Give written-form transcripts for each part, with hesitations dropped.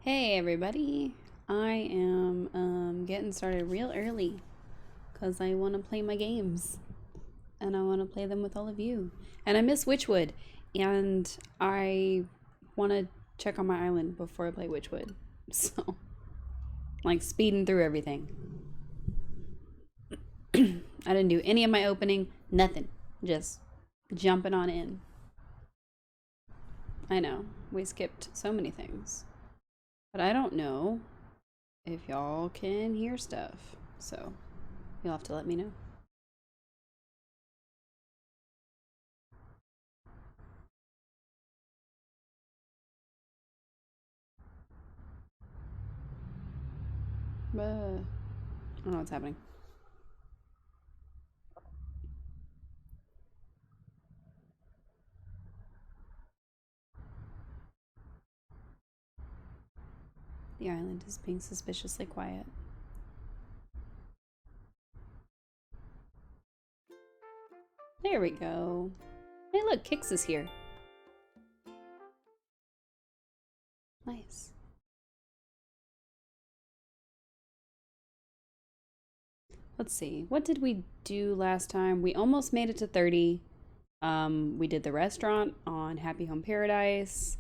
Hey everybody, I am getting started real early because I want to play my games and I want to play them with all of you. And I miss Wytchwood and I want to check on my island before I play Wytchwood. So, like speeding through everything. I didn't do any of my opening, nothing. Just jumping on in. I know, we skipped so many things. But I don't know if y'all can hear stuff. So you'll have to let me know. But I don't know what's happening. The island is being suspiciously quiet. There we go. Hey look, Kix is here. Nice. Let's see. What did we do last time? We almost made it to 30. We did the restaurant on Happy Home Paradise.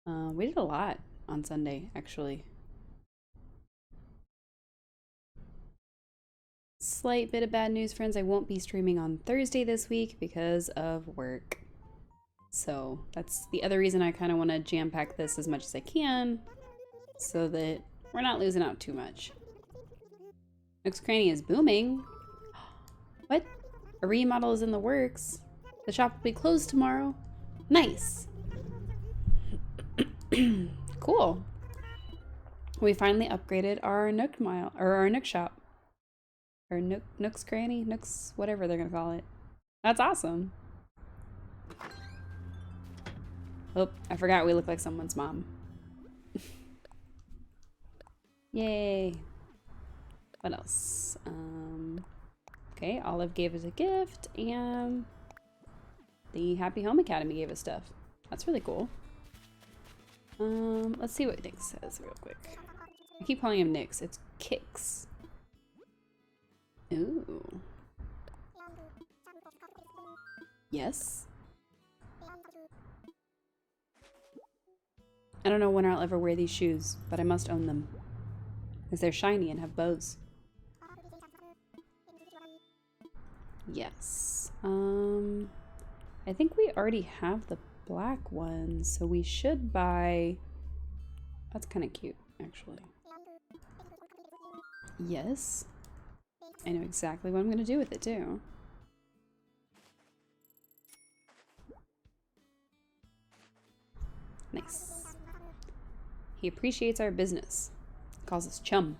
We did a lot on Sunday, actually. Slight bit of bad news, friends. I won't be streaming on Thursday this week because of work. So that's the other reason I kind of want to jam pack this as much as I can so that we're not losing out too much. Nook's Cranny is booming. What? A remodel is in the works. The shop will be closed tomorrow. Nice. Cool. We finally upgraded our Nook mile or our Nook shop. Or Nook's Cranny, Nook's whatever they're gonna call it. That's awesome. Oh, I forgot we look like someone's mom. Yay. What else? Okay, Olive gave us a gift, and the Happy Home Academy gave us stuff. That's really cool. Let's see what Nick says real quick. I keep calling him Nix. It's Kix. Ooh. Yes. I don't know when I'll ever wear these shoes, but I must own them. Because they're shiny and have bows. Yes. I think we already have the black ones, so we should buy... That's kind of cute, actually. Yes. I know exactly what I'm going to do with it, too. Nice. He appreciates our business. Calls us chum.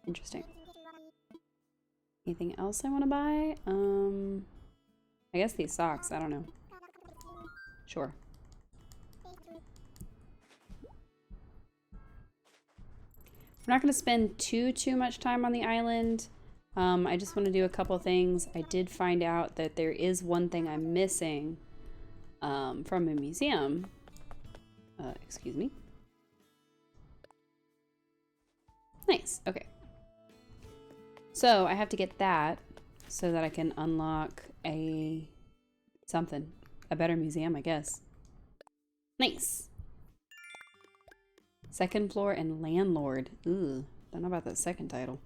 Interesting. Anything else I want to buy? I guess these socks. I don't know. Sure. We're not going to spend too much time on the island. I just want to do a couple things. I did find out that there is one thing I'm missing from a museum. Excuse me. Nice. Okay. So I have to get that so that I can unlock a better museum, I guess. Nice. Second floor and landlord. Ooh, don't know about that second title.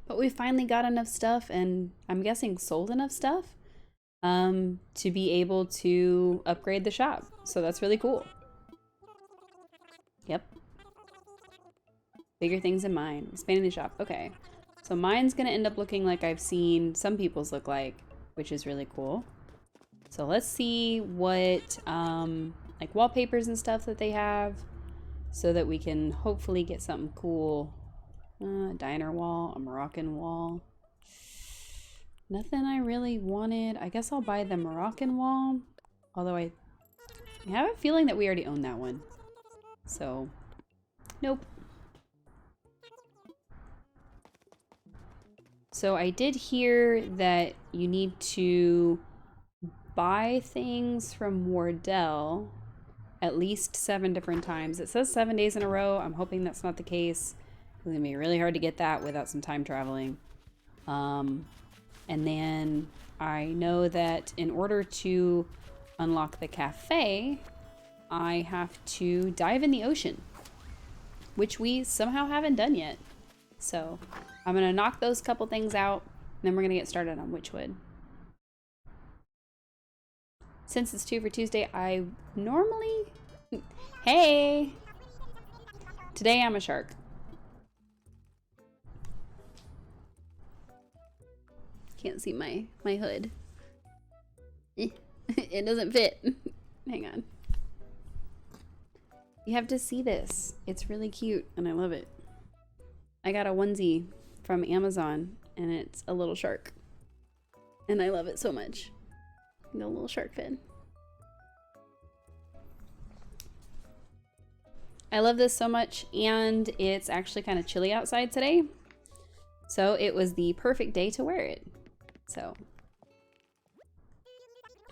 But we finally got enough stuff, and I'm guessing sold enough stuff to be able to upgrade the shop. So that's really cool. Yep. Bigger things in mind. Expanding the shop. Okay. So mine's gonna end up looking like I've seen some people's look like, which is really cool. So let's see what like wallpapers and stuff that they have so that we can hopefully get something cool. A diner wall, a Moroccan wall. Nothing I really wanted. I guess I'll buy the Moroccan wall. Although I have a feeling that we already own that one. So, nope. So I did hear that you need to buy things from Wardell at least 7 different times. It says 7 days in a row. I'm hoping that's not the case. It's gonna be really hard to get that without some time traveling. And then I know that in order to unlock the cafe, I have to dive in the ocean, which we somehow haven't done yet. So I'm gonna knock those couple things out, and then we're gonna get started on Wytchwood. Since it's 2 for Tuesday, I normally... Hey! Today I'm a shark. Can't see my hood. It doesn't fit. Hang on. You have to see this. It's really cute and I love it. I got a onesie from Amazon and it's a little shark. And I love it so much. The little shark fin. I love this so much, and it's actually kind of chilly outside today. So it was the perfect day to wear it. So,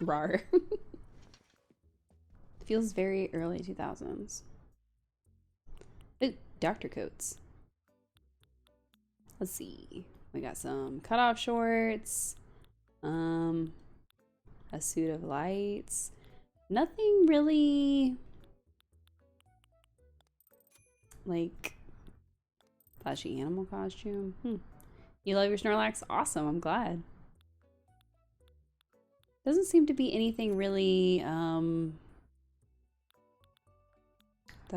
rawr. Feels very early 2000s. Ooh, doctor coats. Let's see. We got some cutoff shorts. A suit of lights. Nothing really like flashy animal costume. You love your Snorlax? Awesome, I'm glad. Doesn't seem to be anything really that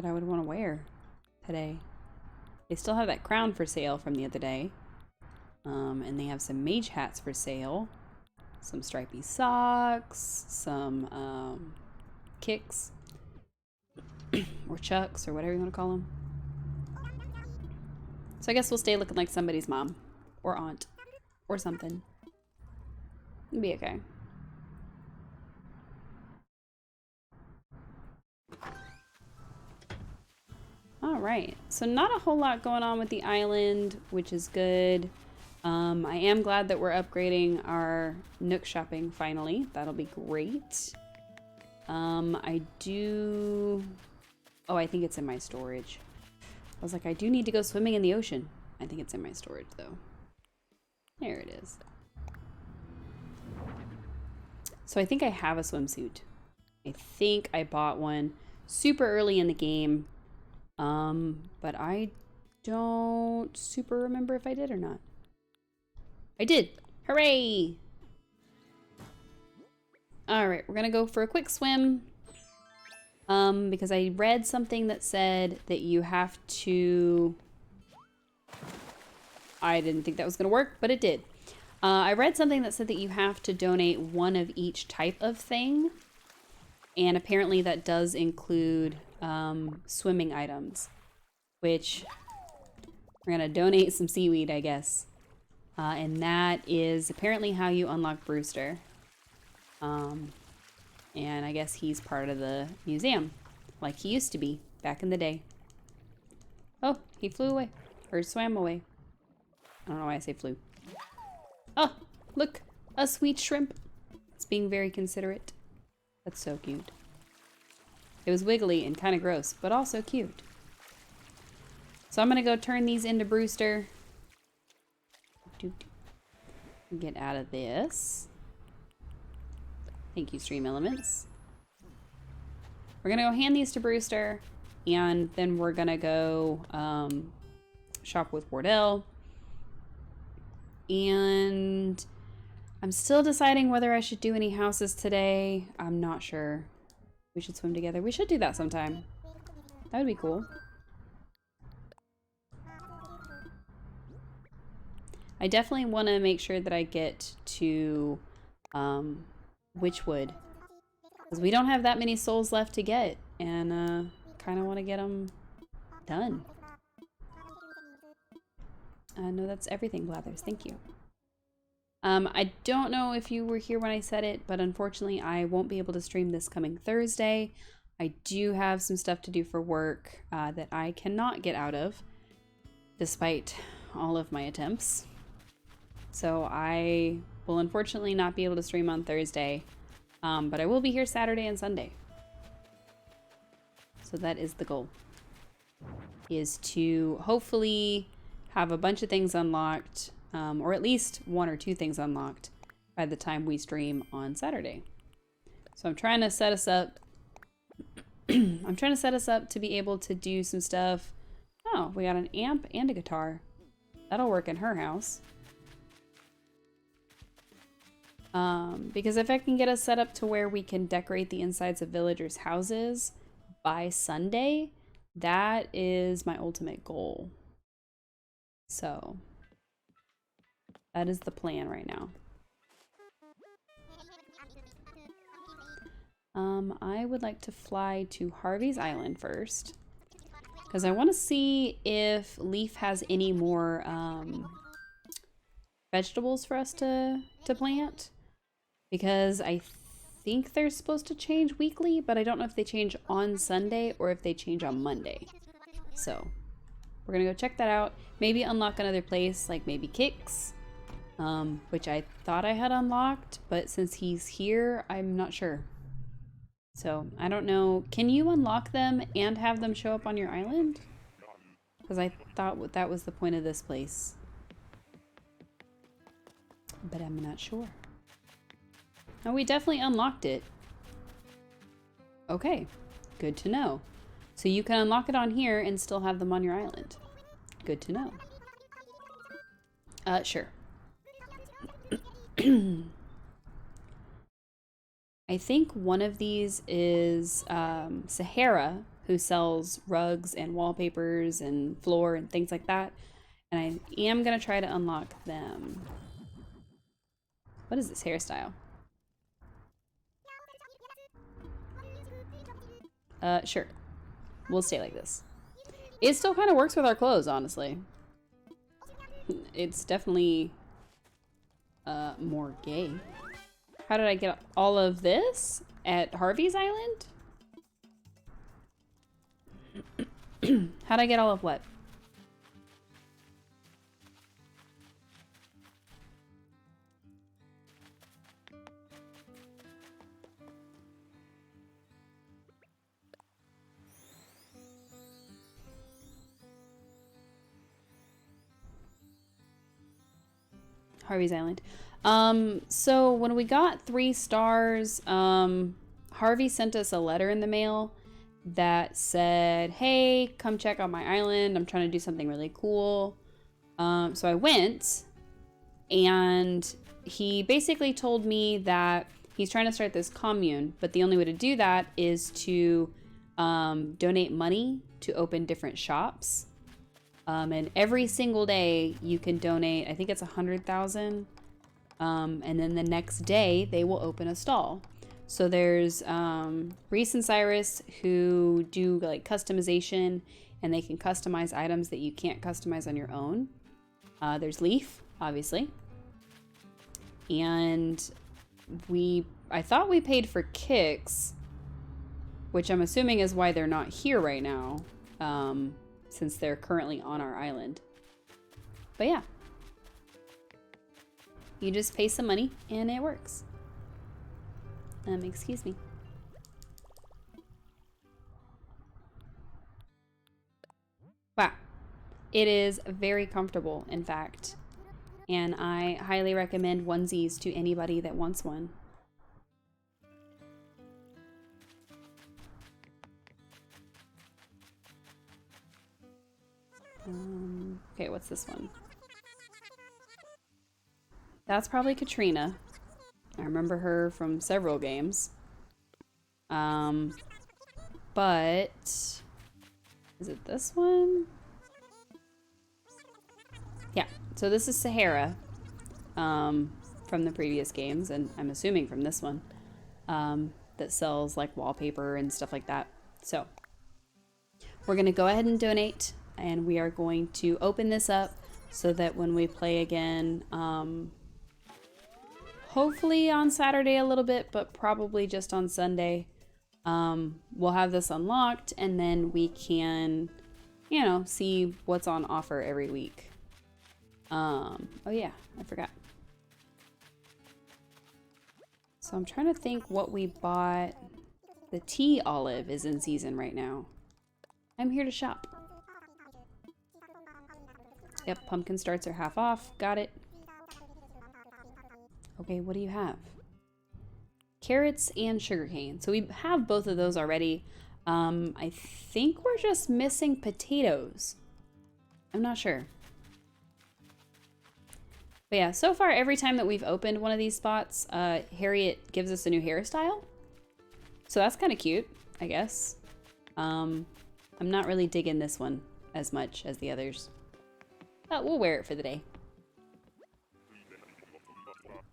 I would want to wear today. They still have that crown for sale from the other day. And they have some mage hats for sale. Some stripy socks, some kicks, or chucks, or whatever you want to call them. So I guess we'll stay looking like somebody's mom, or aunt, or something. It'll be okay. Alright, so not a whole lot going on with the island, which is good. I am glad that we're upgrading our Nook shopping finally. That'll be great. I think it's in my storage. I was like, I do need to go swimming in the ocean. I think it's in my storage though. There it is. So I think I have a swimsuit. I think I bought one super early in the game. But I don't super remember if I did or not. I did. Hooray! Alright, we're gonna go for a quick swim. Because I read something that said that you have to... I didn't think that was gonna work, but it did. I read something that said that you have to donate one of each type of thing. And apparently that does include swimming items. Which we're gonna donate some seaweed, I guess. And that is apparently how you unlock Brewster. And I guess he's part of the museum, like he used to be back in the day. Oh, he flew away, or swam away. I don't know why I say flew. Oh, look, a sweet shrimp. It's being very considerate. That's so cute. It was wiggly and kind of gross, but also cute. So I'm gonna go turn these into Brewster. Get out of this. Thank you, Stream Elements. We're gonna go hand these to Brewster, and then we're gonna go shop with Wardell. And I'm still deciding whether I should do any houses today. I'm not sure. We should swim together. We should do that sometime. That would be cool. I definitely want to make sure that I get to Wytchwood, because we don't have that many souls left to get, and kind of want to get them done. No, that's everything, Blathers. Thank you. I don't know if you were here when I said it, but unfortunately I won't be able to stream this coming Thursday. I do have some stuff to do for work that I cannot get out of, despite all of my attempts. So I will unfortunately not be able to stream on Thursday, but I will be here Saturday and Sunday. So that is the goal, is to hopefully have a bunch of things unlocked, or at least 1 or 2 things unlocked by the time we stream on Saturday. So I'm trying to set us up. I'm trying to set us up to be able to do some stuff. Oh, we got an amp and a guitar. That'll work in her house. Because if I can get us set up to where we can decorate the insides of villagers' houses by Sunday, that is my ultimate goal. So that is the plan right now. I would like to fly to Harvey's Island first, because I want to see if Leaf has any more vegetables for us to plant, because I think they're supposed to change weekly, but I don't know if they change on Sunday or if they change on Monday. So we're gonna go check that out. Maybe unlock another place, like maybe Kix, which I thought I had unlocked, but since he's here, I'm not sure. So I don't know. Can you unlock them and have them show up on your island? Because I thought that was the point of this place. But I'm not sure. Oh, we definitely unlocked it. Okay, good to know. So you can unlock it on here and still have them on your island. Good to know. Sure. I think one of these is Sahara, who sells rugs and wallpapers and floor and things like that. And I am going to try to unlock them. What is this hairstyle? Sure. We'll stay like this. It still kind of works with our clothes, honestly. It's definitely more gay. How did I get all of this at Harvey's Island? How'd I get all of what? Harvey's Island. So when we got 3 stars, Harvey sent us a letter in the mail that said, hey, come check out my island. I'm trying to do something really cool. So I went, and he basically told me that he's trying to start this commune, but the only way to do that is to donate money to open different shops. And every single day you can donate, I think it's 100,000. And then the next day they will open a stall. So there's Reese and Cyrus, who do like customization, and they can customize items that you can't customize on your own. There's Leaf, obviously. And I thought we paid for Kix, which I'm assuming is why they're not here right now, since they're currently on our island. But yeah. You just pay some money and it works. Excuse me. Wow. It is very comfortable, in fact. And I highly recommend onesies to anybody that wants one. Okay, what's this one? That's probably Katrina. I remember her from several games. But is it this one? Yeah, so this is Sahara from the previous games, and I'm assuming from this one, that sells like wallpaper and stuff like that. So we're gonna go ahead and donate, and we are going to open this up so that when we play again, hopefully on Saturday a little bit, but probably just on Sunday, we'll have this unlocked, and then we can, you know, see what's on offer every week. Oh yeah, I forgot. So I'm trying to think what we bought. The tea olive is in season right now. I'm here to shop. Yep, pumpkin starts are half off. Got it. Okay, what do you have? Carrots and sugarcane. So we have both of those already. I think we're just missing potatoes. I'm not sure. But yeah, so far every time that we've opened one of these spots, Harriet gives us a new hairstyle. So that's kind of cute, I guess. I'm not really digging this one as much as the others. But we'll wear it for the day.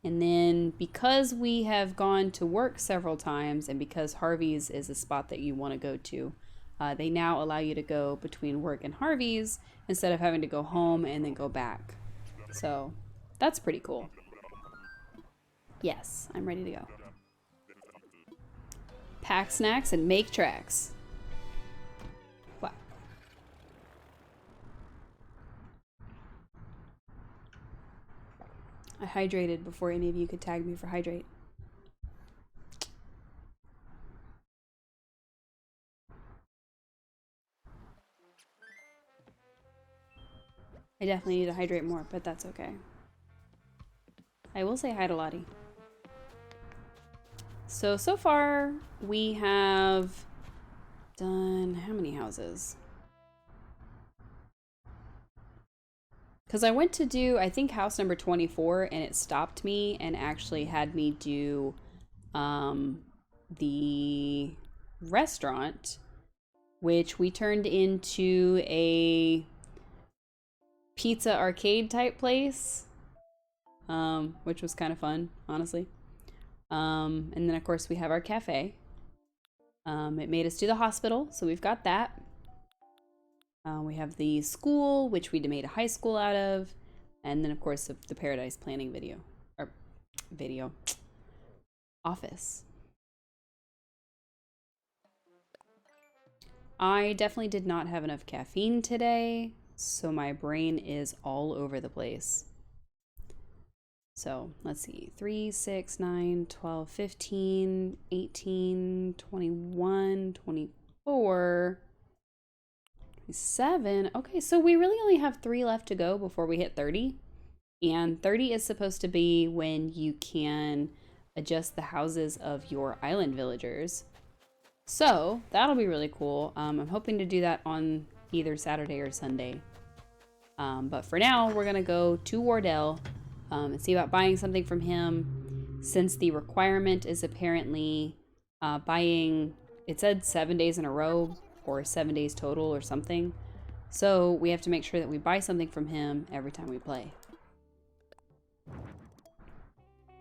And then because we have gone to work several times and because Harvey's is a spot that you want to go to, they now allow you to go between work and Harvey's instead of having to go home and then go back. So that's pretty cool. Yes, I'm ready to go. Pack snacks and make tracks. Wow. I hydrated before any of you could tag me for hydrate. I definitely need to hydrate more, but that's okay. I will say hi to Lottie. So far we have done how many houses? Because I went to do, I think, house number 24 and it stopped me and actually had me do the restaurant, which we turned into a pizza arcade type place, which was kind of fun, honestly. And then of course we have our cafe. It made us do the hospital, so we've got that. We have the school, which we made a high school out of, and then of course the Paradise Planning office. I definitely did not have enough caffeine today, so my brain is all over the place. So let's see, 3, 6, 9, 12, 15, 18, 21, 24, 27. Okay, so we really only have 3 left to go before we hit 30. And 30 is supposed to be when you can adjust the houses of your island villagers. So that'll be really cool. I'm hoping to do that on either Saturday or Sunday. But for now, we're gonna go to Wardell and see about buying something from him, since the requirement is apparently buying, it said 7 days in a row or 7 days total or something. So we have to make sure that we buy something from him every time we play.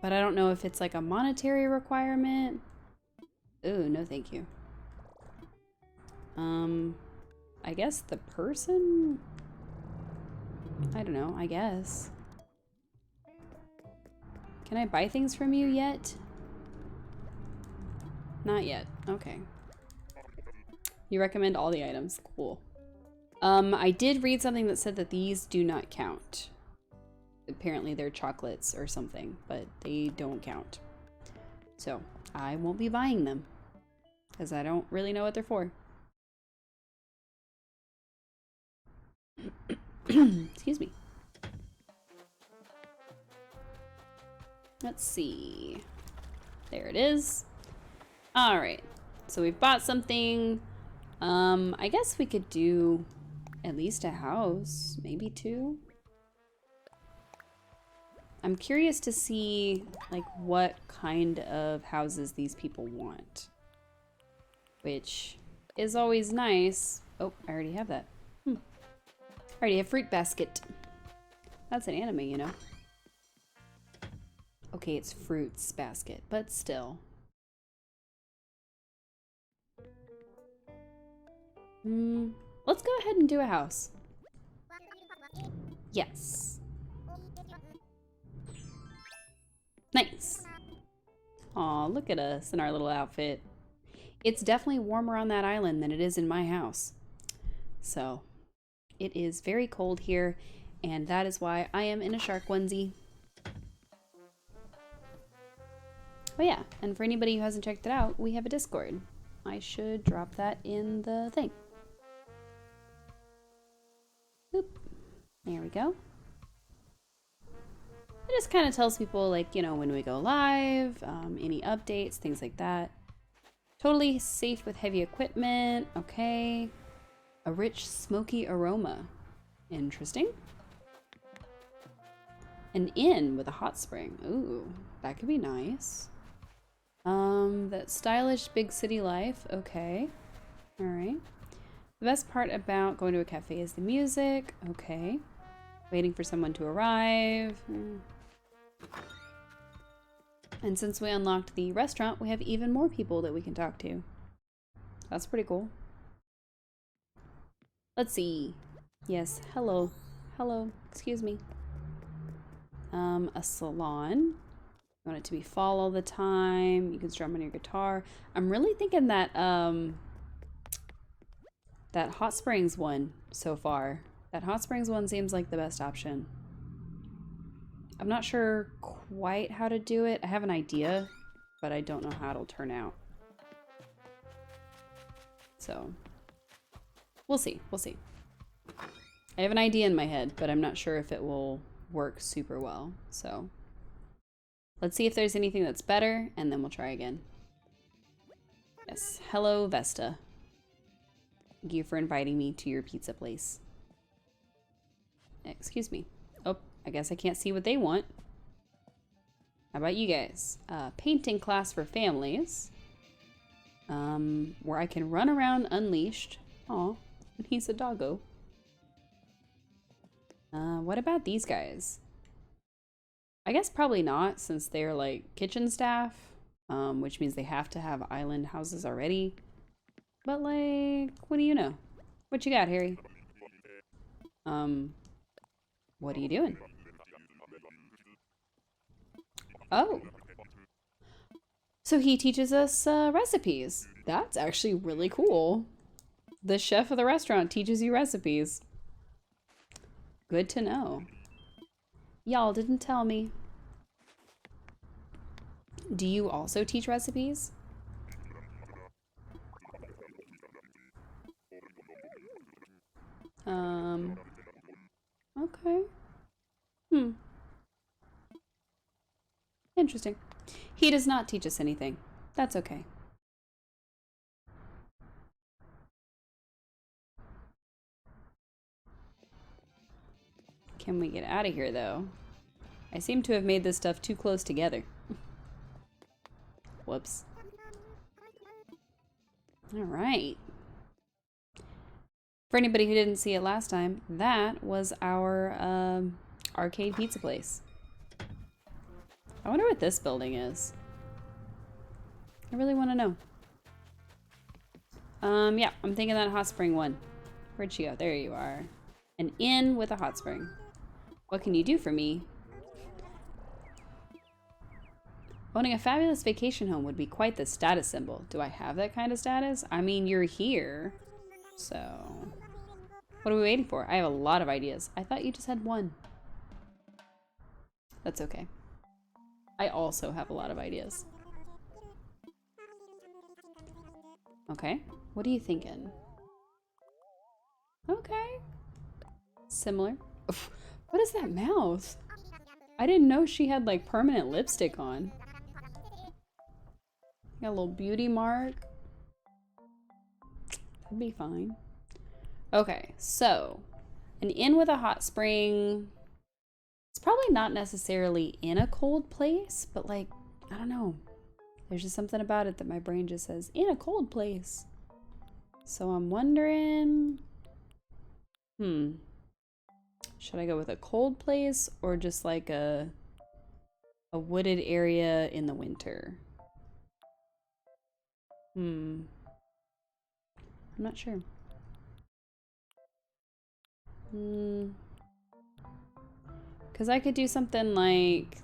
But I don't know if it's like a monetary requirement. Ooh, no thank you. I guess the person? I don't know, I guess. Can I buy things from you yet? Not yet, okay. You recommend all the items, cool. I did read something that said that these do not count. Apparently they're chocolates or something, but they don't count. So I won't be buying them because I don't really know what they're for. Excuse me. Let's see. There it is. All right. So we've bought something. I guess we could do at least a house, maybe 2. I'm curious to see like what kind of houses these people want, which is always nice. Oh, I already have that. I already have fruit basket. That's an anime, you know. Okay, it's fruits basket, but still. Let's go ahead and do a house. Yes. Nice. Aw, look at us in our little outfit. It's definitely warmer on that island than it is in my house. So, it is very cold here, and that is why I am in a shark onesie. Oh yeah, and for anybody who hasn't checked it out, we have a Discord. I should drop that in the thing. Boop. There we go. It just kind of tells people, like, you know, when we go live, any updates, things like that. Totally safe with heavy equipment. Okay. A rich, smoky aroma. Interesting. An inn with a hot spring. Ooh, that could be nice. That stylish big city life. Okay. All right. The best part about going to a cafe is the music. Okay. Waiting for someone to arrive. And since we unlocked the restaurant, we have even more people that we can talk to. That's pretty cool. Let's see. Yes, hello. Hello, excuse me. A salon. You want it to be fall all the time. You can strum on your guitar. I'm really thinking that, that Hot Springs one so far. That Hot Springs one seems like the best option. I'm not sure quite how to do it. I have an idea, but I don't know how it'll turn out. So, we'll see. We'll see. I have an idea in my head, but I'm not sure if it will work super well. So, let's see if there's anything that's better, and then we'll try again. Yes. Hello, Vesta. Thank you for inviting me to your pizza place. Excuse me. Oh, I guess I can't see what they want. How about you guys? Painting class for families. Where I can run around unleashed. Aw, and he's a doggo. What about these guys? I guess probably not, since they're like kitchen staff, which means they have to have island houses already. But like, what do you know? What you got, Harry? What are you doing? Oh. So he teaches us recipes. That's actually really cool. The chef of the restaurant teaches you recipes. Good to know. Y'all didn't tell me. Do you also teach recipes? Okay. Interesting. He does not teach us anything. That's okay. Can we get out of here, though? I seem to have made this stuff too close together. Whoops. All right. For anybody who didn't see it last time, that was our arcade pizza place. I wonder what this building is. I really want to know. Yeah, I'm thinking that hot spring one. Where'd she go? There you are. An inn with a hot spring. What can you do for me? Owning a fabulous vacation home would be quite the status symbol. Do I have that kind of status? I mean, you're here. So, what are we waiting for? I have a lot of ideas. I thought you just had one. That's okay. I also have a lot of ideas. Okay, what are you thinking? Okay. Similar. Oof. What is that mouth? I didn't know she had like permanent lipstick on. Got a little beauty mark. That'd be fine. Okay, so an inn with a hot spring. It's probably not necessarily in a cold place, but like, I don't know. There's just something about it that my brain just says, in a cold place. So I'm wondering, should I go with a cold place or just like a wooded area in the winter? I'm not sure. Because I could do something like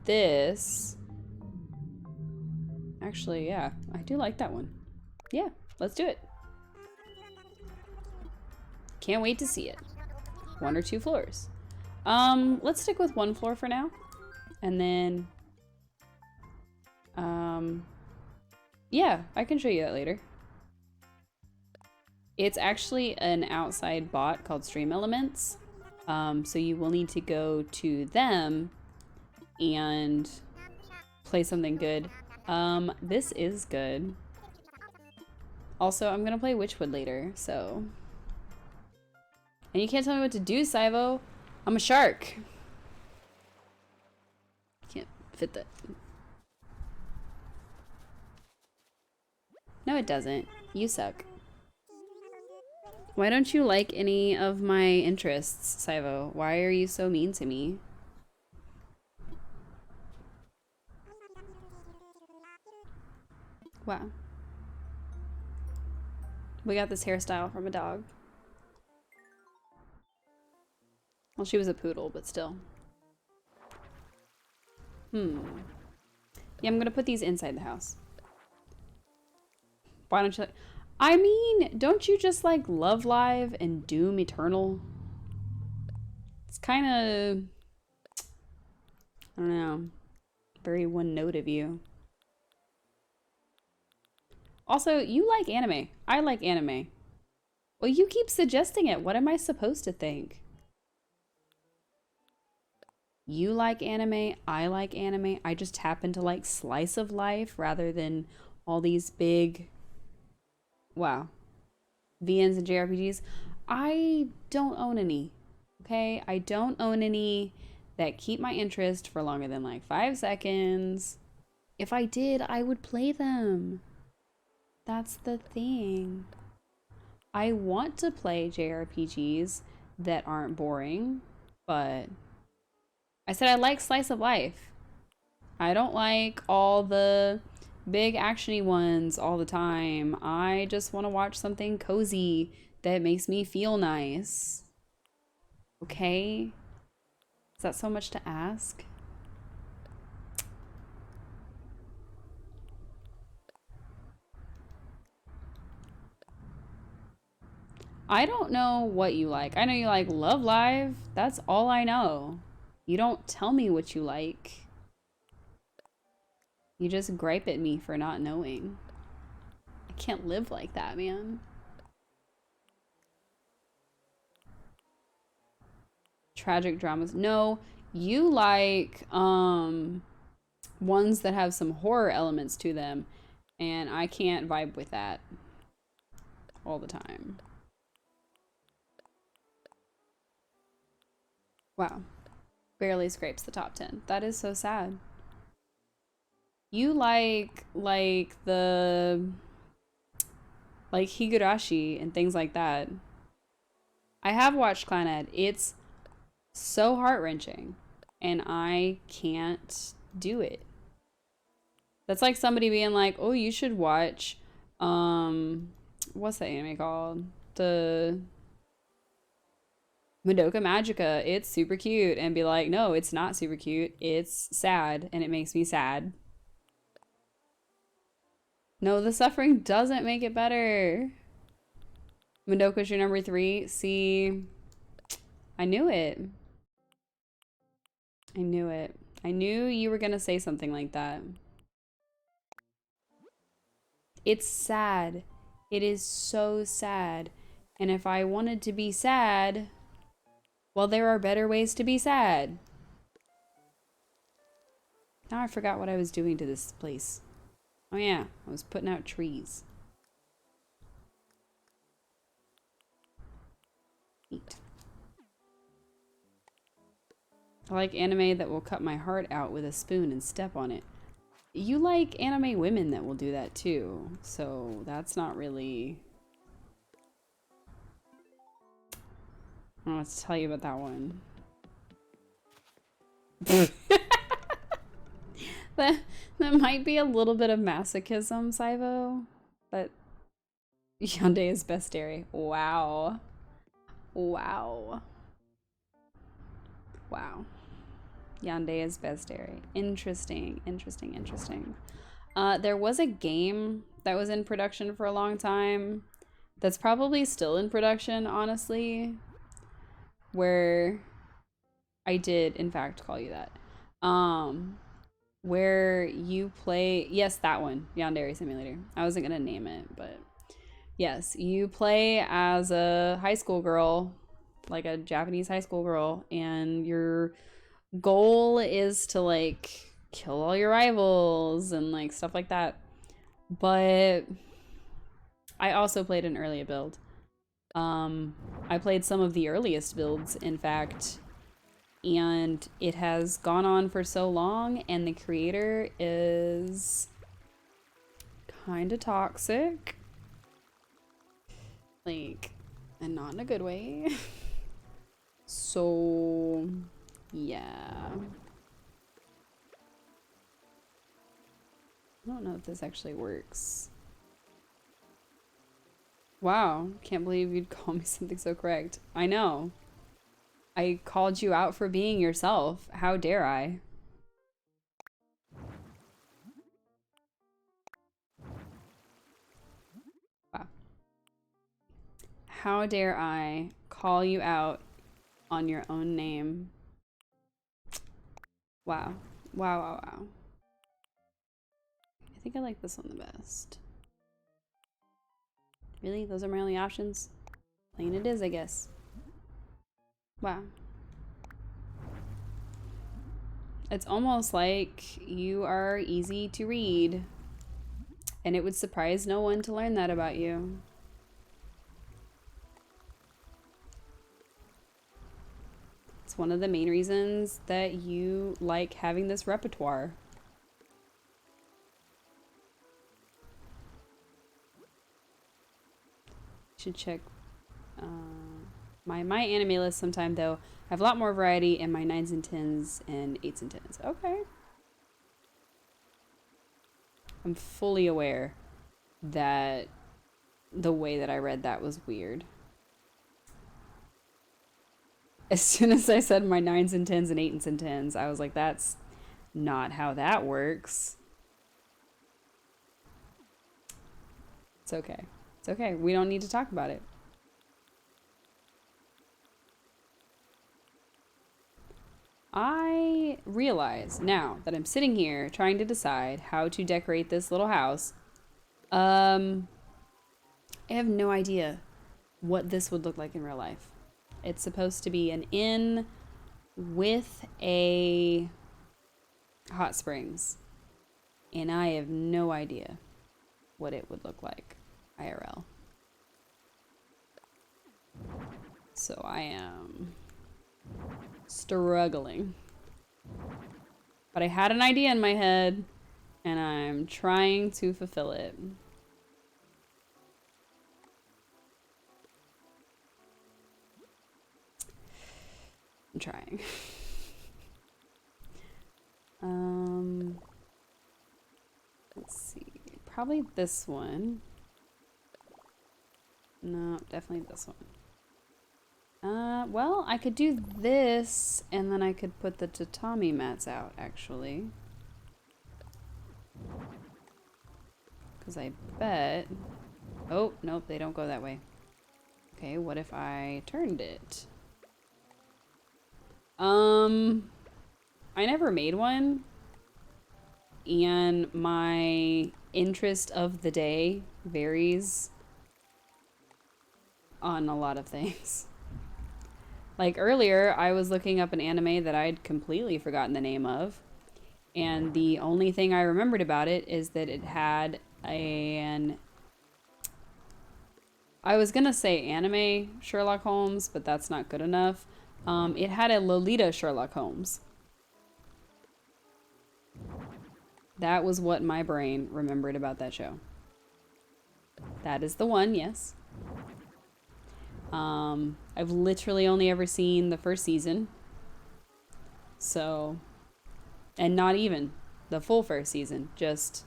this. Actually, yeah, I do like that one. Yeah, let's do it. Can't wait to see it. 1 or 2 floors. Let's stick with 1 floor for now. And then, yeah, I can show you that later. It's actually an outside bot called Stream Elements. So you will need to go to them and play something good. This is good. Also, I'm gonna play Wytchwood later, so. And you can't tell me what to do, Saivo. I'm a shark. Can't fit that. No, it doesn't. You suck. Why don't you like any of my interests, Saivo? Why are you so mean to me? Wow. We got this hairstyle from a dog. Well, she was a poodle, but still. Yeah, I'm gonna put these inside the house. Why don't you like... I mean, don't you just like Love Live and Doom Eternal? It's kind of... I don't know. Very one note of you. Also, you like anime. I like anime. Well, you keep suggesting it. What am I supposed to think? You like anime. I like anime. I just happen to like slice of life rather than all these big... Wow. VNs and JRPGs. I don't own any. Okay? I don't own any that keep my interest for longer than like 5 seconds. If I did, I would play them. That's the thing. I want to play JRPGs that aren't boring, but I said I like slice of life. I don't like all the big actiony ones all the time. I just want to watch something cozy that makes me feel nice. Okay? Is that so much to ask? I don't know what you like. I know you like Love Live. That's all I know. You don't tell me what you like. You just gripe at me for not knowing. I can't live like that, man. Tragic dramas. No, you like ones that have some horror elements to them, and I can't vibe with that all the time. Wow. Barely scrapes the top 10. That is so sad. You like Higurashi and things like that. I have watched Clannad. It's so heart-wrenching, and I can't do it. That's like somebody being like, oh, you should watch, what's that anime called? The Madoka Magica. It's super cute. And be like, no, it's not super cute. It's sad, and it makes me sad. No, the suffering doesn't make it better. Madoka's your number 3. See, I knew it. I knew it. I knew you were gonna say something like that. It's sad. It is so sad. And if I wanted to be sad, well, there are better ways to be sad. Now I forgot what I was doing to this place. Oh yeah, I was putting out trees. Neat. I like anime that will cut my heart out with a spoon and step on it. You like anime women that will do that too, so that's not really... I don't know what to tell you about that one. That might be a little bit of masochism, Saivo, but Yandere is best dairy. Wow. Wow. Wow. Yandere is best dairy. Interesting, interesting, interesting. There was a game that was in production for a long time that's probably still in production, honestly, where I did, in fact, call you that. Where you play, yes, that one, Yandere Simulator. I wasn't gonna name it, but Yes, you play as a high school girl, like a Japanese high school girl, and your goal is to like kill all your rivals and like stuff like that. But I also played an earlier build. I played some of the earliest builds, in fact, and it has gone on for so long, and the creator is kind of toxic. Like, and not in a good way. So, yeah. I don't know if this actually works. Wow, can't believe you'd call me something so correct. I know. I called you out for being yourself. How dare I? Wow. How dare I call you out on your own name? Wow. Wow, wow, wow. I think I like this one the best. Really? Those are my only options? Plain it is, I guess. Wow. It's almost like you are easy to read. And it would surprise no one to learn that about you. It's one of the main reasons that you like having this repertoire. Should check my anime list sometime though. I have a lot more variety in my 9s and 10s and 8s and 10s. Okay. I'm fully aware that the way that I read that was weird. As soon as I said my 9s and 10s and 8s and 10s, I was like, that's not how that works. It's okay. It's okay. We don't need to talk about it. I realize now that I'm sitting here trying to decide how to decorate this little house. I have no idea what this would look like in real life. It's supposed to be an inn with a hot springs, and I have no idea what it would look like IRL. So I am struggling. But I had an idea in my head, and I'm trying to fulfill it. I'm trying. Let's see. Probably this one. No, definitely this one. Well, I could do this, and then I could put the tatami mats out, actually. Because I bet... Oh, nope, they don't go that way. Okay, what if I turned it? I never made one, and my interest of the day varies on a lot of things. Like earlier, I was looking up an anime that I'd completely forgotten the name of, and the only thing I remembered about it is that it had an... I was gonna say anime Sherlock Holmes, but that's not good enough. It had a Lolita Sherlock Holmes. That was what my brain remembered about that show. That is the one, yes. I've literally only ever seen the first season. So, and not even the full first season, just...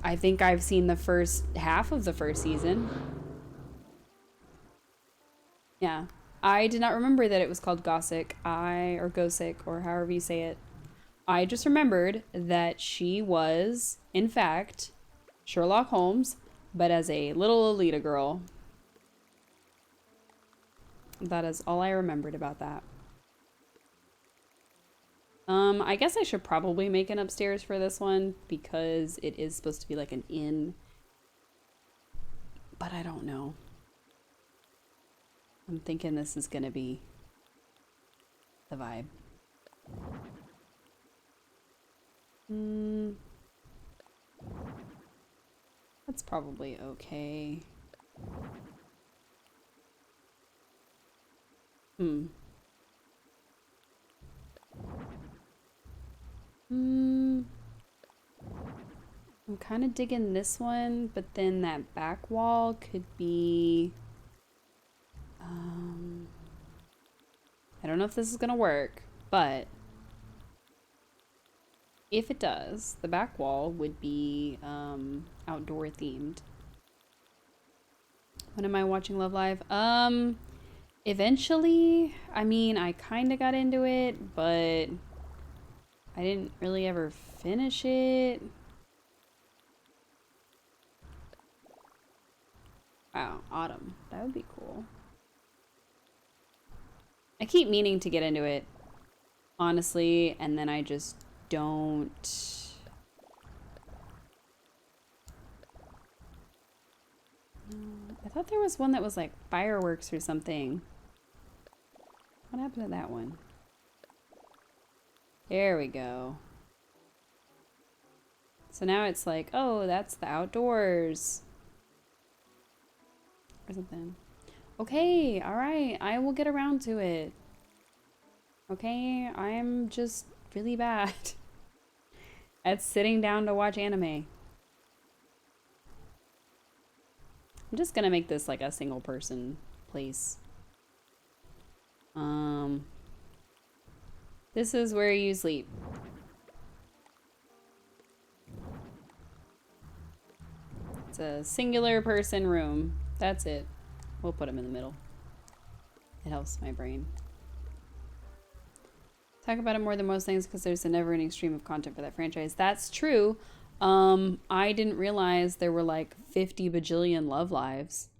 I think I've seen the first half of the first season. Yeah. I did not remember that it was called Gossick, or Gosick, or however you say it. I just remembered that she was, in fact, Sherlock Holmes, but as a little Alita girl. That is all I remembered about that. I guess I should probably make an upstairs for this one because it is supposed to be like an inn. but I don't know. I'm thinking this is gonna be the vibe. That's probably okay. I'm kind of digging this one, but then that back wall could be... I don't know if this is gonna work, but if it does, the back wall would be outdoor themed. When am I watching Love Live? Eventually. I mean, I kind of got into it, but I didn't really ever finish it. Wow, autumn. That would be cool. I keep meaning to get into it, honestly, and then I just don't. I thought there was one that was like fireworks or something. What happened to that one? There we go. So now it's like, oh, that's the outdoors. Or something. Okay, alright, I will get around to it. Okay, I'm just really bad at sitting down to watch anime. I'm just gonna make this like a single person place. This is where you sleep. It's a singular person room. That's it. We'll put him in the middle. It helps my brain. Talk about it more than most things because there's a never-ending stream of content for that franchise. That's true. I didn't realize there were like 50 bajillion Love Lives.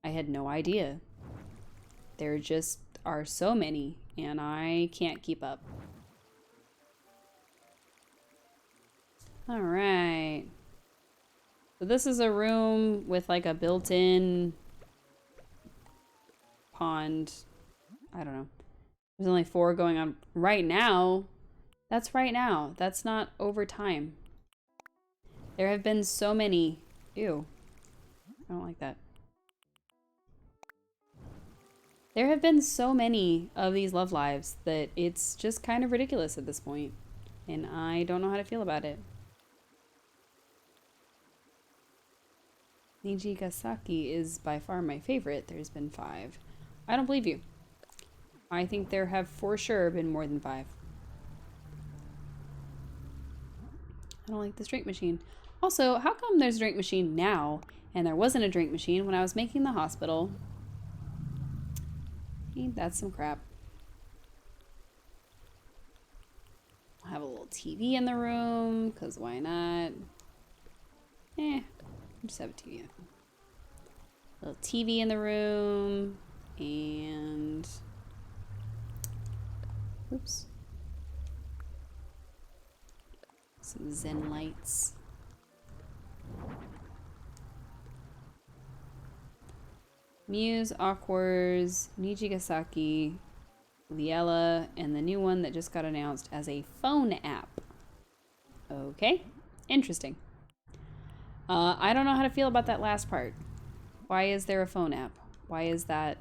I had no idea. There just are so many, and I can't keep up. Alright. So this is a room with like a built-in pond. I don't know. There's only 4 going on right now. That's right now. That's not over time. There have been so many. Ew. I don't like that. There have been so many of these Love Lives that it's just kind of ridiculous at this point. And I don't know how to feel about it. Nijigasaki is by far my favorite. There's been 5. I don't believe you. I think there have for sure been more than 5. I don't like this drink machine. Also, how come there's a drink machine now and there wasn't a drink machine when I was making the hospital? Ain't that some crap? I'll have a little TV in the room, because why not? Just have a TV. A little TV in the room, and... Oops. Some Zen lights. Muse, Awkwars, Nijigasaki, Liella, and the new one that just got announced as a phone app. Okay, interesting. I don't know how to feel about that last part. Why is there a phone app? Why is that?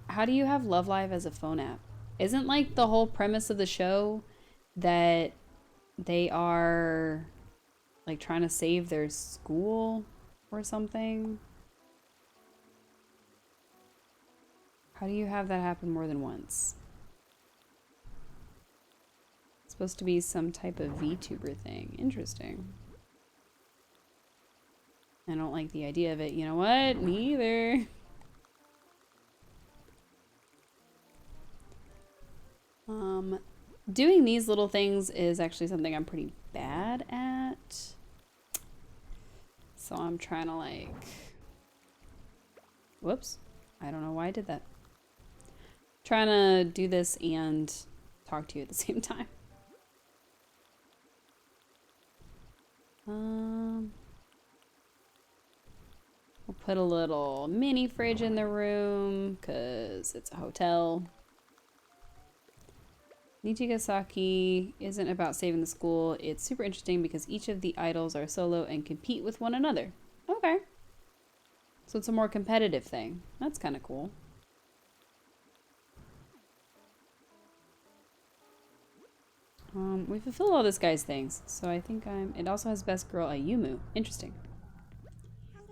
How do you have Love Live as a phone app? Isn't like the whole premise of the show that they are like trying to save their school or something? How do you have that happen more than once? It's supposed to be some type of VTuber thing. Interesting. I don't like the idea of it. You know what? Me either. Doing these little things is actually something I'm pretty bad at. So I'm trying to like... Whoops. I don't know why I did that. Trying to do this and talk to you at the same time. We'll put a little mini fridge in the room because it's a hotel. Nichigasaki isn't about saving the school. It's super interesting because each of the idols are solo and compete with one another. Okay. So it's a more competitive thing. That's kind of cool. We fulfill all this guy's things. So I think it also has best girl Ayumu. Interesting.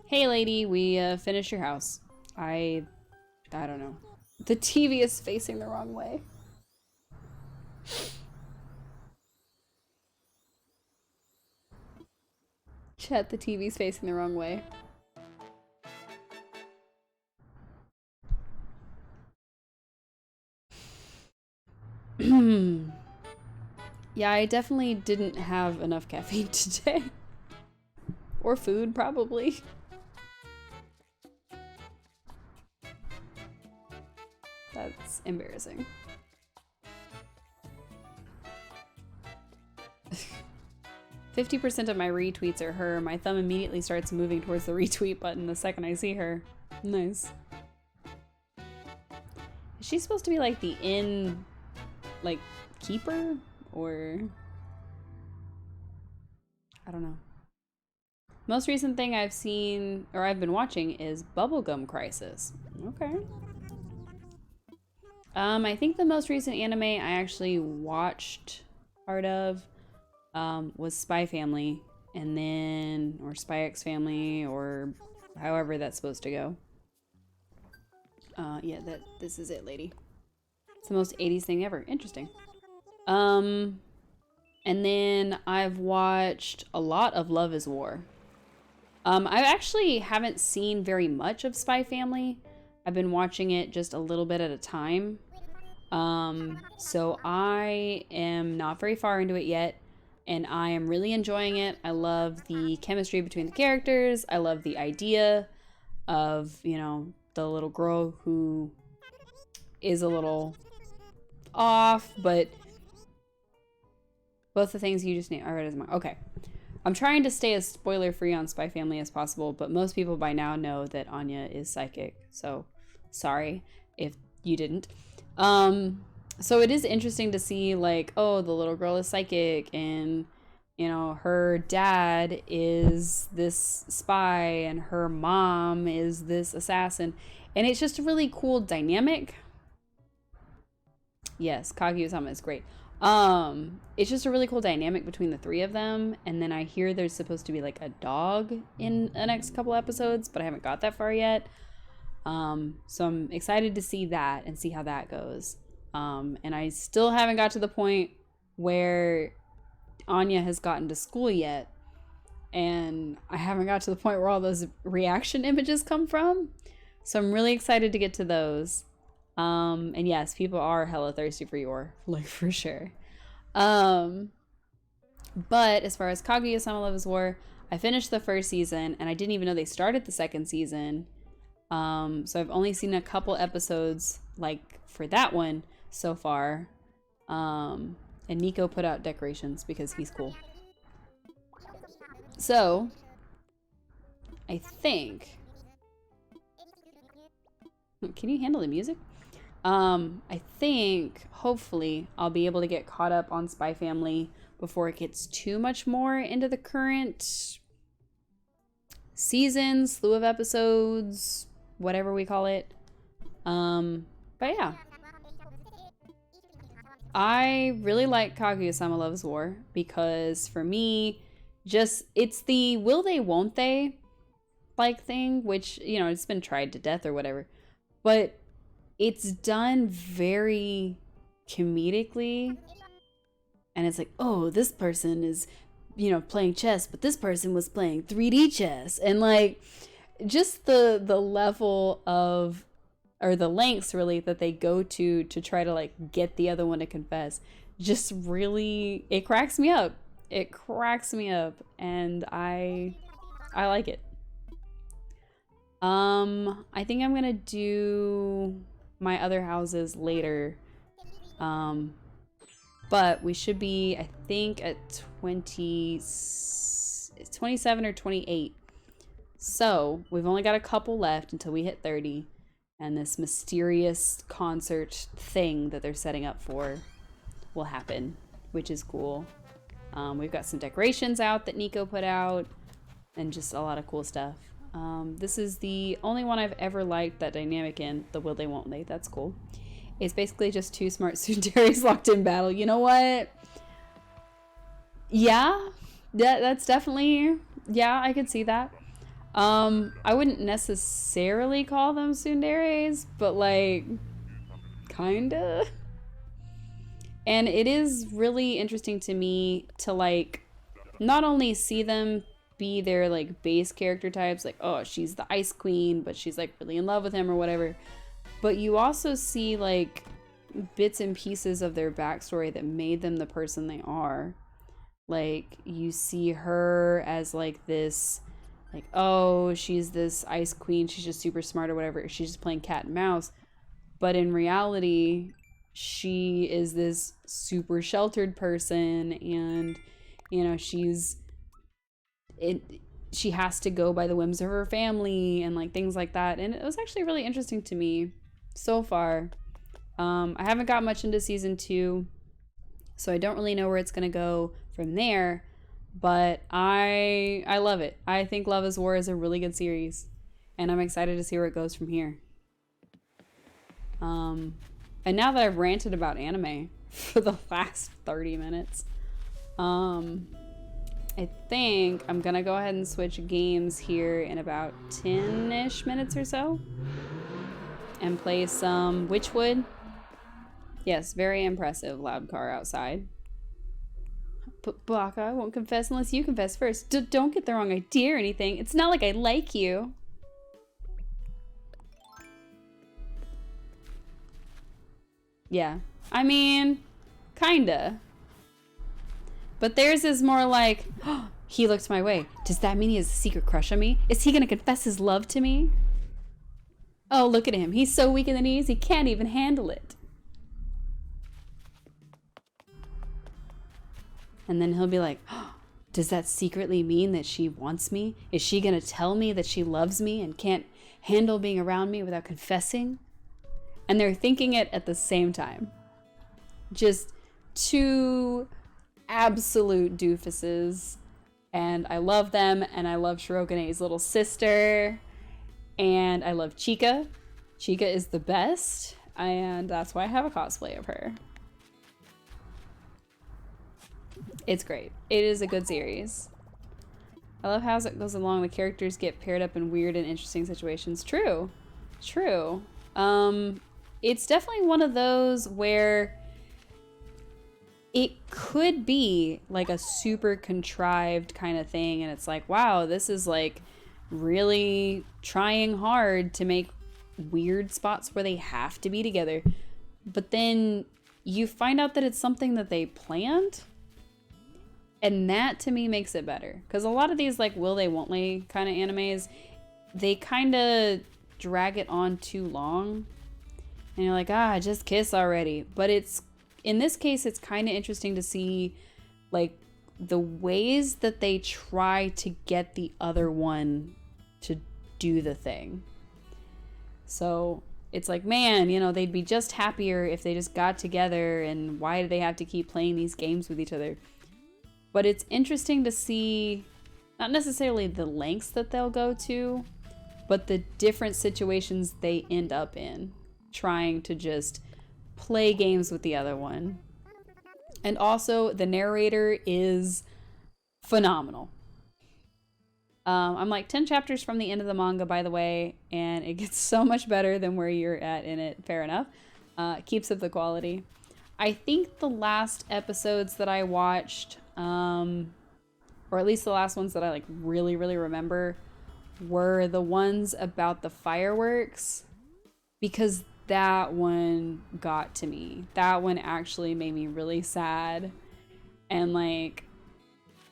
Hey lady, we finished your house. I don't know. The TV is facing the wrong way. Chat, the TV's facing the wrong way. Yeah, I definitely didn't have enough caffeine today. Or food, probably. That's embarrassing. 50% of my retweets are her. My thumb immediately starts moving towards the retweet button the second I see her. Nice. Is she supposed to be like the like, keeper? Or... I don't know. Most recent thing I've seen, or I've been watching, is Bubblegum Crisis. Okay. I think the most recent anime I actually watched part of was Spy Family, and then, or Spy X Family, or however that's supposed to go. Yeah, this is it, lady. It's the most 80s thing ever. Interesting. And then I've watched a lot of Love is War. I actually haven't seen very much of Spy Family. I've been watching it just a little bit at a time. So I am not very far into it yet, and I am really enjoying it. I love the chemistry between the characters. I love the idea of, you know, the little girl who is a little off, but both the things you just need. I read as my okay. I'm trying to stay as spoiler free on Spy Family as possible, but most people by now know that Anya is psychic. So sorry if you didn't. So it is interesting to see, like, oh, the little girl is psychic, and, you know, her dad is this spy, and her mom is this assassin, and it's just a really cool dynamic. Yes, Kaguya-sama is great. It's just a really cool dynamic between the three of them, and then I hear there's supposed to be like a dog in the next couple episodes, but I haven't got that far yet. So I'm excited to see that and see how that goes. And I still haven't got to the point where Anya has gotten to school yet, and I haven't got to the point where all those reaction images come from. So I'm really excited to get to those. And yes, people are hella thirsty for Yor, like, for sure. But as far as Kaguya-sama Love is War, I finished the first season, and I didn't even know they started the second season. So I've only seen a couple episodes, like, for that one so far. And Nico put out decorations because he's cool. So I think... Can you handle the music? I think, hopefully, I'll be able to get caught up on Spy Family before it gets too much more into the current season, slew of episodes, whatever we call it. But yeah. I really like Kaguya-sama Loves War because, for me, just, it's the will they, won't they, like, thing, which, you know, it's been tried to death or whatever. But it's done very comedically, and it's like, oh, this person is, you know, playing chess, but this person was playing 3D chess, and, like, just the level of, or the lengths really that they go to try to, like, get the other one to confess, just really, it cracks me up. It cracks me up, and I like it. I think I'm gonna do my other houses later. But we should be, I think, at 27 or 28. So we've only got a couple left until we hit 30, and this mysterious concert thing that they're setting up for will happen, which is cool. We've got some decorations out that Nico put out, and just a lot of cool stuff. This is the only one I've ever liked that dynamic in, the will they won't they. That's cool. It's basically just two smart tsunderes locked in battle. You know what? Yeah, that's definitely, yeah, I could see that. I wouldn't necessarily call them tsunderes, but like, kinda. And it is really interesting to me to like, not only see them be their like base character types, like, oh, she's the Ice Queen, but she's like really in love with him or whatever. But you also see like bits and pieces of their backstory that made them the person they are. Like you see her as like this, like, oh, she's this Ice Queen, she's just super smart or whatever. She's just playing cat and mouse. But in reality, she is this super sheltered person, and you know, she has to go by the whims of her family and like things like that. And it was actually really interesting to me so far. I haven't got much into season 2, so I don't really know where it's gonna go from there, but I love it. I think Love is War is a really good series, and I'm excited to see where it goes from here. And now that I've ranted about anime for the last 30 minutes, I think I'm gonna go ahead and switch games here in about 10-ish minutes or so and play some Wytchwood. Yes, very impressive. Loud car outside. But Baka, I won't confess unless you confess first. Don't get the wrong idea or anything. It's not like I like you. Yeah, I mean, kinda. But theirs is more like, oh, he looked my way. Does that mean he has a secret crush on me? Is he gonna confess his love to me? Oh, look at him. He's so weak in the knees, he can't even handle it. And then he'll be like, oh, does that secretly mean that she wants me? Is she gonna tell me that she loves me and can't handle being around me without confessing? And they're thinking it at the same time. Just two absolute doofuses. And I love them, and I love Shirokane's little sister. And I love Chika. Chika is the best, and that's why I have a cosplay of her. It's great. It is a good series. I love how as it goes along, the characters get paired up in weird and interesting situations. True. True. It's definitely one of those where it could be like a super contrived kind of thing, and it's like, wow, this is like really trying hard to make weird spots where they have to be together. But then you find out that it's something that they planned, and that to me makes it better. Because a lot of these like will they won't they kind of animes, they kind of drag it on too long, and you're like, ah, just kiss already. But it's, in this case, it's kind of interesting to see like the ways that they try to get the other one to do the thing. So it's like, man, you know, they'd be just happier if they just got together, and why do they have to keep playing these games with each other? But it's interesting to see not necessarily the lengths that they'll go to, but the different situations they end up in trying to just play games with the other one. And also the narrator is phenomenal. I'm like 10 chapters from the end of the manga, by the way, and it gets so much better than where you're at in it. Fair enough. Keeps up the quality. I think the last episodes that I watched, or at least the last ones that I like really remember, were the ones about the fireworks, because that one got to me. That one actually made me really sad. And like,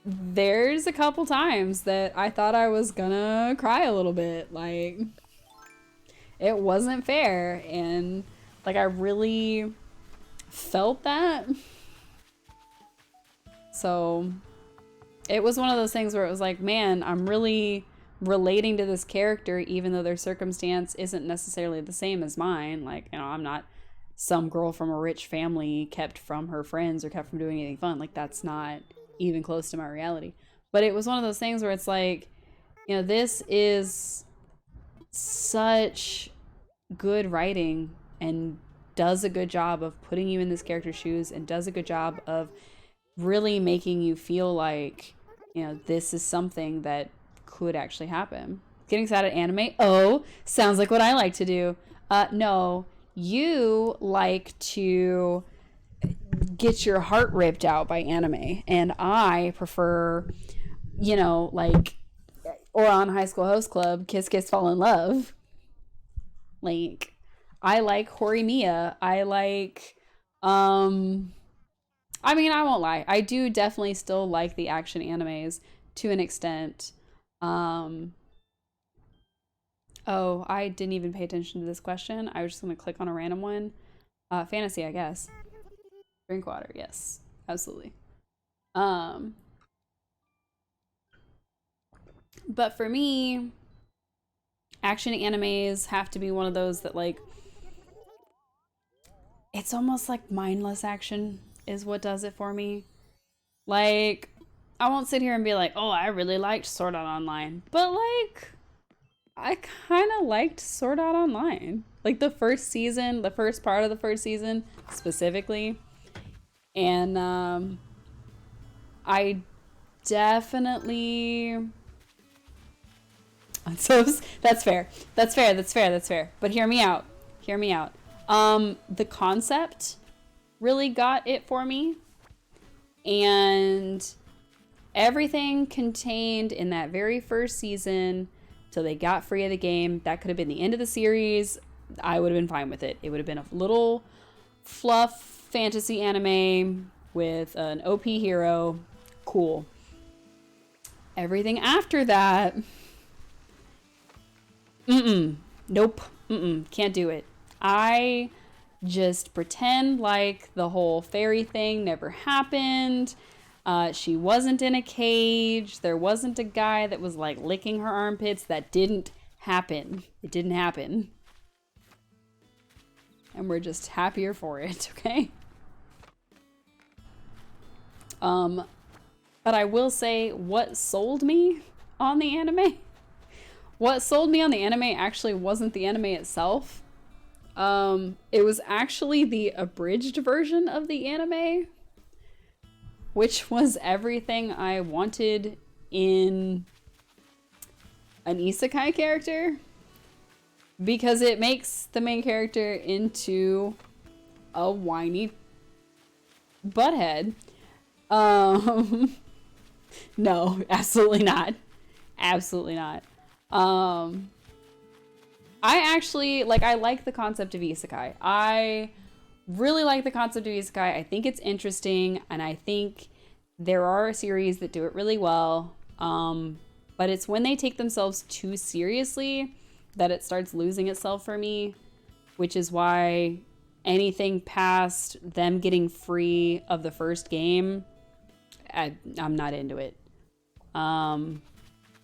there's a couple times that I thought I was gonna cry a little bit. Like, it wasn't fair, and like I really felt that. So it was one of those things where it was like, man, I'm really relating to this character, even though their circumstance isn't necessarily the same as mine. Like, you know, I'm not some girl from a rich family kept from her friends or kept from doing anything fun. Like, that's not even close to my reality. But it was one of those things where it's like, you know, this is such good writing and does a good job of putting you in this character's shoes and does a good job of really making you feel like, you know, this is something that could actually happen. Getting sad at anime? Oh, sounds like what I like to do. No, you like to get your heart ripped out by anime, and I prefer, you know, like, or on High School Host Club, Kiss Kiss Fall in Love. Like, I like Horimiya. I like, I mean, I won't lie. I do definitely still like the action animes to an extent. Oh, I didn't even pay attention to this question. I was just going to click on a random one. Fantasy, I guess. Drink water. Yes, absolutely. But for me, action animes have to be one of those that, like, it's almost like mindless action is what does it for me. Like, I won't sit here and be like, oh, I really liked Sword Art Online. But, like, I kind of liked Sword Art Online. Like, the first season, the first part of the first season, specifically. And, I definitely... So, that's fair. That's fair, that's fair, that's fair. But hear me out. Hear me out. The concept really got it for me. And everything contained in that very first season till they got free of the game, that could have been the end of the series. I would have been fine with it. It would have been a little fluff fantasy anime with an OP hero. Cool. Everything after that, nope, can't do it. I just pretend like the whole fairy thing never happened. She wasn't in a cage. There wasn't a guy that was like licking her armpits. That didn't happen. It didn't happen. And we're just happier for it, okay? But I will say what sold me on the anime. What sold me on the anime actually wasn't the anime itself. It was actually the abridged version of the anime, which was everything I wanted in an isekai character, because it makes the main character into a whiny butthead. No, absolutely not. Absolutely not. I actually, like, I like the concept of isekai. I really like the concept of isekai. I think it's interesting, and I think there are series that do it really well. But it's when they take themselves too seriously that it starts losing itself for me, which is why anything past them getting free of the first game, I'm not into it.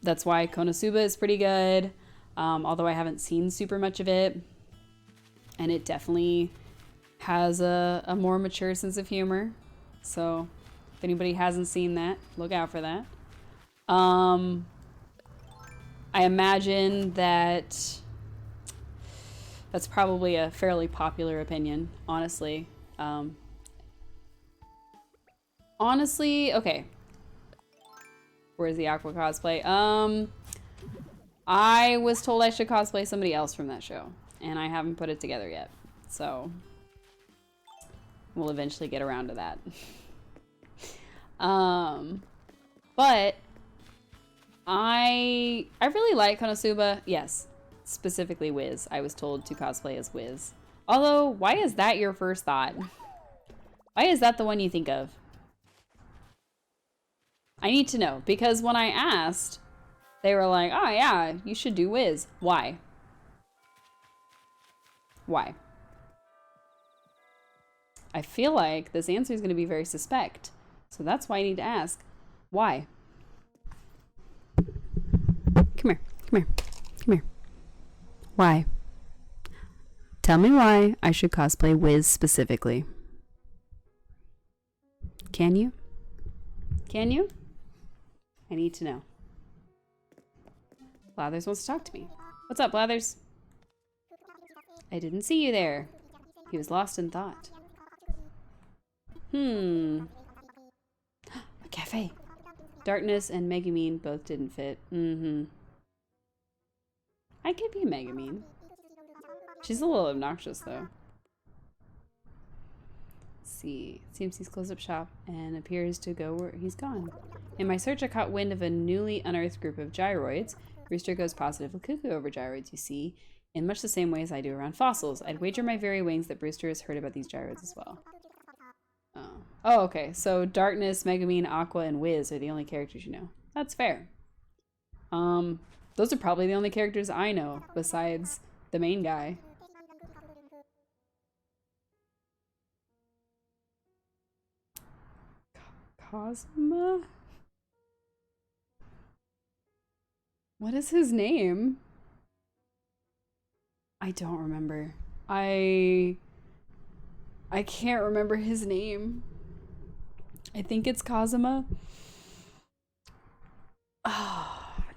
That's why Konosuba is pretty good. Although I haven't seen super much of it, and it definitely has a more mature sense of humor. So if anybody hasn't seen that, look out for that. I imagine that's probably a fairly popular opinion, honestly. Honestly, okay. Where's the Aqua cosplay? I was told I should cosplay somebody else from that show, and I haven't put it together yet. So we'll eventually get around to that. But I really like Konosuba. Yes, specifically Wiz. I was told to cosplay as Wiz. Although, why is that your first thought? Why is that the one you think of? I need to know, because when I asked, they were like, oh yeah, you should do Wiz. Why? Why? I feel like this answer is going to be very suspect. So that's why I need to ask, why? Come here. Come here. Come here. Why? Tell me why I should cosplay Wiz specifically. Can you? Can you? I need to know. Blathers wants to talk to me. What's up, Blathers? I didn't see you there. He was lost in thought. A cafe. Darkness and Megumin both didn't fit. I could be Megumin. She's a little obnoxious, though. Let's see. Seems he's closed up shop and appears to go where he's gone. In my search, I caught wind of a newly unearthed group of gyroids. Rooster goes positively cuckoo over gyroids, you see, in much the same way as I do around fossils. I'd wager my very wings that Brewster has heard about these gyroids as well. Oh, okay. So Darkness, Megumin, Aqua, and Wiz are the only characters you know. That's fair. Those are probably the only characters I know besides the main guy. Cosma? What is his name? I don't remember. I can't remember his name. I think it's Kazuma. Oh,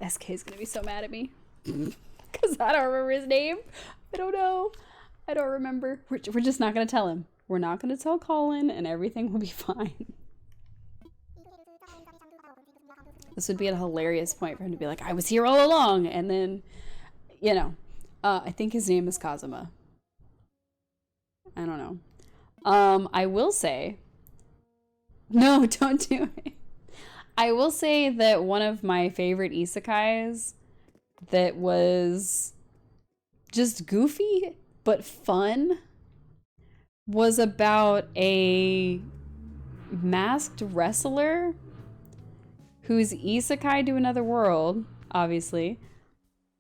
SK is gonna be so mad at me. Because I don't remember his name. I don't know. I don't remember. We're just not gonna tell him. We're not gonna tell Colin and everything will be fine. This would be a hilarious point for him to be like, I was here all along. And then, you know, I think his name is Kazuma. I don't know. I will say, no, don't do it. I will say that one of my favorite isekais that was just goofy but fun was about a masked wrestler who's isekai to another world, obviously,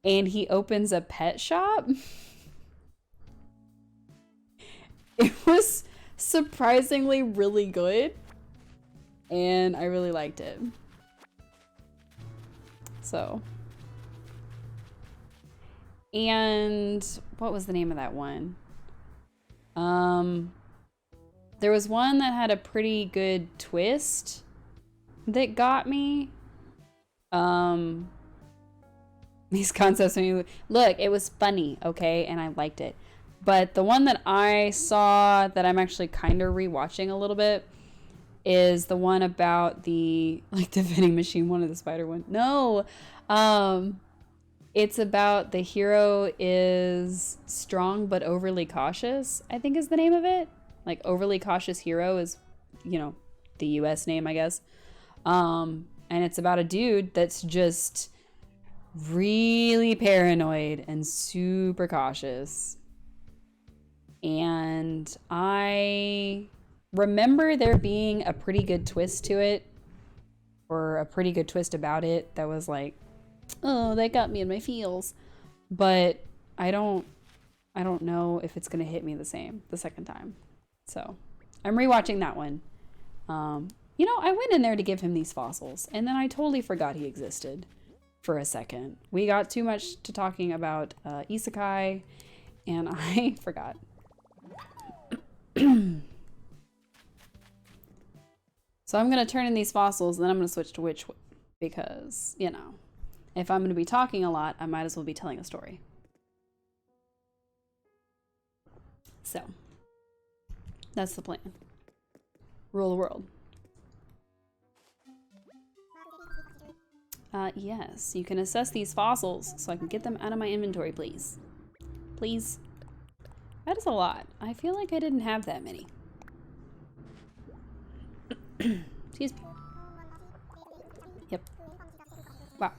and he opens a pet shop. It was surprisingly really good, and I really liked it. So, and what was the name of that one? There was one that had a pretty good twist that got me. These concepts, look, it was funny, okay, and I liked it. But the one that I saw that I'm actually kind of rewatching a little bit is the one about the vending machine one, of the spider one. No, it's about the hero is strong but overly cautious, I think is the name of it. Like, Overly Cautious Hero is, you know, the US name, I guess. And it's about a dude that's just really paranoid and super cautious. And I remember there being a pretty good twist to it, or a pretty good twist about it that was like, oh, that got me in my feels. But I don't know if it's gonna hit me the same the second time. So I'm rewatching that one. You know, I went in there to give him these fossils, and then I totally forgot he existed for a second. We got too much to talking about isekai, and I forgot. So I'm going to turn in these fossils, and then I'm going to switch to Wytchwood, because, you know, if I'm going to be talking a lot, I might as well be telling a story. So, that's the plan. Rule the world. Yes, you can assess these fossils so I can get them out of my inventory, please. Please. That is a lot. I feel like I didn't have that many. Excuse me. Yep. Wow.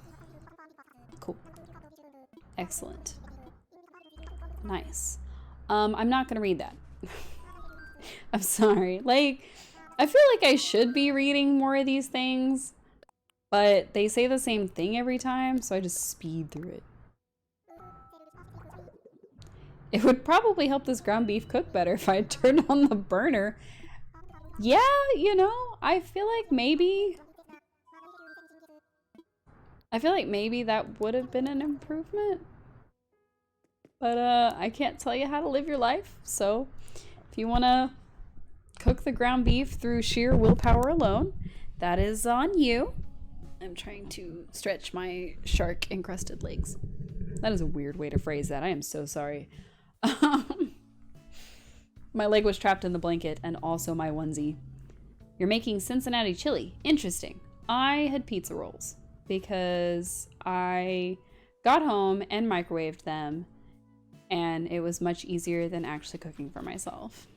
Cool. Excellent. Nice. I'm not gonna read that. I'm sorry. Like, I feel like I should be reading more of these things, but they say the same thing every time, so I just speed through it. It would probably help this ground beef cook better if I turned on the burner. Yeah, you know, I feel like maybe I feel like maybe that would have been an improvement. But I can't tell you how to live your life. So if you want to cook the ground beef through sheer willpower alone, that is on you. I'm trying to stretch my shark encrusted legs. That is a weird way to phrase that. I am so sorry. My leg was trapped in the blanket and also my onesie. You're making Cincinnati chili. Interesting. I had pizza rolls because I got home and microwaved them, and it was much easier than actually cooking for myself.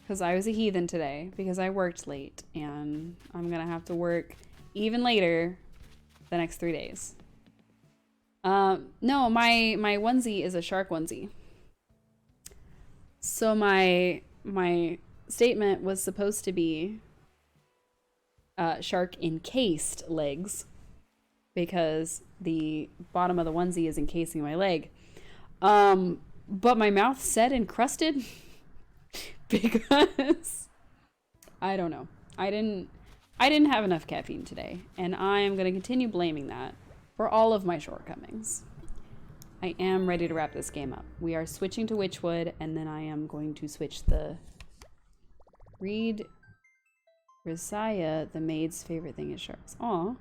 Because I was a heathen today because I worked late, and I'm gonna have to work even later the next 3 days. No, my onesie is a shark onesie. So my statement was supposed to be shark encased legs, because the bottom of the onesie is encasing my leg. But my mouth said encrusted because I don't know. I didn't have enough caffeine today, and I am going to continue blaming that for all of my shortcomings. I am ready to wrap this game up. We are switching to Wytchwood, and then I am going to switch the read Risaya, the maid's favorite thing is sharks. Aw.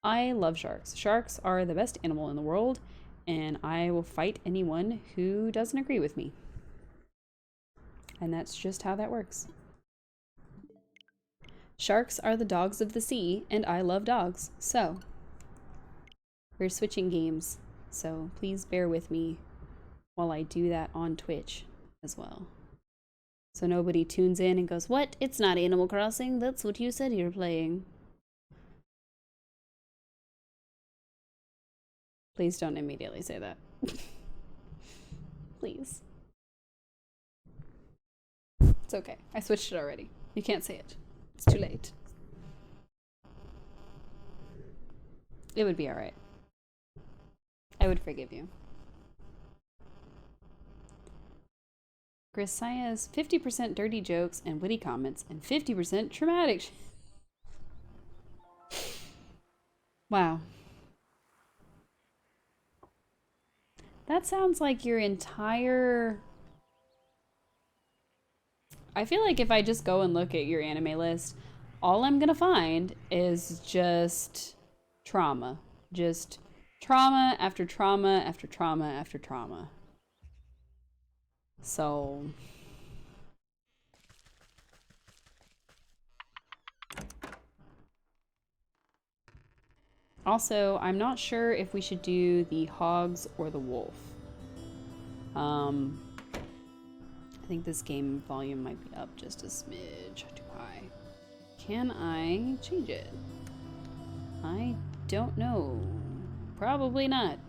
I love sharks. Sharks are the best animal in the world, and I will fight anyone who doesn't agree with me. And that's just how that works. Sharks are the dogs of the sea, and I love dogs. So, we're switching games. So please bear with me while I do that on Twitch as well. So nobody tunes in and goes, "What? It's not Animal Crossing. That's what you said you're playing." Please don't immediately say that. Please. It's okay. I switched it already. You can't say it. It's too late. It would be alright. I would forgive you. Grisaya's 50% dirty jokes and witty comments and 50% traumatic. Wow. That sounds like your entire... I feel like if I just go and look at your anime list, all I'm gonna find is just trauma. Just trauma after trauma after trauma after trauma. So... Also, I'm not sure if we should do the hogs or the wolf. I think this game volume might be up just a smidge too high. Can I change it? I don't know. Probably not.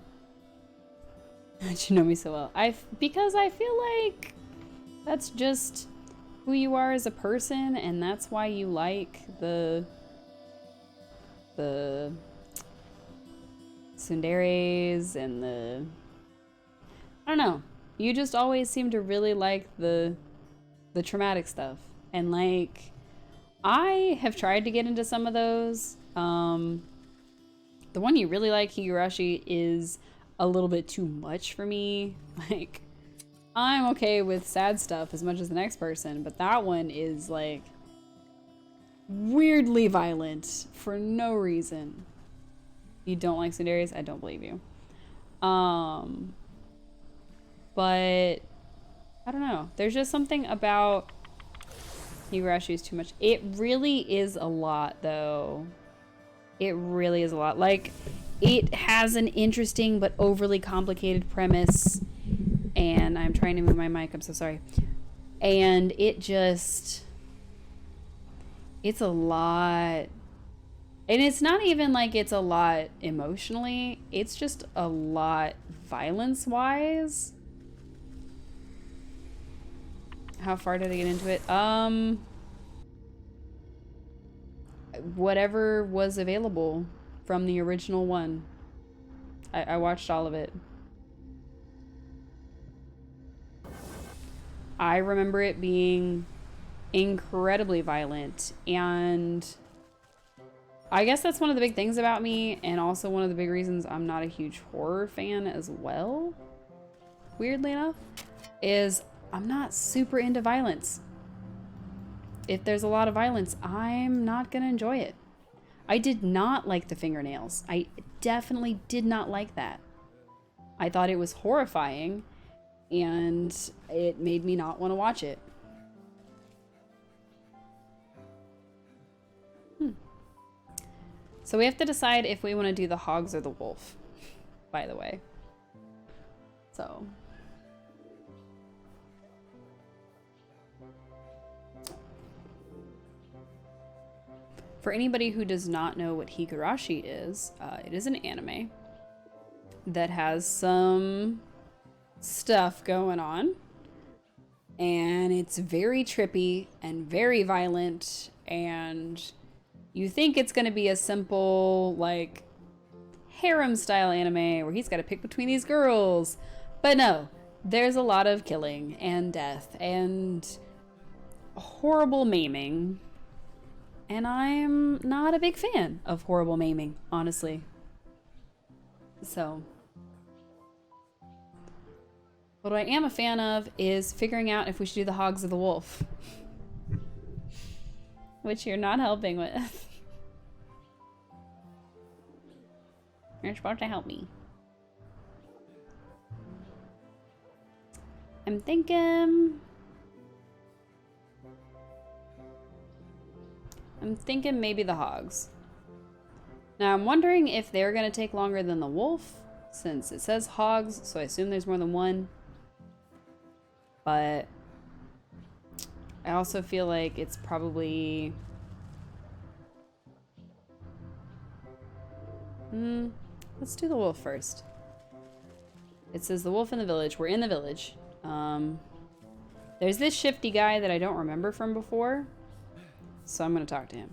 You know me so well. Because I feel like that's just who you are as a person, and that's why you like the tsunderes and the... I don't know. You just always seem to really like the traumatic stuff. And like, I have tried to get into some of those. The one you really like, Higurashi, is a little bit too much for me. Like, I'm okay with sad stuff as much as the next person, but that one is like weirdly violent for no reason. You don't like tsunderes? I don't believe you. But I don't know. There's just something about Higurashi is too much. It really is a lot, though. It really is a lot. Like, it has an interesting but overly complicated premise. And I'm trying to move my mic. I'm so sorry. And it just... It's a lot. And it's not even like it's a lot emotionally. It's just a lot violence-wise. How far did I get into it? Whatever was available from the original one. I watched all of it. I remember it being incredibly violent, and I guess that's one of the big things about me, and also one of the big reasons I'm not a huge horror fan as well, weirdly enough, is I'm not super into violence. If there's a lot of violence, I'm not gonna enjoy it. I did not like the fingernails. I definitely did not like that. I thought it was horrifying, and it made me not want to watch it. So we have to decide if we want to do the hogs or the wolf, by the way. So. For anybody who does not know what Higurashi is, it is an anime that has some stuff going on. And it's very trippy and very violent, and you think it's going to be a simple, like, harem-style anime where he's got to pick between these girls. But no, there's a lot of killing and death and horrible maiming. And I'm not a big fan of horrible maiming, honestly. So, what I am a fan of is figuring out if we should do the hogs or the wolf. Which you're not helping with. You're supposed to help me. I'm thinking maybe the hogs. Now I'm wondering if they're gonna take longer than the wolf, since it says hogs, so I assume there's more than one. But I also feel like it's probably... let's do the wolf first. It says the wolf in the village. We're in the village. There's this shifty guy that I don't remember from before, so I'm gonna talk to him.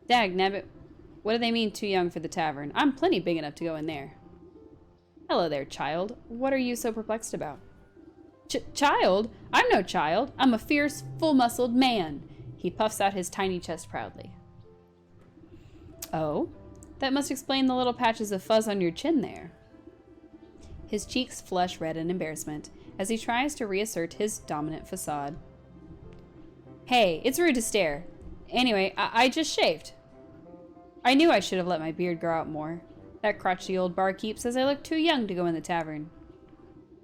Dag nabbit, what do they mean too young for the tavern? I'm plenty big enough to go in there. Hello there, child. What are you so perplexed about? Child? I'm no child. I'm a fierce, full-muscled man. He puffs out his tiny chest proudly. Oh? That must explain the little patches of fuzz on your chin there. His cheeks flush red in embarrassment as he tries to reassert his dominant facade. Hey, it's rude to stare. Anyway, I just shaved. I knew I should have let my beard grow out more. That crotchety old barkeep says I look too young to go in the tavern.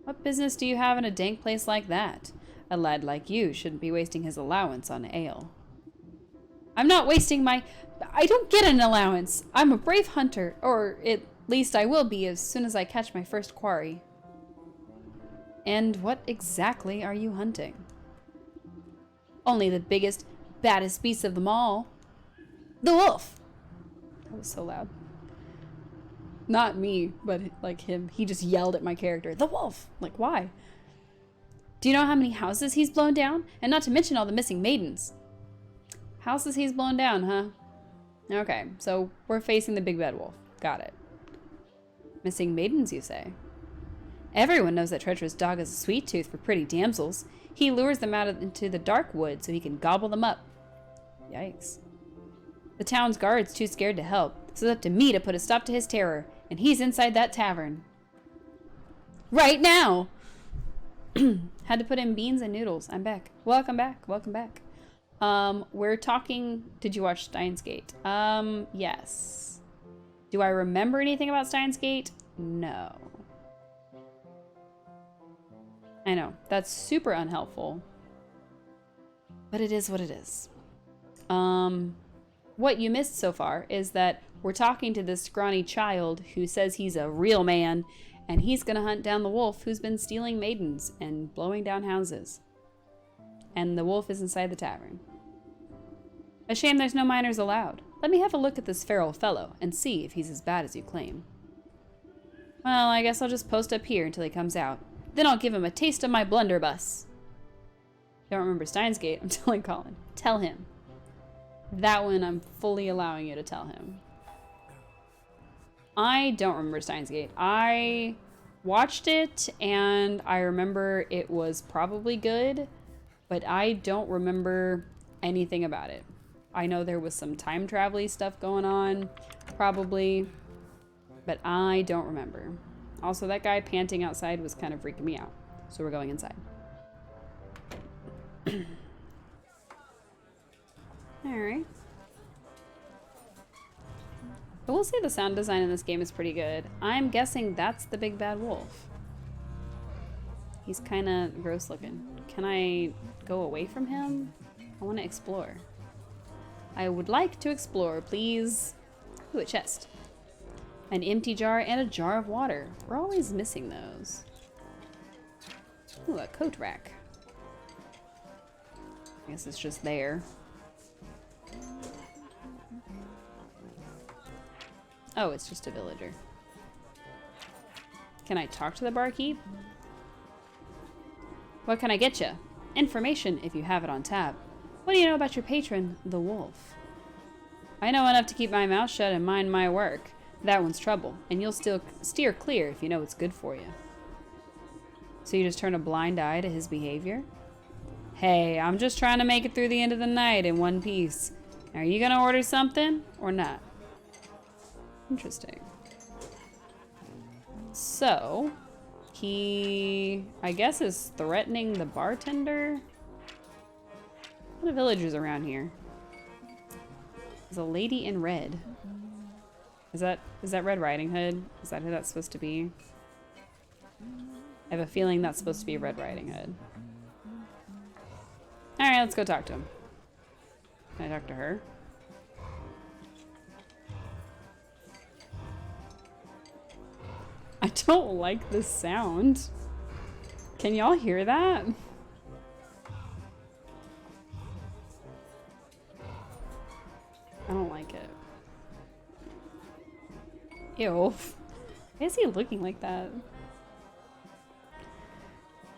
What business do you have in a dank place like that? A lad like you shouldn't be wasting his allowance on ale. I'm not wasting my... I don't get an allowance. I'm a brave hunter, or at least I will be as soon as I catch my first quarry. And what exactly are you hunting? Only the biggest, baddest beast of them all. The wolf! That was so loud. Not me, but like him. He just yelled at my character. The wolf! Like, why? Do you know how many houses he's blown down? And not to mention all the missing maidens. Houses he's blown down, huh? Okay, so we're facing the big bad wolf. Got it. Missing maidens, you say? Everyone knows that treacherous dog has a sweet tooth for pretty damsels. He lures them out into the dark wood so he can gobble them up. Yikes. The town's guard's too scared to help, so it's up to me to put a stop to his terror, and he's inside that tavern. Right now! Had to put in beans and noodles. I'm back. Welcome back. Welcome back. We're talking... Did you watch Steins Gate? Yes. Do I remember anything about Steins Gate? No. I know. That's super unhelpful. But it is what it is. What you missed so far is that we're talking to this scrawny child who says he's a real man, and he's gonna hunt down the wolf who's been stealing maidens and blowing down houses. And the wolf is inside the tavern. A shame there's no minors allowed. Let me have a look at this feral fellow and see if he's as bad as you claim. Well, I guess I'll just post up here until he comes out. Then I'll give him a taste of my blunderbuss. Don't remember Steins Gate? I'm telling Colin. Tell him. That one I'm fully allowing you to tell him. I don't remember Steins Gate. I watched it and I remember it was probably good, but I don't remember anything about it. I know there was some time travel-y stuff going on, probably, but I don't remember. Also, that guy panting outside was kind of freaking me out, so we're going inside. Alright. But we'll say the sound design in this game is pretty good. I'm guessing that's the big bad wolf. He's kind of gross looking. Can I go away from him? I want to explore. I would like to explore, please. Ooh, a chest. An empty jar and a jar of water. We're always missing those. Ooh, a coat rack. I guess it's just there. Oh, it's just a villager. Can I talk to the barkeep? What can I get you? Information if you have it on tap. What do you know about your patron, the wolf? I know enough to keep my mouth shut and mind my work. That one's trouble, and you'll still steer clear if you know it's good for you. So you just turn a blind eye to his behavior? Hey, I'm just trying to make it through the end of the night in one piece. Are you gonna order something or not? Interesting. So, he, I guess, is threatening the bartender? A lot of villagers around here. There's a lady in red. Is that Red Riding Hood? Is that who that's supposed to be? I have a feeling that's supposed to be Red Riding Hood. Alright, let's go talk to him. Can I talk to her? I don't like this sound. Can y'all hear that? I don't like it. Ew. Why is he looking like that?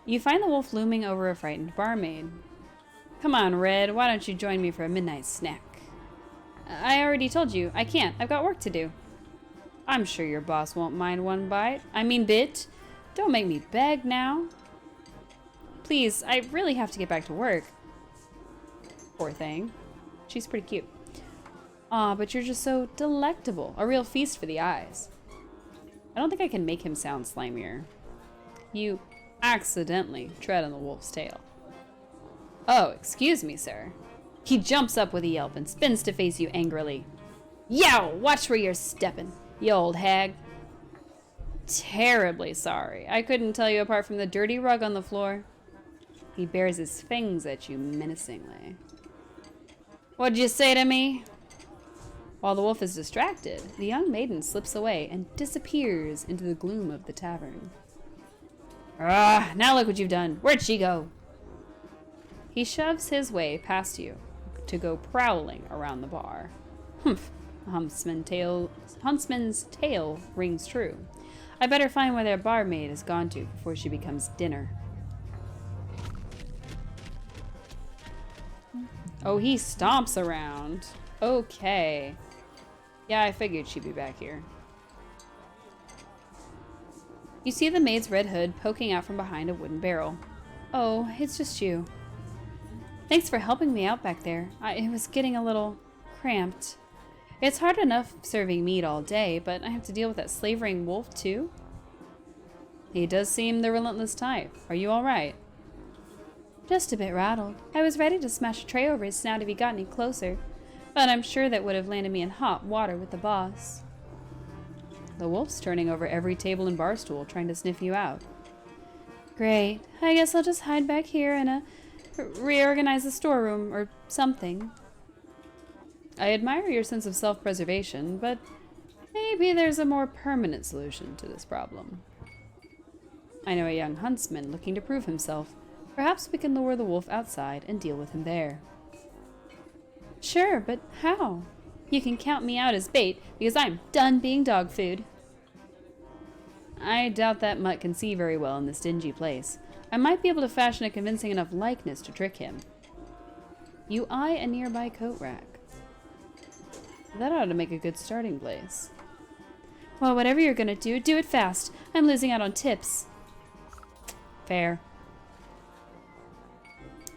You find the wolf looming over a frightened barmaid. Come on, Red, why don't you join me for a midnight snack? I already told you, I can't. I've got work to do. I'm sure your boss won't mind one bite. I mean bit. Don't make me beg now. Please, I really have to get back to work. Poor thing. She's pretty cute. Aw, but you're just so delectable. A real feast for the eyes. I don't think I can make him sound slimier. You accidentally tread on the wolf's tail. Oh, excuse me, sir. He jumps up with a yelp and spins to face you angrily. Yow! Watch where you're stepping, you old hag. Terribly sorry. I couldn't tell you apart from the dirty rug on the floor. He bares his fangs at you menacingly. What'd you say to me? While the wolf is distracted, the young maiden slips away and disappears into the gloom of the tavern. Ah, now look what you've done. Where'd she go? He shoves his way past you to go prowling around the bar. Humph, the huntsman's tale rings true. I better find where their barmaid has gone to before she becomes dinner. Oh, he stomps around. Okay. Yeah, I figured she'd be back here. You see the maid's red hood poking out from behind a wooden barrel. Oh, it's just you. Thanks for helping me out back there. It was getting a little cramped. It's hard enough serving meat all day, but I have to deal with that slavering wolf too. He does seem the relentless type. Are you all right? Just a bit rattled. I was ready to smash a tray over his snout if he got any closer, but I'm sure that would have landed me in hot water with the boss. The wolf's turning over every table and bar stool, trying to sniff you out. Great. I guess I'll just hide back here and reorganize the storeroom or something. I admire your sense of self-preservation, but maybe there's a more permanent solution to this problem. I know a young huntsman looking to prove himself. Perhaps we can lure the wolf outside and deal with him there. Sure, but how? You can count me out as bait, because I'm done being dog food. I doubt that mutt can see very well in this dingy place. I might be able to fashion a convincing enough likeness to trick him. You eye a nearby coat rack. That ought to make a good starting place. Well, whatever you're gonna do, do it fast. I'm losing out on tips. Fair.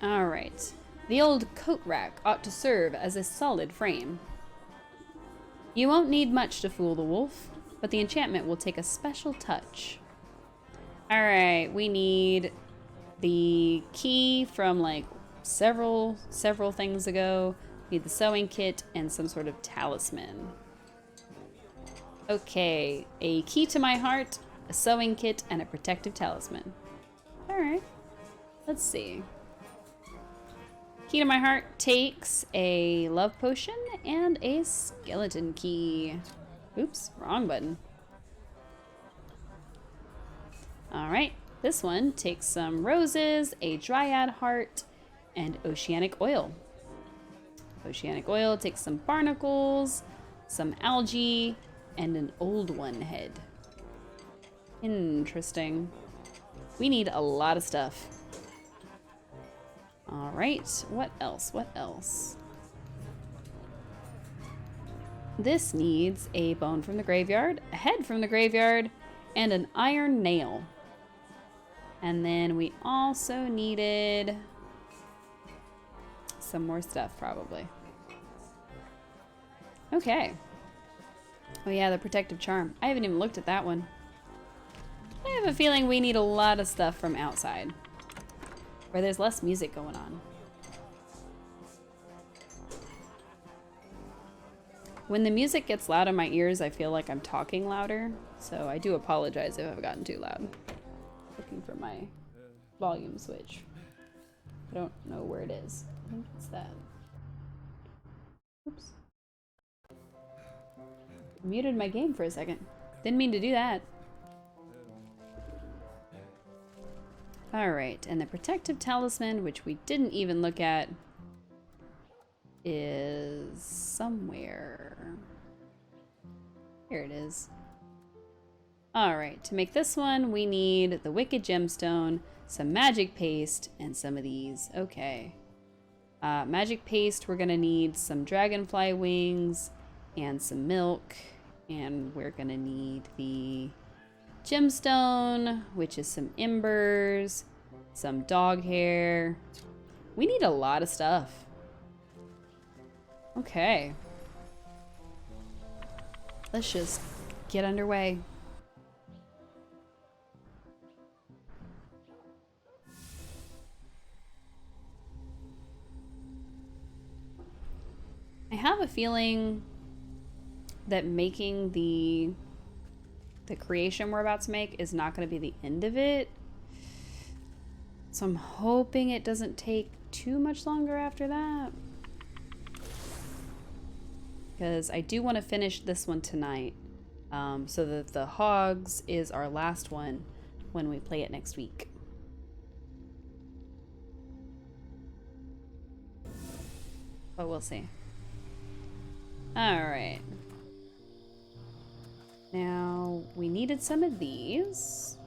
Alright. The old coat rack ought to serve as a solid frame. You won't need much to fool the wolf, but the enchantment will take a special touch. Alright, we need the key from like several things ago. We need the sewing kit and some sort of talisman. Okay, a key to my heart, a sewing kit, and a protective talisman. Alright, let's see. Key to my heart takes a love potion and a skeleton key. Oops, wrong button. Alright, this one takes some roses, a dryad heart, and oceanic oil. Oceanic oil takes some barnacles, some algae, and an old one head. Interesting. We need a lot of stuff. All right, what else? What else? This needs a bone from the graveyard, a head from the graveyard, and an iron nail. And then we also needed some more stuff, probably. Okay. Oh yeah, the protective charm. I haven't even looked at that one. I have a feeling we need a lot of stuff from outside, where there's less music going on. When the music gets loud in my ears, I feel like I'm talking louder, so I do apologize if I've gotten too loud. Looking for my volume switch. I don't know where it is. I think it's that. Oops. Muted my game for a second. Didn't mean to do that. Alright, and the protective talisman, which we didn't even look at, is somewhere. Here it is. Alright, to make this one, we need the wicked gemstone, some magic paste, and some of these. Okay. Magic paste, we're gonna need some dragonfly wings and some milk, and we're gonna need the gemstone, which is some embers, some dog hair. We need a lot of stuff. Okay. Let's just get underway. I have a feeling that making the creation we're about to make is not going to be the end of it. So I'm hoping it doesn't take too much longer after that. Because I do want to finish this one tonight. So that the hogs is our last one when we play it next week. But we'll see. Alright. Now, we needed some of these.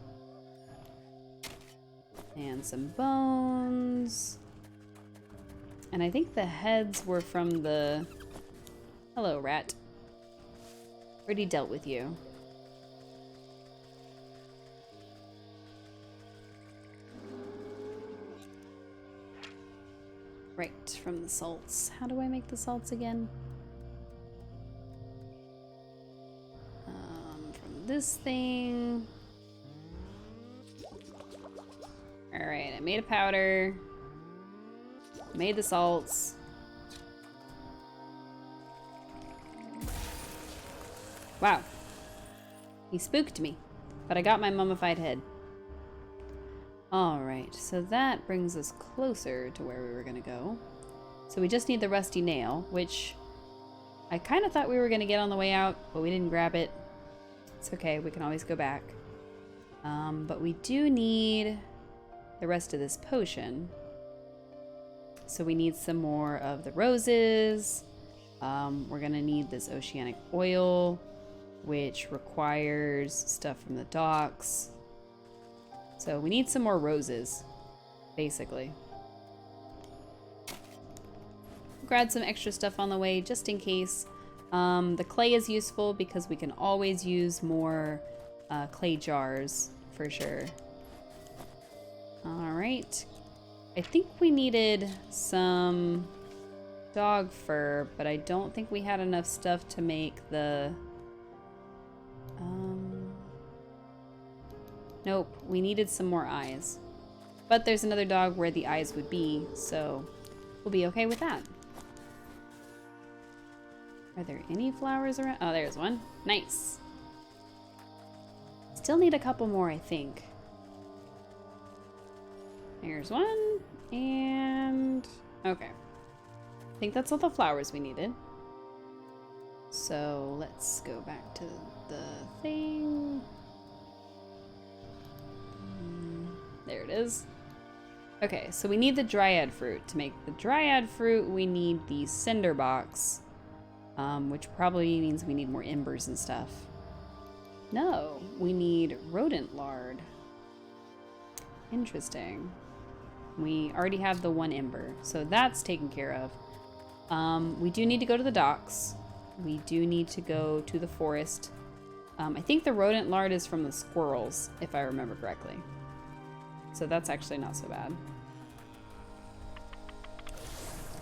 And some bones. And I think the heads were from the... Hello, rat. Already dealt with you. Right, from the salts. How do I make the salts again? From this thing. Alright, I made a powder. Made the salts. Wow. He spooked me, but I got my mummified head. Alright, so that brings us closer to where we were gonna go. So we just need the rusty nail, which I kind of thought we were gonna get on the way out, but we didn't grab it. It's okay, we can always go back. But we do need the rest of this potion. So we need some more of the roses. We're gonna need this oceanic oil, which requires stuff from the docks. So we need some more roses, basically. Grab some extra stuff on the way, just in case. The clay is useful because we can always use more clay jars, for sure. Alright. I think we needed some dog fur, but I don't think we had enough stuff to make the... Nope, we needed some more eyes. But there's another dog where the eyes would be, so we'll be okay with that. Are there any flowers around? Oh, there's one. Nice. Still need a couple more, I think. Here's one, and... okay. I think that's all the flowers we needed. So let's go back to the thing. There it is. Okay, so we need the dryad fruit. To make the dryad fruit, we need the cinder box, which probably means we need more embers and stuff. No, we need rodent lard. Interesting. We already have the 1 ember, so that's taken care of. We do need to go to the docks. We do need to go to the forest. I think the rodent lard is from the squirrels, if I remember correctly. So that's actually not so bad.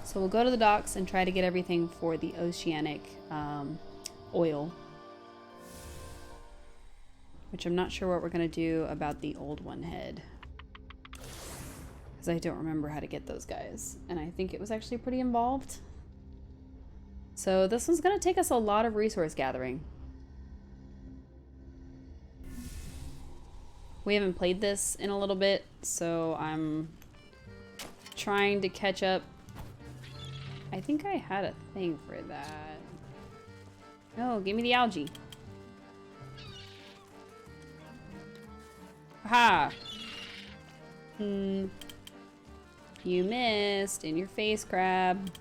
So we'll go to the docks and try to get everything for the oceanic oil. Which I'm not sure what we're going to do about the old one head. Because I don't remember how to get those guys. And I think it was actually pretty involved. So this one's going to take us a lot of resource gathering. We haven't played this in a little bit, so I'm trying to catch up. I think I had a thing for that. No, give me the algae. Aha! You missed. In your face, crab.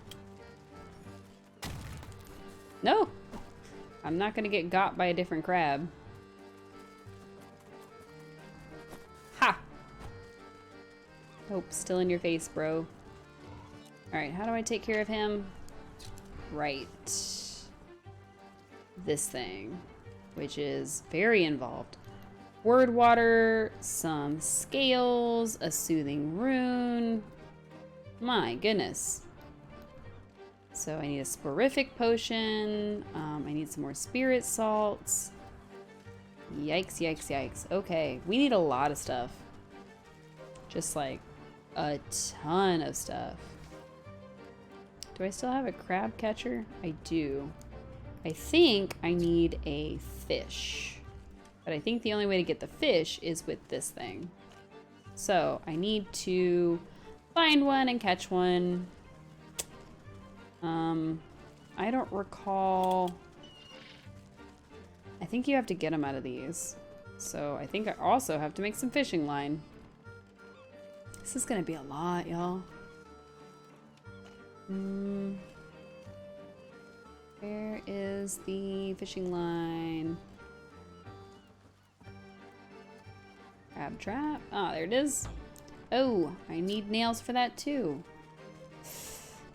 No! I'm not gonna get got by a different crab. Ha! Nope, still in your face, bro. Alright, how do I take care of him? Right. This thing, which is very involved. Word water, some scales, a soothing rune. My goodness. So I need a sporific potion. I need some more spirit salts. Yikes, yikes, yikes. Okay, we need a lot of stuff. Just like a ton of stuff. Do I still have a crab catcher? I do. I think I need a fish. But I think the only way to get the fish is with this thing. So I need to find one and catch one. I don't recall. I think you have to get them out of these. So I think I also have to make some fishing line. This is gonna be a lot, y'all. Where is the fishing line? Crab trap. Ah, there it is. Oh, I need nails for that too.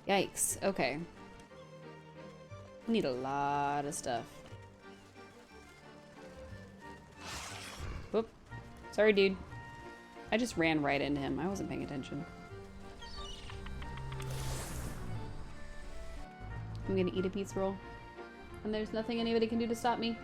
Yikes. Okay. Need a lot of stuff. Whoop. Sorry, dude. I just ran right into him. I wasn't paying attention. I'm gonna eat a pizza roll. And there's nothing anybody can do to stop me.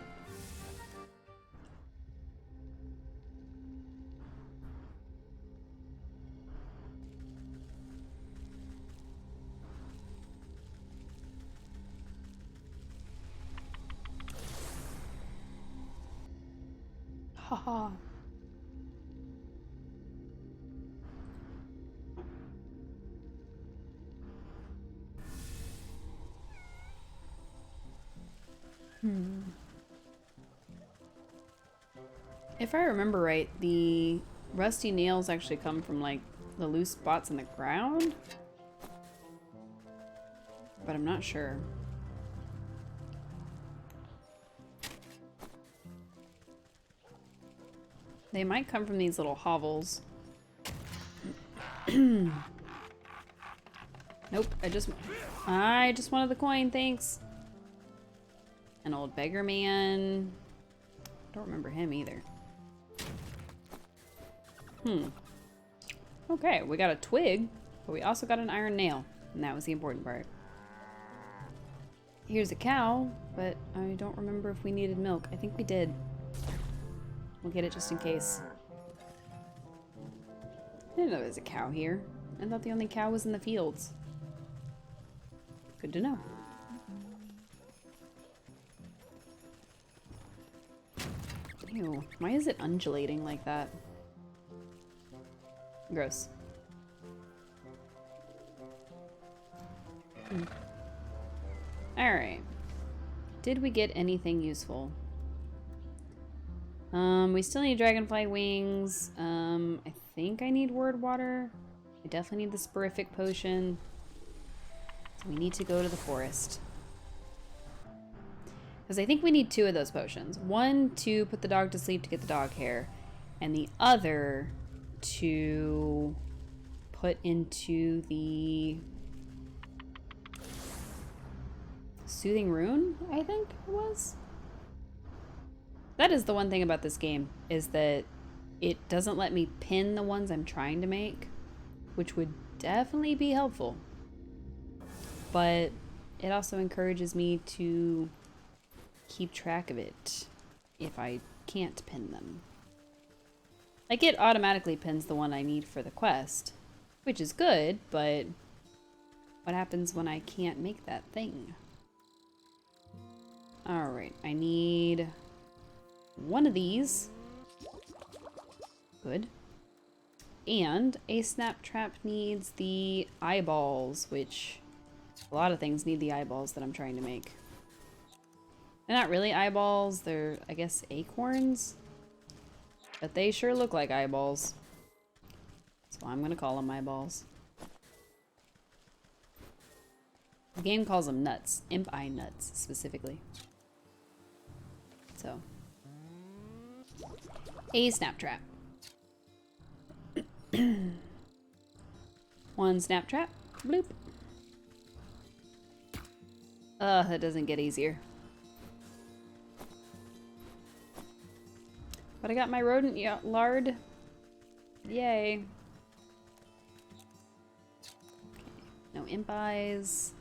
Haha. If I remember right, the rusty nails actually come from like the loose spots in the ground, but I'm not sure. They might come from these little hovels. Nope, I just wanted the coin, thanks. An old beggar man. I don't remember him either. Okay, we got a twig, but we also got an iron nail, and that was the important part. Here's a cow, but I don't remember if we needed milk. I think we did. We'll get it just in case. I didn't know there was a cow here. I thought the only cow was in the fields. Good to know. Ew, why is it undulating like that? Gross. Alright. Did we get anything useful? We still need dragonfly wings. I think I need word water. I definitely need the sporific potion. So we need to go to the forest. Because I think we need 2 of those potions. One to put the dog to sleep to get the dog hair, and the other to put into the soothing rune, I think it was. That is the one thing about this game, is that it doesn't let me pin the ones I'm trying to make, which would definitely be helpful. But it also encourages me to keep track of it if I can't pin them. Like, it automatically pins the one I need for the quest, which is good, but what happens when I can't make that thing? Alright, I need 1 of these. Good. And a snap trap needs the eyeballs, which a lot of things need the eyeballs that I'm trying to make. They're not really eyeballs, they're, I guess, acorns. But they sure look like eyeballs. So I'm gonna call them eyeballs. The game calls them nuts. Imp eye nuts, specifically. So. A snap trap. 1 snap trap. Bloop. That doesn't get easier. But I got my rodent lard. Yay. Okay. No imp eyes.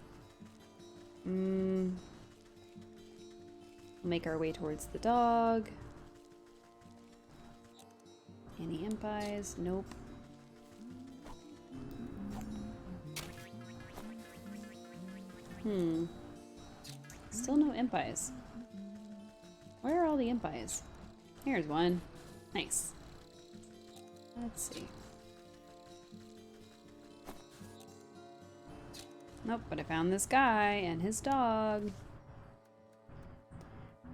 We'll make our way towards the dog. Any imp eyes? Nope. Still no imp eyes. Where are all the imp eyes? Here's one. Nice. Let's see. Nope, but I found this guy and his dog.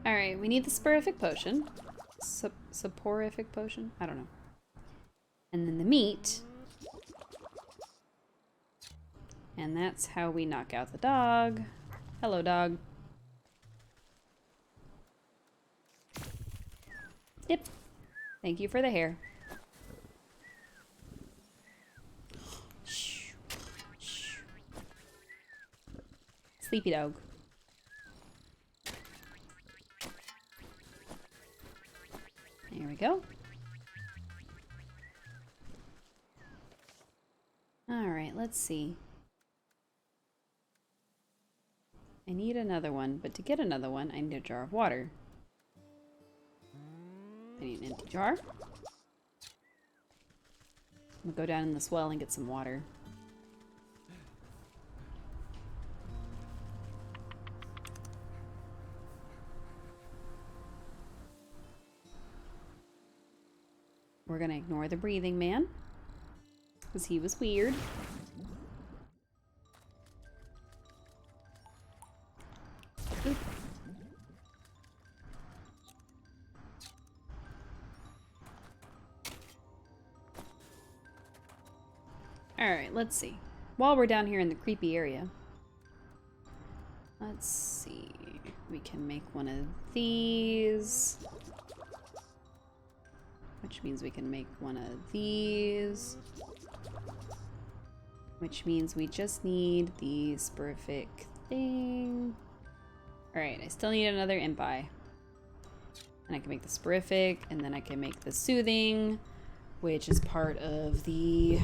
Alright, we need the sporific potion. Soporific potion? I don't know. And then the meat. And that's how we knock out the dog. Hello, dog. Yep. Thank you for the hair. Sleepy dog. There we go. Alright, let's see. I need another one, but to get another one, I need a jar of water. I need an empty jar. I'm gonna go down in this well and get some water. We're gonna ignore the breathing man, because he was weird. Oop. Alright, let's see. While we're down here in the creepy area, let's see. We can make one of these. Which means we can make one of these. Which means we just need the sporific thing. Alright, I still need another imp eye. And I can make the sporific, and then I can make the soothing which is part of the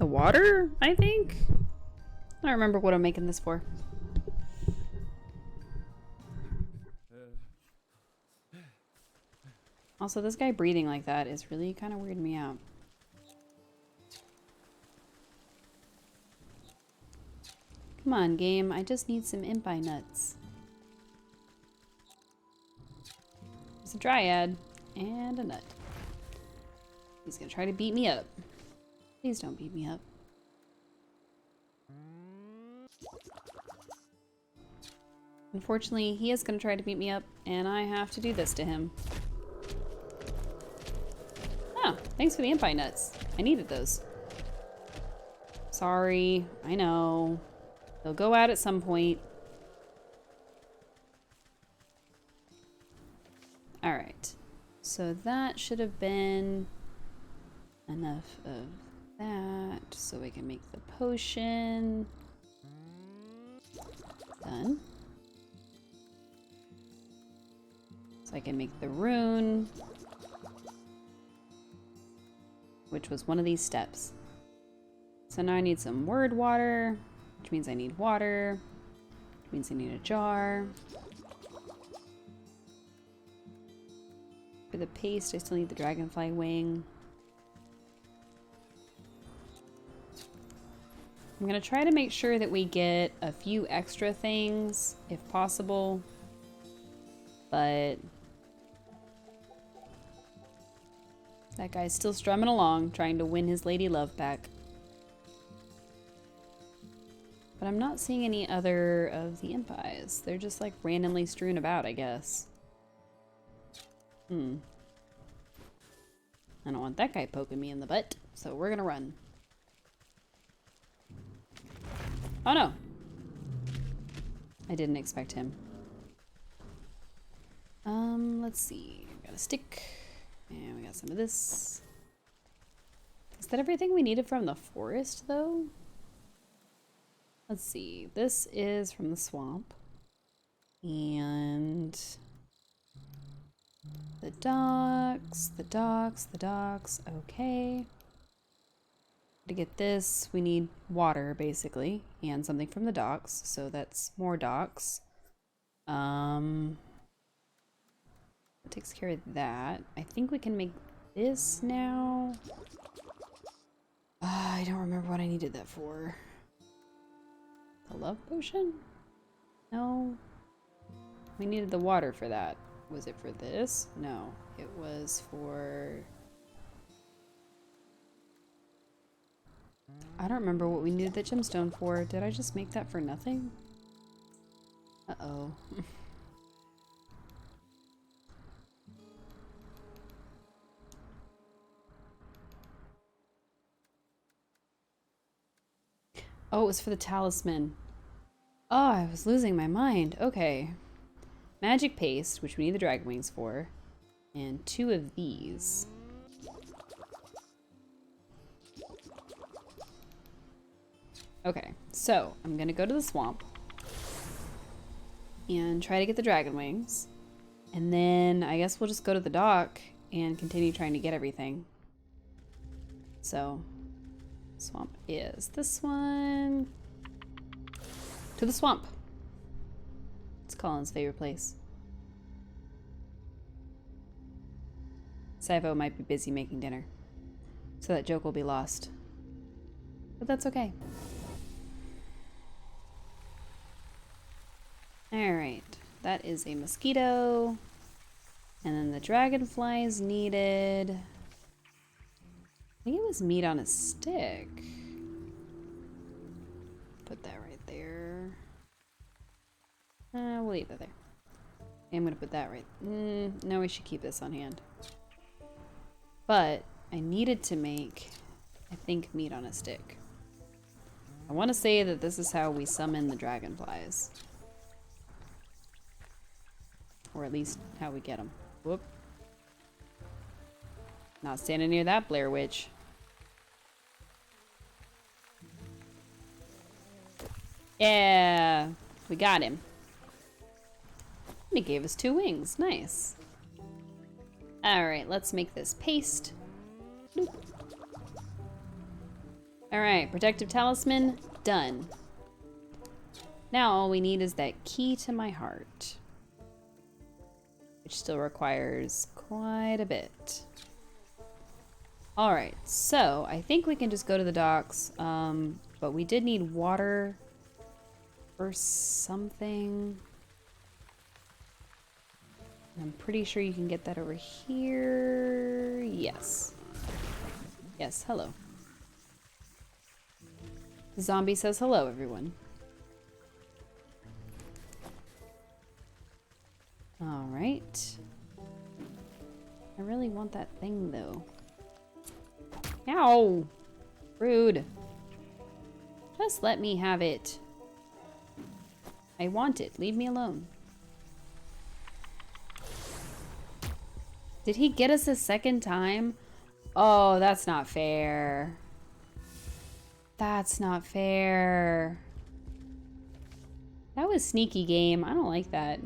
water, I think? I don't remember what I'm making this for. Also, this guy breathing like that is really kind of weirding me out. Come on, game. I just need some impi nuts. There's a dryad and a nut. He's gonna try to beat me up. Please don't beat me up. Unfortunately, he is gonna try to beat me up, and I have to do this to him. Oh, thanks for the impi nuts. I needed those. Sorry, I know. They'll go out at some point. Alright. So that should have been enough of that so we can make the potion. Done. So I can make the rune, which was one of these steps. So now I need some word water, which means I need water, which means I need a jar. For the paste, I still need the dragonfly wing. I'm gonna try to make sure that we get a few extra things, if possible, but that guy's still strumming along, trying to win his lady love back. But I'm not seeing any other of the impis. They're just like randomly strewn about, I guess. I don't want that guy poking me in the butt, so we're gonna run. Oh no! I didn't expect him. Let's see. We got a stick. And we got some of this. Is that everything we needed from the forest, though? Let's see. This is from the swamp. And the docks, the docks, the docks. Okay. To get this, we need water, basically, and something from the docks. So that's more docks. It takes care of that. I think we can make this now. I don't remember what I needed that for. The love potion? No. We needed the water for that. Was it for this? No. It was for... I don't remember what we needed the gemstone for. Did I just make that for nothing? Uh-oh. Oh, it was for the talisman. Oh, I was losing my mind. Okay. Magic paste, which we need the dragon wings for. And 2 of these. Okay, so I'm gonna go to the swamp and try to get the dragon wings. And then I guess we'll just go to the dock and continue trying to get everything. So, swamp is this one. To the swamp. It's Colin's favorite place. Saivo might be busy making dinner, so that joke will be lost. But that's okay. Alright, that is a mosquito. And then the dragonflies needed... I think it was meat on a stick. Put that right there. We'll leave that there. I'm gonna put that right... no, we should keep this on hand. But I needed to make, I think, meat on a stick. I want to say that this is how we summon the dragonflies. Or at least how we get them. Whoop. Not standing near that Blair Witch. Yeah, we got him. And it gave us 2 wings. Nice. Alright, let's make this paste. Alright, protective talisman, done. Now all we need is that key to my heart, which still requires quite a bit. Alright, so I think we can just go to the docks, but we did need water or something. I'm pretty sure you can get that over here. Yes. Yes, hello. The zombie says hello, everyone. All right. I really want that thing, though. Ow! Rude. Just let me have it. I want it. Leave me alone. Did he get us a second time? Oh, that's not fair. That's not fair. That was sneaky game. I don't like that.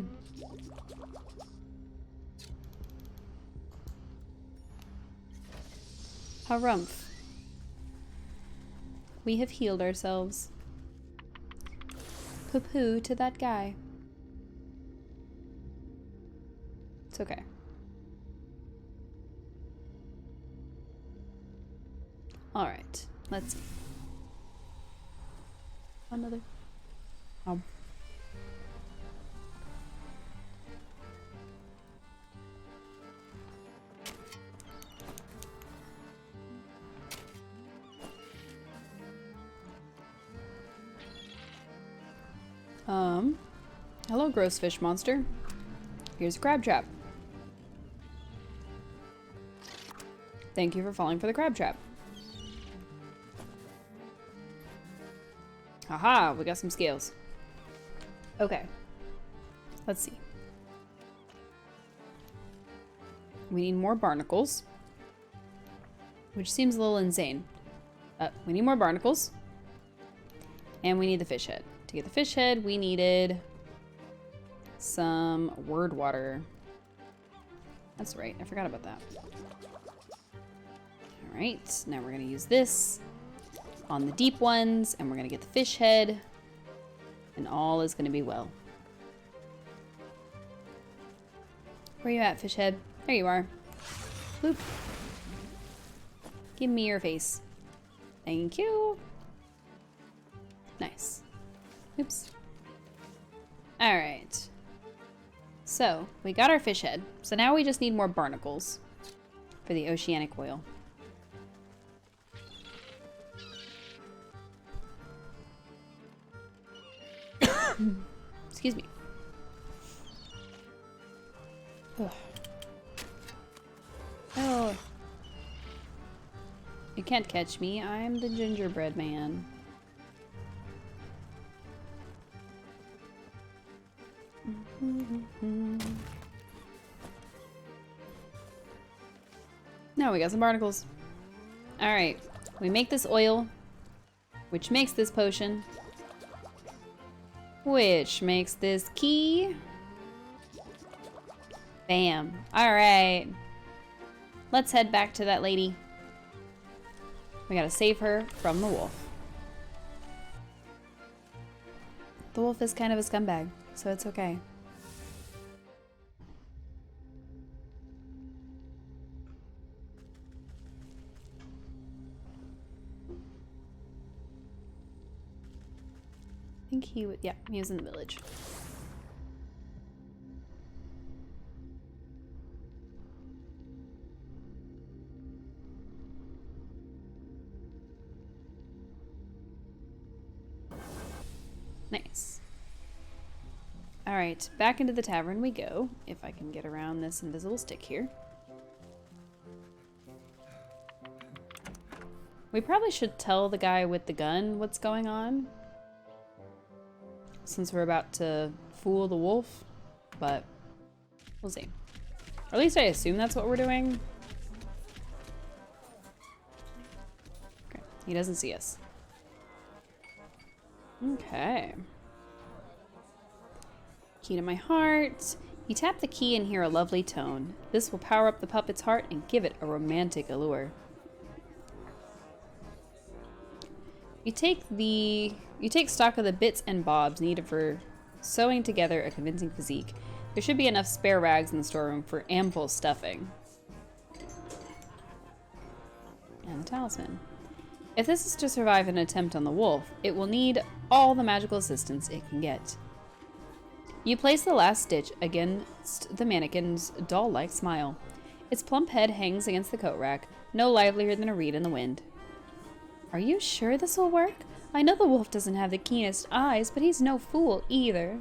Harumph. We have healed ourselves. Poo-poo to that guy. It's okay. Alright, let's see. Another. Oh. Hello, gross fish monster. Here's a crab trap. Thank you for falling for the crab trap. Haha, we got some scales. Okay. Let's see. We need more barnacles, which seems a little insane. We need more barnacles, and we need the fish head. To get the fish head, we needed some word water. That's right, I forgot about that. All right, now we're gonna use this on the deep ones, and we're gonna get the fish head, and all is gonna be well. Where you at, fish head? There you are. Bloop. Give me your face. Thank you. Nice. Oops. All right. So we got our fish head. So now we just need more barnacles for the oceanic oil. Excuse me. Ugh. Oh. You can't catch me. I'm the gingerbread man. Now we got some barnacles. Alright. We make this oil, which makes this potion, which makes this key. Bam. Alright. Let's head back to that lady. We gotta save her from the wolf. The wolf is kind of a scumbag, so it's okay. I think he would, yeah, he was in the village. Nice. All right, back into the tavern we go, if I can get around this invisible stick here. We probably should tell the guy with the gun what's going on, since we're about to fool the wolf, but we'll see. Or at least I assume that's what we're doing. Okay, he doesn't see us. Okay. Key to my heart. You tap the key and hear a lovely tone. This will power up the puppet's heart and give it a romantic allure. You take stock of the bits and bobs needed for sewing together a convincing physique. There should be enough spare rags in the storeroom for ample stuffing. And the talisman. If this is to survive an attempt on the wolf, it will need all the magical assistance it can get. You place the last stitch against the mannequin's doll-like smile. Its plump head hangs against the coat rack, no livelier than a reed in the wind. Are you sure this will work? I know the wolf doesn't have the keenest eyes, but he's no fool either.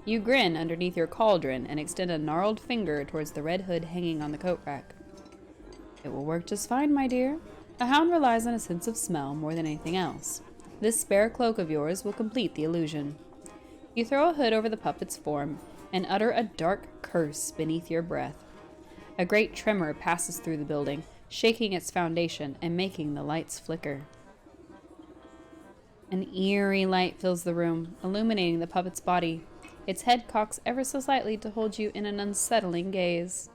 You grin underneath your cauldron and extend a gnarled finger towards the red hood hanging on the coat rack. It will work just fine, my dear. A hound relies on a sense of smell more than anything else. This spare cloak of yours will complete the illusion. You throw a hood over the puppet's form and utter a dark curse beneath your breath. A great tremor passes through the building, shaking its foundation and making the lights flicker. An eerie light fills the room, illuminating the puppet's body. Its head cocks ever so slightly to hold you in an unsettling gaze.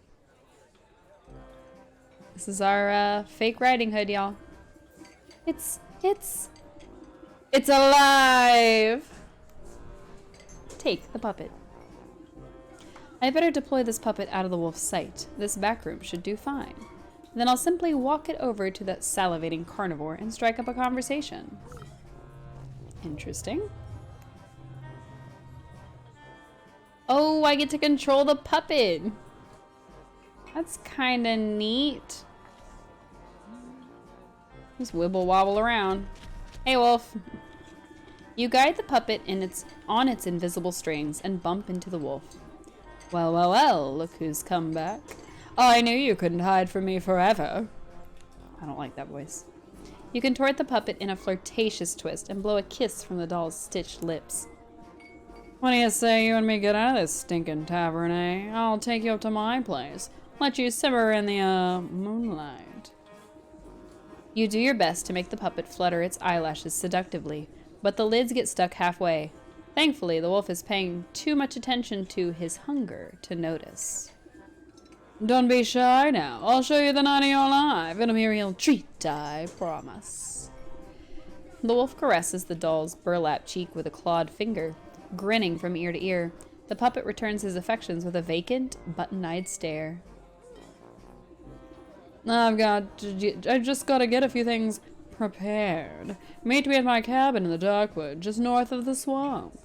This is our fake riding hood, y'all. It's alive! Take the puppet. I better deploy this puppet out of the wolf's sight. This back room should do fine. Then I'll simply walk it over to that salivating carnivore and strike up a conversation. Interesting. Oh, I get to control the puppet. That's kind of neat. Just wibble wobble around. Hey, wolf. You guide the puppet on its invisible strings and bump into the wolf. Well, well, well, look who's come back. I knew you couldn't hide from me forever. I don't like that voice. You contort the puppet in a flirtatious twist and blow a kiss from the doll's stitched lips. What do you say you and me get out of this stinking tavern, eh? I'll take you up to my place. Let you simmer in the, moonlight. You do your best to make the puppet flutter its eyelashes seductively, but the lids get stuck halfway. Thankfully, the wolf is paying too much attention to his hunger to notice. Don't be shy now. I'll show you the night of your life. It'll be a real treat, I promise. The wolf caresses the doll's burlap cheek with a clawed finger, grinning from ear to ear. The puppet returns his affections with a vacant, button-eyed stare. I just gotta get a few things prepared. Meet me at my cabin in the Darkwood, just north of the swamp.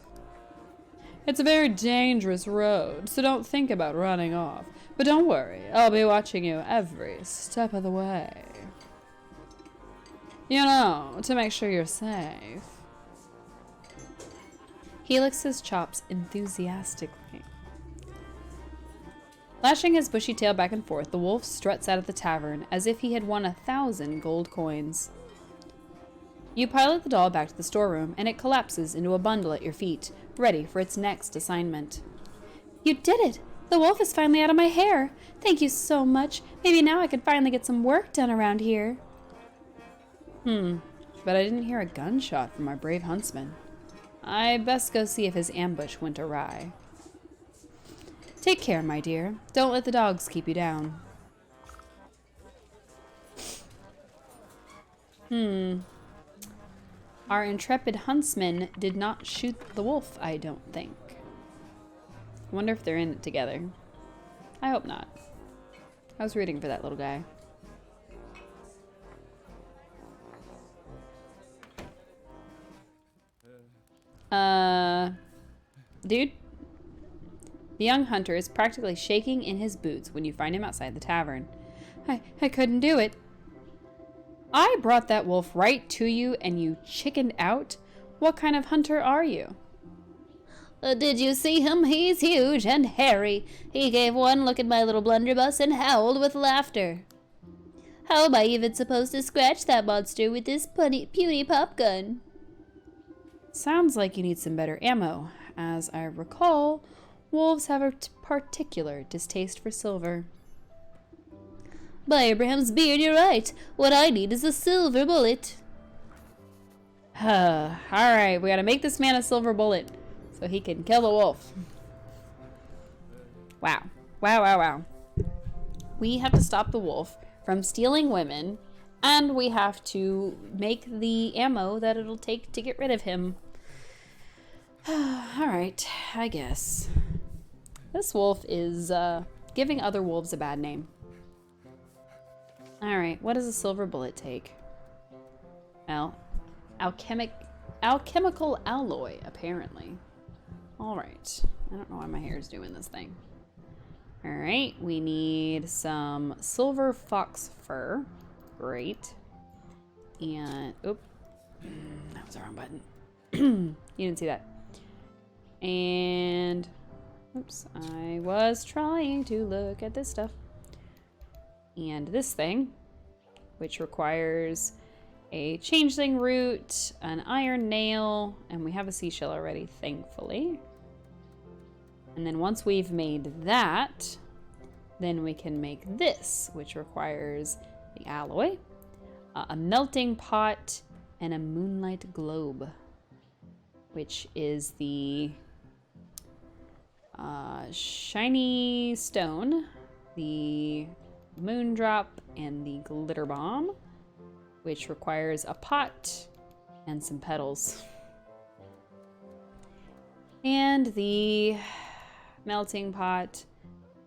It's a very dangerous road, so don't think about running off. But don't worry, I'll be watching you every step of the way. You know, to make sure you're safe. He licks his chops enthusiastically. Lashing his bushy tail back and forth, the wolf struts out of the tavern as if he had won 1,000 gold coins. You pilot the doll back to the storeroom, and it collapses into a bundle at your feet, ready for its next assignment. You did it! The wolf is finally out of my hair! Thank you so much! Maybe now I can finally get some work done around here. But I didn't hear a gunshot from our brave huntsman. I best go see if his ambush went awry. Take care, my dear. Don't let the dogs keep you down. Our intrepid huntsman did not shoot the wolf, I don't think. I wonder if they're in it together. I hope not. I was rooting for that little guy. Dude? The young hunter is practically shaking in his boots when you find him outside the tavern. I couldn't do it. I brought that wolf right to you and you chickened out? What kind of hunter are you? Did you see him? He's huge and hairy. He gave one look at my little blunderbuss and howled with laughter. How am I even supposed to scratch that monster with this puny pop gun? Sounds like you need some better ammo. As I recall, wolves have a particular distaste for silver. By Abraham's beard, you're right. What I need is a silver bullet. Alright, we gotta make this man a silver bullet so he can kill the wolf. Wow. Wow, wow, wow. We have to stop the wolf from stealing women, and we have to make the ammo that it'll take to get rid of him. Alright, I guess. This wolf is giving other wolves a bad name. Alright, what does a silver bullet take? Well, alchemical alloy, apparently. Alright. I don't know why my hair is doing this thing. Alright, we need some silver fox fur. Great. And, oop. That was the wrong button. You didn't see that. And, oops, I was trying to look at this stuff. And this thing, which requires a changeling root, an iron nail, and we have a seashell already, thankfully. And then once we've made that, then we can make this, which requires the alloy, a melting pot, and a moonlight globe, which is the shiny stone, the moondrop, and the glitter bomb, which requires a pot and some petals. And the melting pot,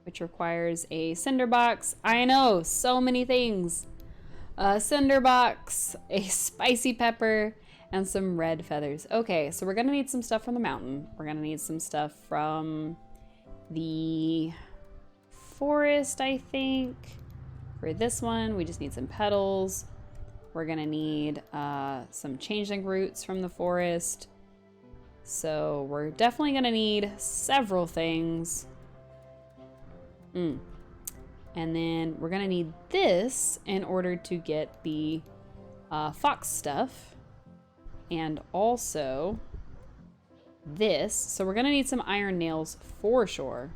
which requires a cinder box. I know, so many things. A cinder box, a spicy pepper, and some red feathers. Okay, so we're gonna need some stuff from the mountain. We're gonna need some stuff from the forest, I think. For this one, we just need some petals. We're gonna need some changeling roots from the forest. So we're definitely gonna need several things. And then we're gonna need this in order to get the fox stuff. And also this. So we're gonna need some iron nails for sure.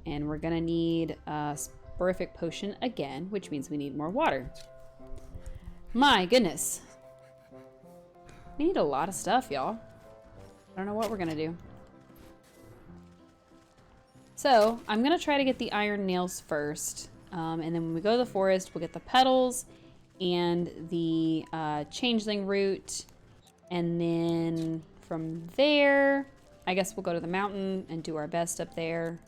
And we're gonna need a sporific potion again, which means we need more water. My goodness. We need a lot of stuff, y'all. I don't know what we're gonna do. So I'm gonna try to get the iron nails first. And then when we go to the forest, we'll get the petals and the changeling root. And then from there, I guess we'll go to the mountain and do our best up there.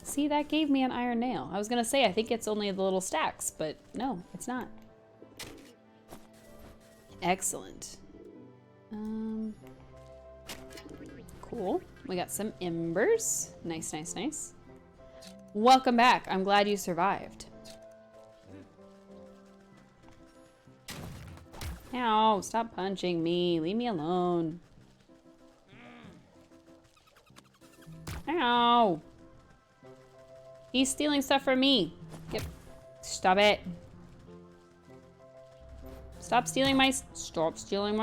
See, that gave me an iron nail. I was gonna say, I think it's only the little stacks, but no, it's not. Excellent. Cool. We got some embers. Nice, nice, nice. Welcome back. I'm glad you survived. Ow, stop punching me. Leave me alone. Ow. He's stealing stuff from me. Stop it. Stop stealing my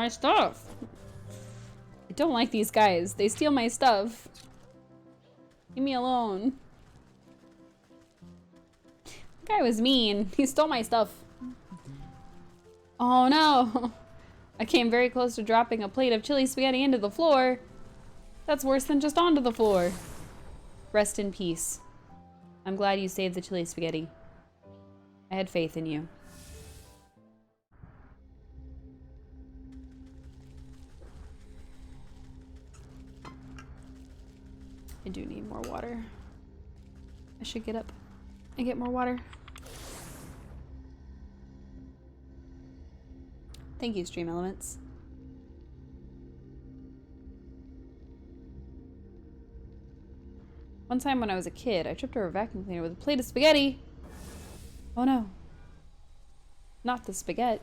stuff. I don't like these guys. They steal my stuff. Leave me alone. That guy was mean. He stole my stuff. Oh no. I came very close to dropping a plate of chili spaghetti into the floor. That's worse than just onto the floor. Rest in peace. I'm glad you saved the chili spaghetti. I had faith in you. I do need more water. I should get up and get more water. Thank you, Stream Elements. One time when I was a kid, I tripped over a vacuum cleaner with a plate of spaghetti. Oh no. Not the spaghetti.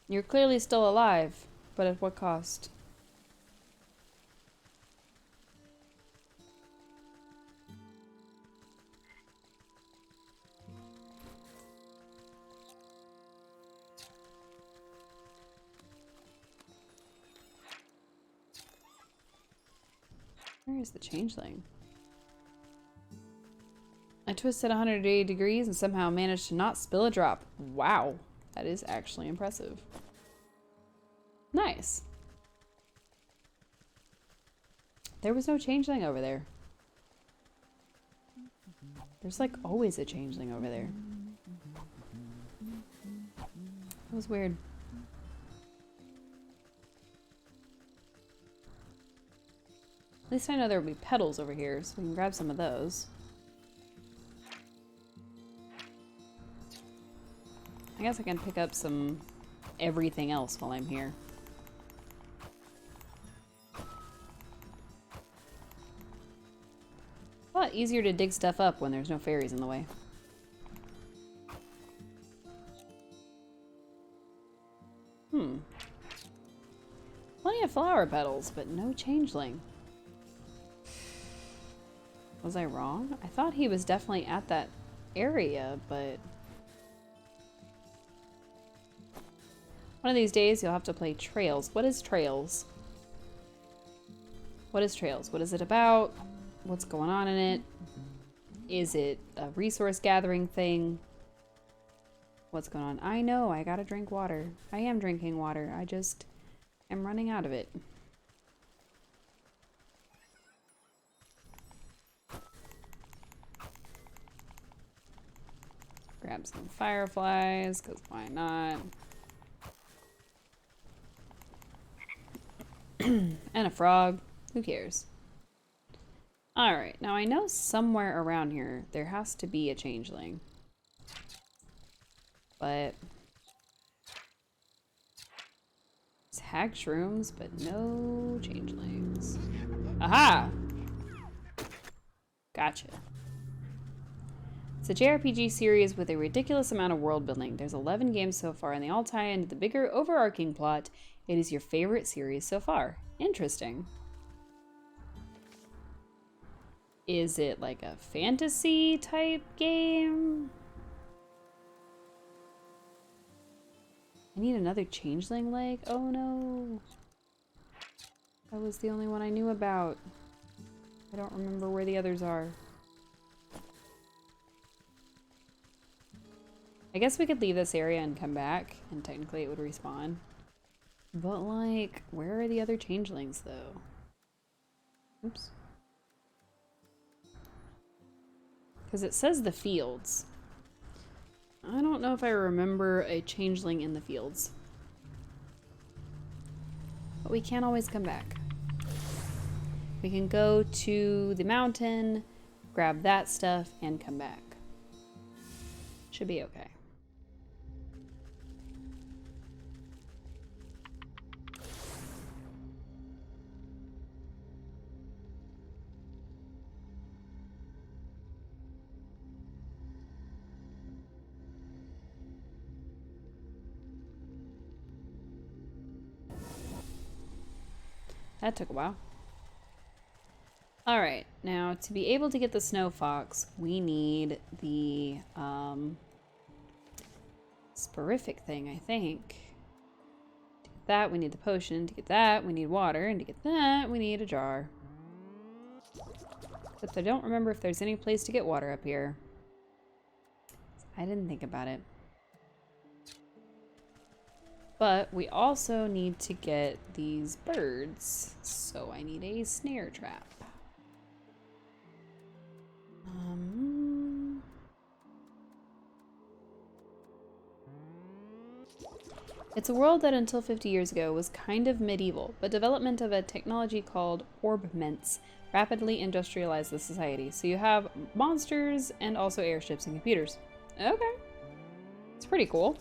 You're clearly still alive, but at what cost? Where is the changeling? I twisted 180 degrees and somehow managed to not spill a drop. Wow, that is actually impressive. Nice. There was no changeling over there. There's like always a changeling over there. That was weird. At least I know there will be petals over here, so we can grab some of those. I guess I can pick up some everything else while I'm here. A lot easier to dig stuff up when there's no fairies in the way. Plenty of flower petals, but no changeling. Was I wrong? I thought he was definitely at that area, but... One of these days you'll have to play Trails. What is Trails? What is Trails? What is it about? What's going on in it? Is it a resource gathering thing? What's going on? I know, I gotta drink water. I am drinking water. I just am running out of it. Grab some fireflies, because why not? And a frog. Who cares? Alright, now I know somewhere around here there has to be a changeling. But... it's hag shrooms, but no changelings. Aha! Gotcha. It's a JRPG series with a ridiculous amount of world building. There's 11 games so far, and they all tie into the bigger, overarching plot. It is your favorite series so far. Interesting. Is it like a fantasy type game? I need another changeling leg? Oh no. That was the only one I knew about. I don't remember where the others are. I guess we could leave this area and come back, and technically it would respawn. But like, where are the other changelings though? Oops. Because it says the fields. I don't know if I remember a changeling in the fields. But we can always come back. We can go to the mountain, grab that stuff, and come back. Should be okay. That took a while. Alright, now to be able to get the snow fox, we need the sporific thing, I think. To get that, we need the potion. To get that, we need water. And to get that, we need a jar. Except I don't remember if there's any place to get water up here. I didn't think about it. But we also need to get these birds, so I need a snare trap. It's a world that until 50 years ago was kind of medieval, but development of a technology called orbments rapidly industrialized the society. So you have monsters and also airships and computers. Okay. It's pretty cool.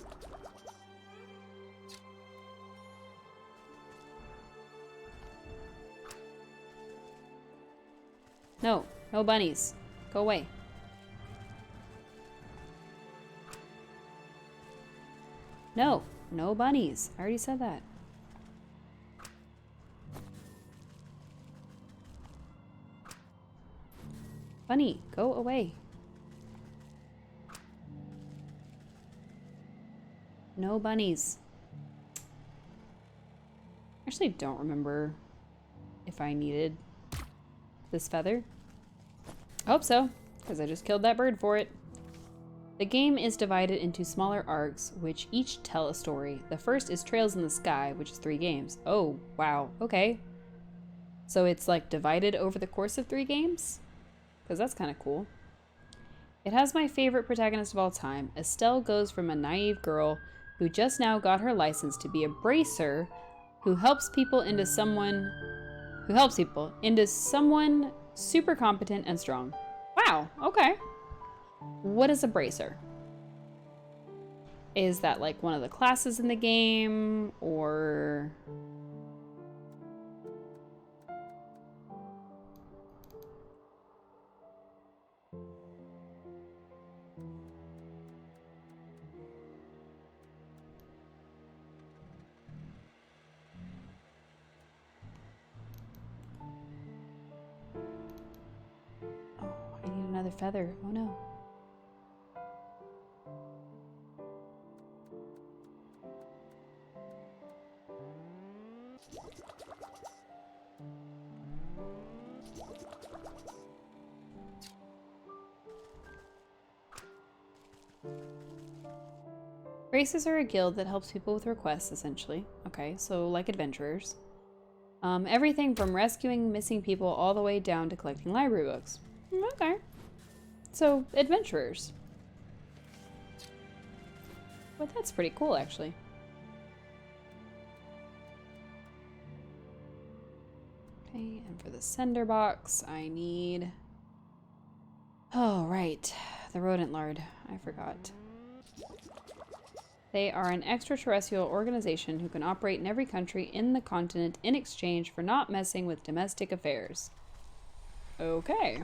No, no bunnies. Go away. No, no bunnies. I already said that. Bunny, go away. No bunnies. Actually, don't remember if I needed this feather. I hope so, because I just killed that bird for it. The game is divided into smaller arcs, which each tell a story. The first is Trails in the Sky, which is 3 games. Oh, wow. Okay. So it's like divided over the course of 3 games? Because that's kind of cool. It has my favorite protagonist of all time. Estelle goes from a naive girl who just now got her license to be a bracer who helps people into someone super competent and strong. Wow, okay. What is a bracer? Is that like one of the classes in the game, or... I need another feather. Oh no. Races are a guild that helps people with requests, essentially. Okay, so like adventurers. Everything from rescuing missing people all the way down to collecting library books. Okay. So, adventurers. Well, that's pretty cool, actually. Okay, and for the sender box, I need... Oh, right. The rodent lord. I forgot. They are an extraterrestrial organization who can operate in every country in the continent in exchange for not messing with domestic affairs. Okay.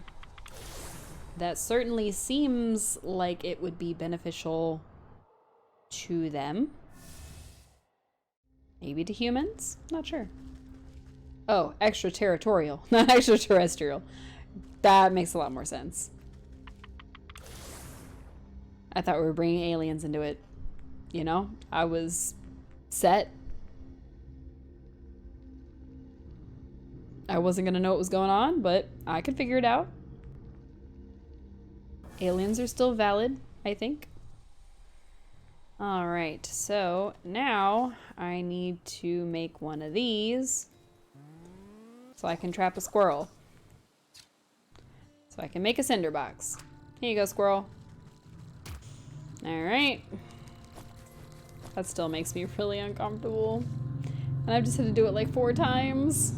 That certainly seems like it would be beneficial to them. Maybe to humans? Not sure. Oh, extraterritorial, not extraterrestrial. That makes a lot more sense. I thought we were bringing aliens into it. You know, I was set. I wasn't gonna know what was going on, but I could figure it out. Aliens are still valid, I think. All right, so now I need to make one of these so I can trap a squirrel. So I can make a cinder box. Here you go, squirrel. All right. That still makes me really uncomfortable. And I've just had to do it like 4 times.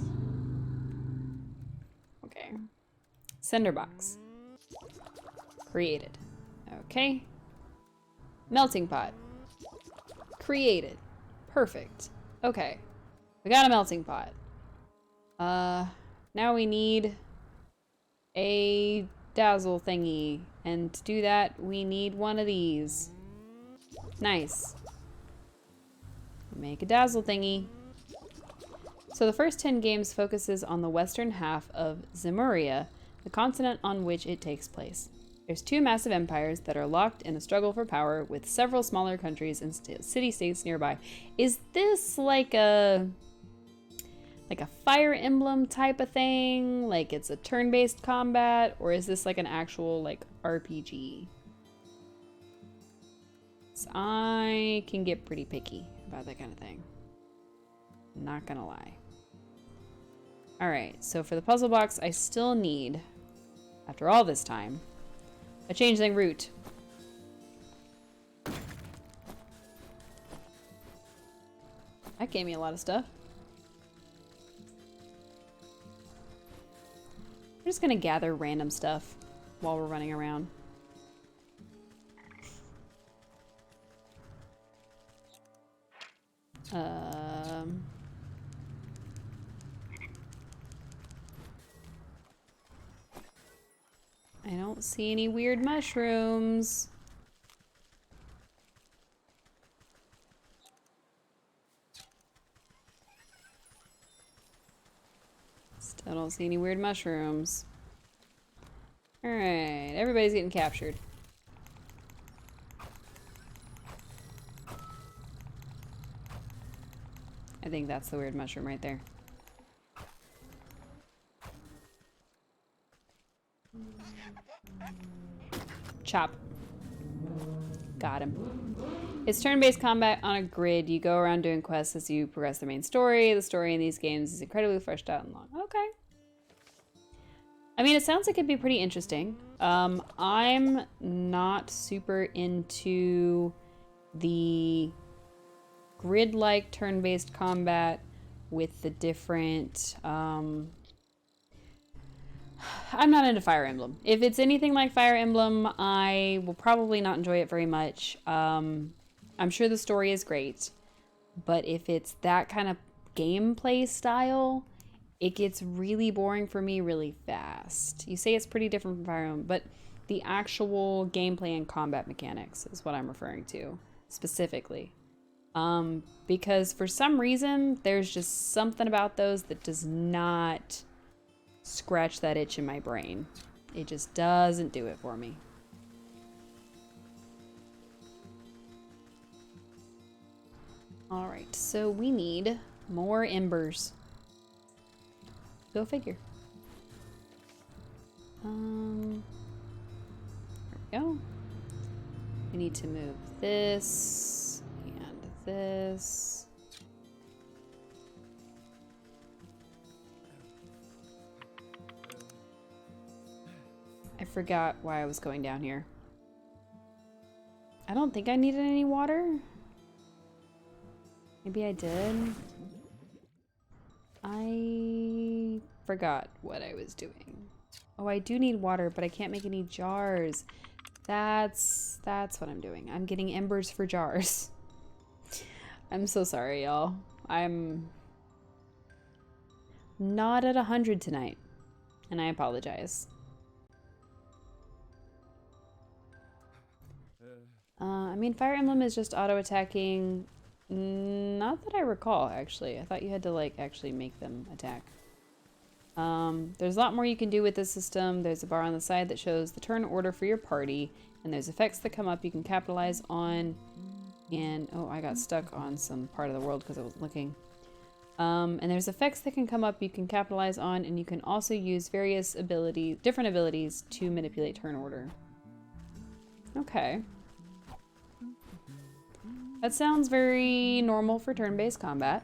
Okay. Cinder box. Created. Okay. Melting pot. Created. Perfect. Okay. We got a melting pot. Now we need a dazzle thingy. And to do that, we need one of these. Nice. Make a dazzle thingy. So the first 10 games focuses on the western half of Zemuria, the continent on which it takes place. There's 2 massive empires that are locked in a struggle for power with several smaller countries and city-states nearby. Is this like a Fire Emblem type of thing? Like it's a turn-based combat? Or is this like an actual like RPG? So I can get pretty picky about that kind of thing. Not gonna lie. Alright, so for the puzzle box, I still need, after all this time, a changeling root. That gave me a lot of stuff. We're just gonna gather random stuff while we're running around. I don't see any weird mushrooms. Still don't see any weird mushrooms. Alright, everybody's getting captured. I think that's the weird mushroom right there. Chop. Got him. It's turn-based combat on a grid. You go around doing quests as you progress the main story. The story in these games is incredibly fleshed out and long. Okay. I mean, it sounds like it'd be pretty interesting. I'm not super into the grid-like turn-based combat with the different, I'm not into Fire Emblem. If it's anything like Fire Emblem, I will probably not enjoy it very much. I'm sure the story is great, but if it's that kind of gameplay style, it gets really boring for me really fast. You say it's pretty different from Fire Emblem, but the actual gameplay and combat mechanics is what I'm referring to specifically. Because for some reason, there's just something about those that does not scratch that itch in my brain. It just doesn't do it for me. All right, so we need more embers. Go figure. There we go. We need to move this and this. I forgot why I was going down here. I don't think I needed any water. Maybe I did. I forgot what I was doing. Oh, I do need water, but I can't make any jars. That's what I'm doing. I'm getting embers for jars. I'm so sorry, y'all. I'm not at 100 tonight, and I apologize. I mean, Fire Emblem is just auto-attacking. Not that I recall, actually. I thought you had to, like, actually make them attack. There's a lot more you can do with this system. There's a bar on the side that shows the turn order for your party, and there's effects that come up you can capitalize on. And, oh, I got stuck on some part of the world because I was looking. And there's effects that can come up you can capitalize on, and you can also use various different abilities to manipulate turn order. Okay. That sounds very normal for turn-based combat.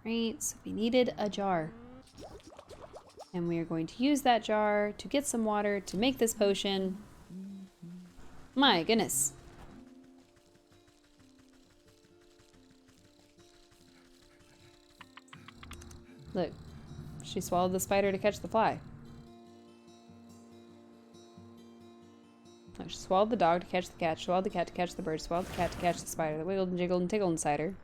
Right, so we needed a jar. And we are going to use that jar to get some water to make this potion. My goodness. Look, she swallowed the spider to catch the fly. She swallowed the dog to catch the cat, swallowed the cat to catch the bird, swallowed the cat to catch the spider, that wiggled and jiggled and tickled inside her.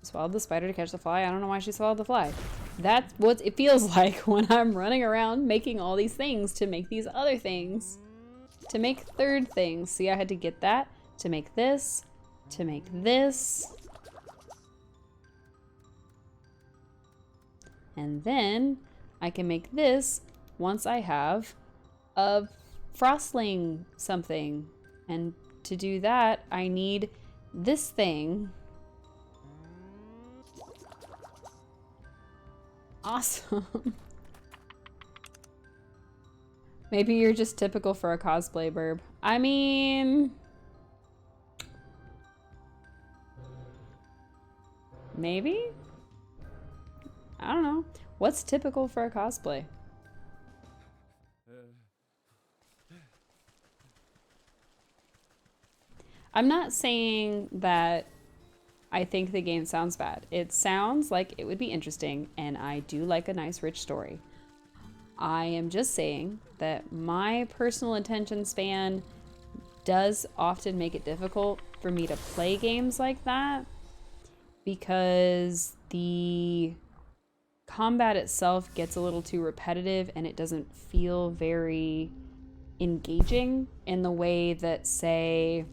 Swallowed the spider to catch the fly. I don't know why she swallowed the fly. That's what it feels like when I'm running around making all these things to make these other things. To make third things. See, I had to get that to make this, to make this. And then I can make this once I have a frostling something, and to do that I need this thing. Awesome. Maybe you're just typical for a cosplay burb. I mean, maybe? I don't know. What's typical for a cosplay? I'm not saying that I think the game sounds bad. It sounds like it would be interesting, and I do like a nice, rich story. I am just saying that my personal attention span does often make it difficult for me to play games like that because the combat itself gets a little too repetitive and it doesn't feel very engaging in the way that, say,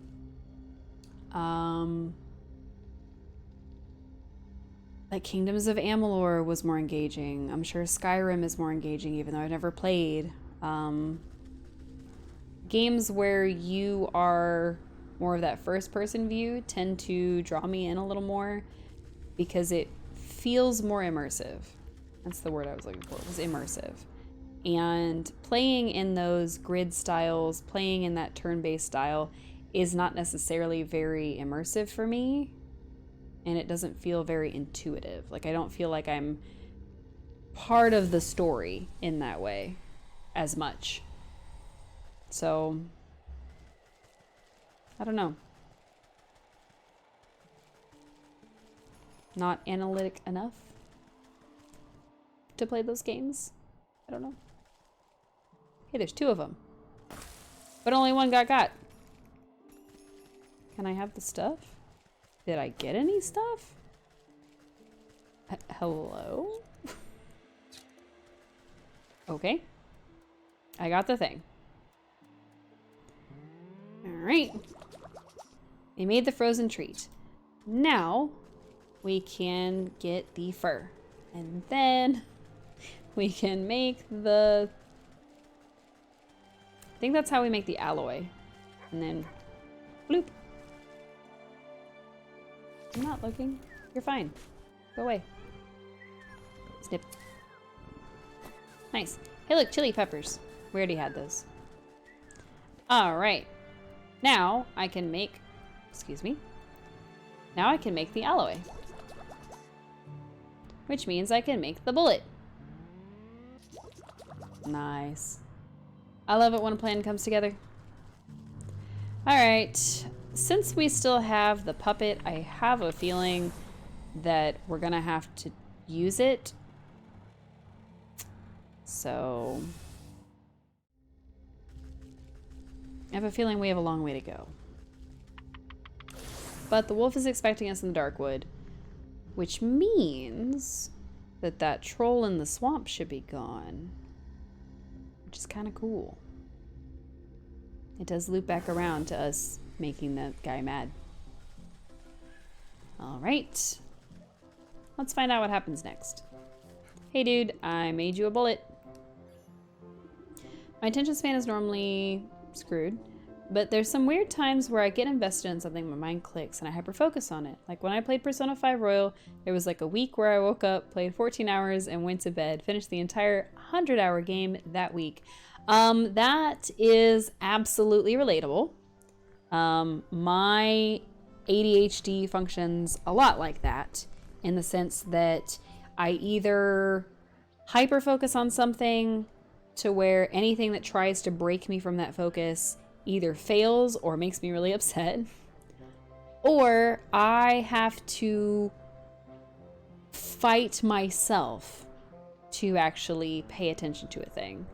like Kingdoms of Amalur was more engaging. I'm sure Skyrim is more engaging, even though I've never played. Games where you are more of that first-person view tend to draw me in a little more because it feels more immersive. That's the word I was looking for, was immersive. And playing in those grid styles, playing in that turn-based style, is not necessarily very immersive for me, and it doesn't feel very intuitive. Like, I don't feel like I'm part of the story in that way as much. So, I don't know. Not analytic enough to play those games? I don't know. Hey, there's 2 of them. But only one got. Can I have the stuff? Did I get any stuff? Hello? Okay. I got the thing. Alright. We made the frozen treat. Now, we can get the fur. And then we can make the... I think that's how we make the alloy. And then, bloop. I'm not looking. You're fine. Go away. Snip. Nice. Hey look, chili peppers. We already had those. Alright. Now I can make... Excuse me. Now I can make the alloy. Which means I can make the bullet. Nice. I love it when a plan comes together. Alright. Since we still have the puppet, I have a feeling that we're gonna have to use it. So... I have a feeling we have a long way to go. But the wolf is expecting us in the Darkwood, which means that that troll in the swamp should be gone. Which is kind of cool. It does loop back around to us making that guy mad. Alright. Let's find out what happens next. Hey dude, I made you a bullet. My attention span is normally screwed, but there's some weird times where I get invested in something, my mind clicks, and I hyper-focus on it. Like when I played Persona 5 Royal, there was like a week where I woke up, played 14 hours, and went to bed, finished the entire 100-hour game that week. That is absolutely relatable. My ADHD functions a lot like that, in the sense that I either hyper-focus on something to where anything that tries to break me from that focus either fails or makes me really upset, or I have to fight myself to actually pay attention to a thing.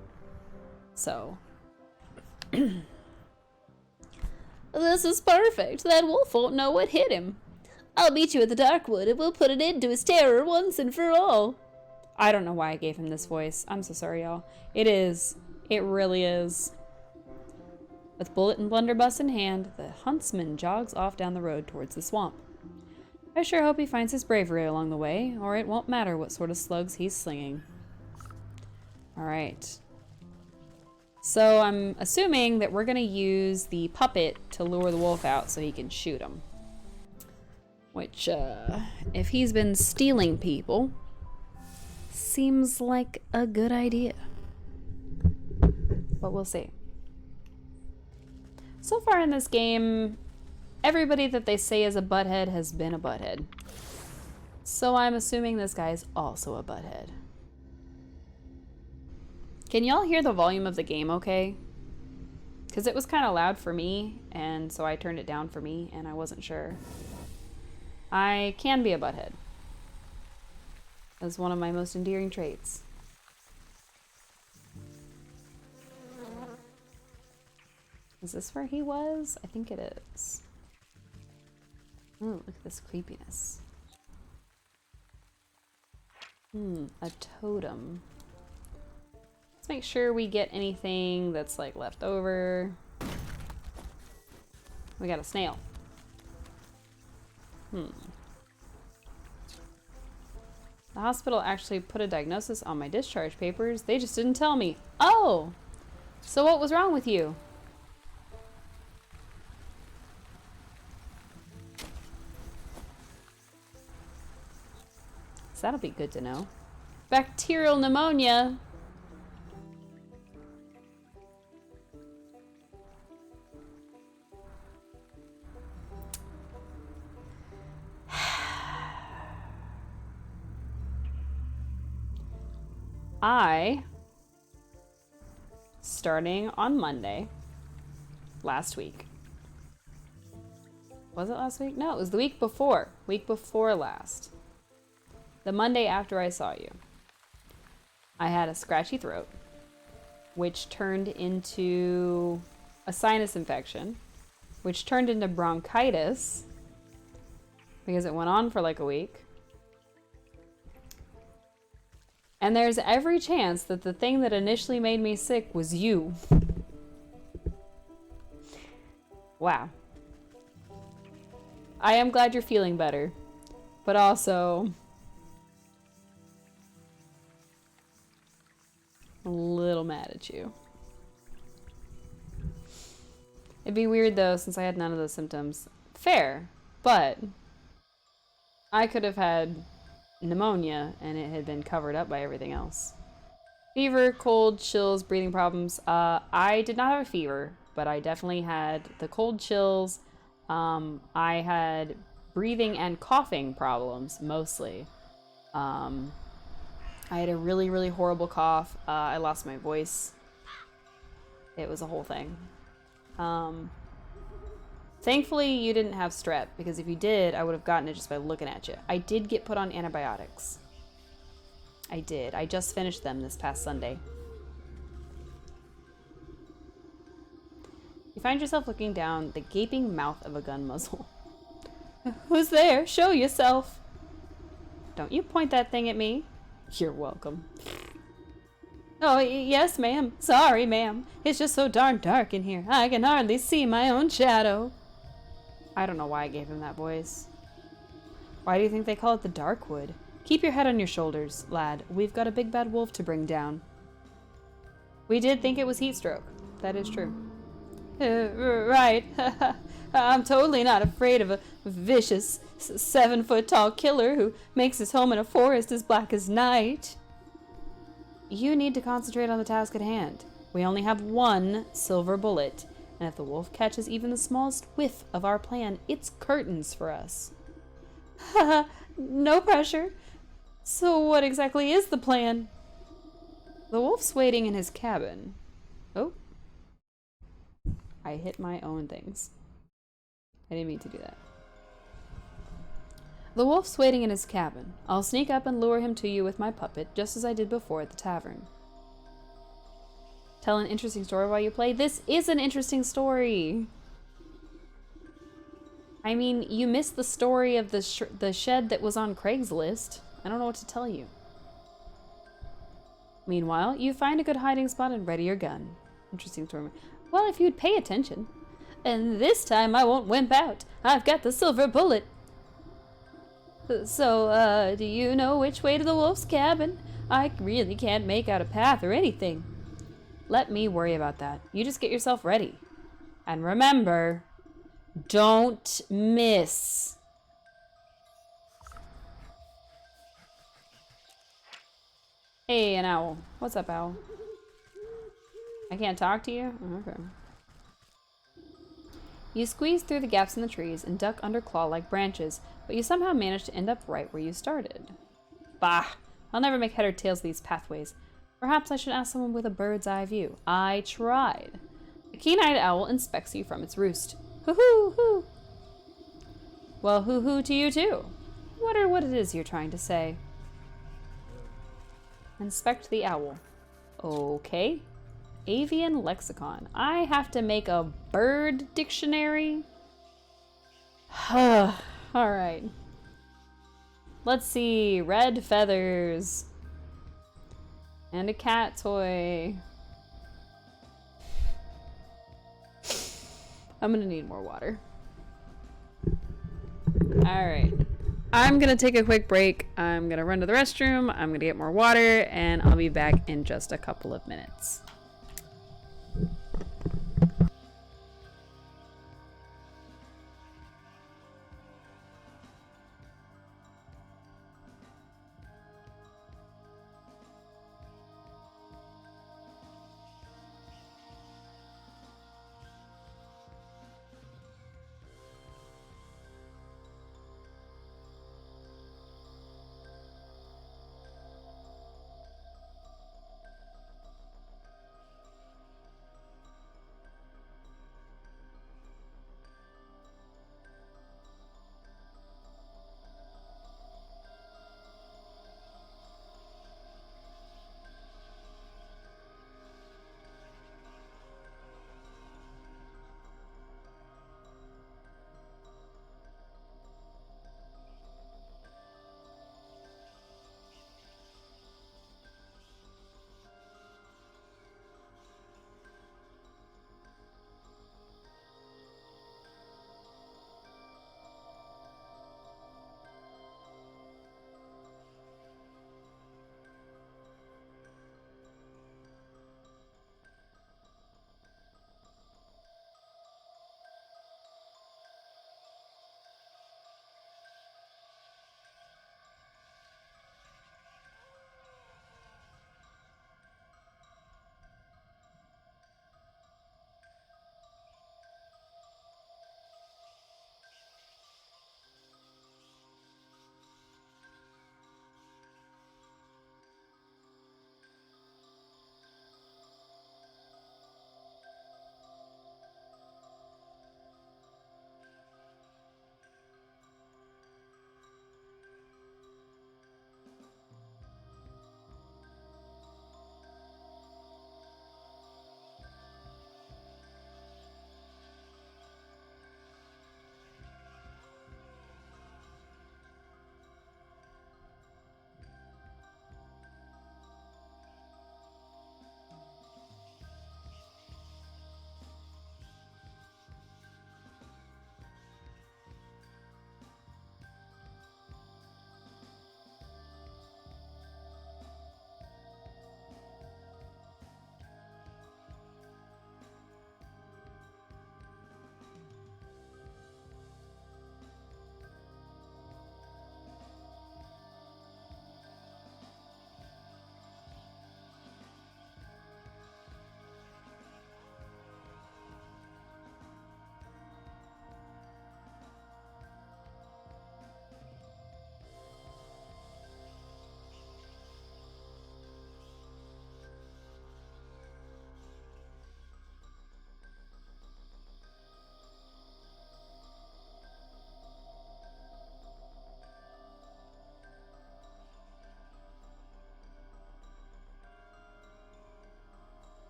So. This is perfect. That wolf won't know what hit him. I'll meet you at the Darkwood and we'll put an end to his terror once and for all. I don't know why I gave him this voice. I'm so sorry, y'all. It is. It really is. With bullet and blunderbuss in hand, the huntsman jogs off down the road towards the swamp. I sure hope he finds his bravery along the way, or it won't matter what sort of slugs he's slinging. Alright. So I'm assuming that we're going to use the puppet to lure the wolf out so he can shoot him. Which, if he's been stealing people, seems like a good idea. But we'll see. So far in this game, everybody that they say is a butthead has been a butthead. So I'm assuming this guy's also a butthead. Can y'all hear the volume of the game okay? Because it was kind of loud for me, and so I turned it down for me, and I wasn't sure. I can be a butthead. That's one of my most endearing traits. Is this where he was? I think it is. Ooh, look at this creepiness. A totem. Let's make sure we get anything that's like left over. We got a snail. The hospital actually put a diagnosis on my discharge papers. They just didn't tell me. Oh! So what was wrong with you? So that'll be good to know. Bacterial pneumonia. Starting on Monday, last week. Was it last week? No, it was the week before. Week before last. The Monday after I saw you. I had a scratchy throat, which turned into a sinus infection, which turned into bronchitis because it went on for like a week. And there's every chance that the thing that initially made me sick was you. Wow. I am glad you're feeling better, but also a little mad at you. It'd be weird though, since I had none of those symptoms. Fair, but I could have had pneumonia and it had been covered up by everything else. Fever, cold, chills, breathing problems. I did not have a fever, but I definitely had the cold chills. I had breathing and coughing problems, mostly. I had a really, really horrible cough. I lost my voice. It was a whole thing. Thankfully, you didn't have strep, because if you did, I would have gotten it just by looking at you. I did get put on antibiotics. I did. I just finished them this past Sunday. You find yourself looking down the gaping mouth of a gun muzzle. Who's there? Show yourself. Don't you point that thing at me. You're welcome. Oh, yes, ma'am. Sorry, ma'am. It's just so darn dark in here. I can hardly see my own shadow. I don't know why I gave him that voice. Why do you think they call it the Darkwood? Keep your head on your shoulders, lad. We've got a big bad wolf to bring down. We did think it was heat stroke. That is true. Right. I'm totally not afraid of a vicious 7-foot-tall killer who makes his home in a forest as black as night. You need to concentrate on the task at hand. We only have one silver bullet, and if the wolf catches even the smallest whiff of our plan, it's curtains for us. Haha, no pressure. So what exactly is the plan? The wolf's waiting in his cabin. Oh. I hit my own things. I didn't mean to do that. The wolf's waiting in his cabin. I'll sneak up and lure him to you with my puppet, just as I did before at the tavern. Tell an interesting story while you play? This is an interesting story! I mean, you missed the story of the shed that was on Craigslist. I don't know what to tell you. Meanwhile, you find a good hiding spot and ready your gun. Interesting story. Well, if you'd pay attention. And this time I won't wimp out. I've got the silver bullet. So, do you know which way to the wolf's cabin? I really can't make out a path or anything. Let me worry about that. You just get yourself ready. And remember, don't miss. Hey, an owl. What's up, owl? I can't talk to you? Oh, okay. You squeeze through the gaps in the trees and duck under claw-like branches, but you somehow manage to end up right where you started. Bah! I'll never make head or tails of these pathways. Perhaps I should ask someone with a bird's eye view. I tried. A keen-eyed owl inspects you from its roost. Hoo-hoo-hoo! Well, hoo-hoo to you too. Wonder what it is you're trying to say. Inspect the owl. Okay. Avian lexicon. I have to make a bird dictionary? Alright. Let's see. Red feathers. And a cat toy. I'm gonna need more water. Alright. I'm gonna take a quick break. I'm gonna run to the restroom. I'm gonna get more water, and I'll be back in just a couple of minutes.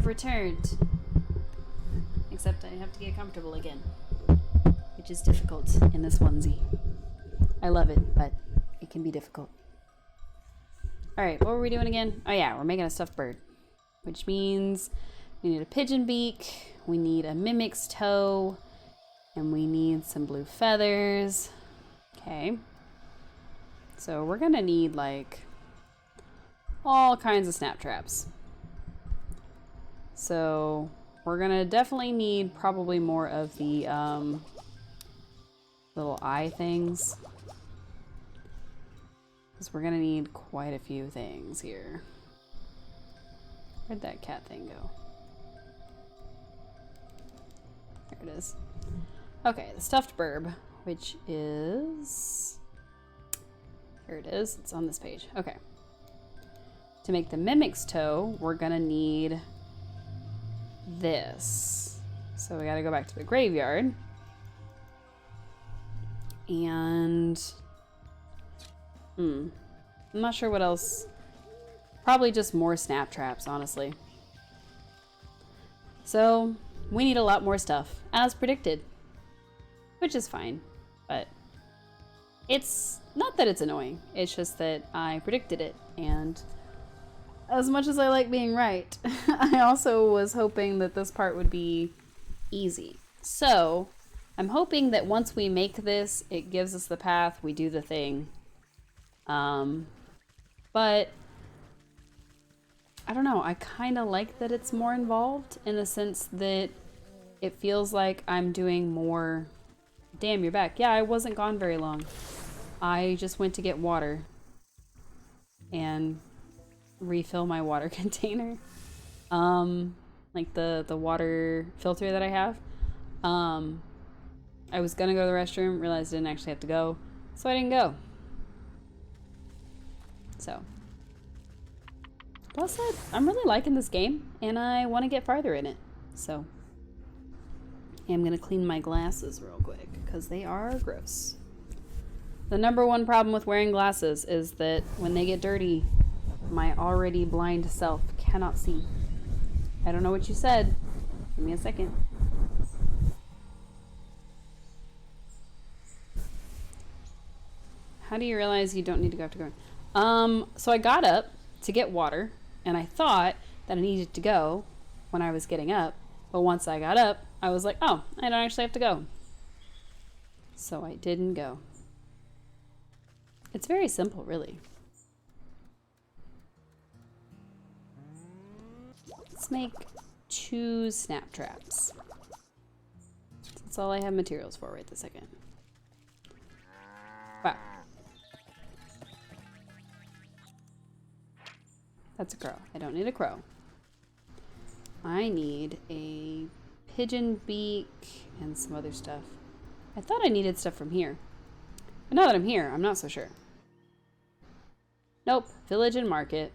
have returned. Except I have to get comfortable again, which is difficult in this onesie. I love it, but it can be difficult. Alright, what were we doing again? Oh yeah, we're making a stuffed bird, which means we need a pigeon beak, we need a mimic's toe, and we need some blue feathers. Okay. So we're gonna need like all kinds of snap traps. So we're gonna definitely need probably more of the little eye things. Because we're gonna need quite a few things here. Where'd that cat thing go? There it is. Okay, the stuffed burb, which is... Here it is, it's on this page. Okay. To make the mimic's toe, we're gonna need this. So we gotta go back to the graveyard. And... I'm not sure what else. Probably just more snap traps, honestly. So, we need a lot more stuff, as predicted. Which is fine, but it's not that it's annoying, it's just that I predicted it, and as much as I like being right, I also was hoping that this part would be easy. So, I'm hoping that once we make this, it gives us the path, we do the thing. But I don't know, I kind of like that it's more involved in the sense that it feels like I'm doing more. Damn, you're back. Yeah, I wasn't gone very long. I just went to get water and refill my water container. Like the water filter that I have. I was gonna go to the restroom, realized I didn't actually have to go, so I didn't go. So, well said. I'm really liking this game, and I want to get farther in it. So, I'm gonna clean my glasses real quick because they are gross. The number one problem with wearing glasses is that when they get dirty, my already blind self cannot see. I don't know what you said. Give me a second. How do you realize you don't need to go after going? So I got up to get water, and I thought that I needed to go when I was getting up, but once I got up, I was like, oh, I don't actually have to go. So I didn't go. It's very simple, really. Let's make 2 snap traps. That's all I have materials for right this second. Wow. That's a crow. I don't need a crow. I need a pigeon beak and some other stuff. I thought I needed stuff from here. But now that I'm here, I'm not so sure. Nope. Village and market.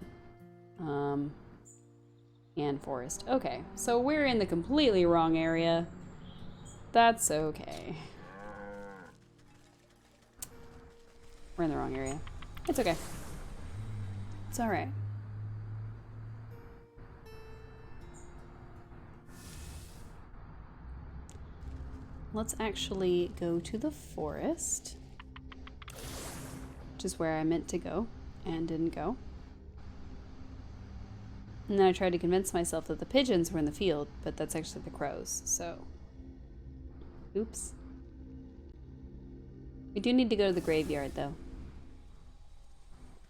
And forest. Okay. So we're in the completely wrong area. That's okay. We're in the wrong area. It's okay. It's alright. Let's actually go to the forest, which is where I meant to go and didn't go. And then I tried to convince myself that the pigeons were in the field, but that's actually the crows, so oops. We do need to go to the graveyard though.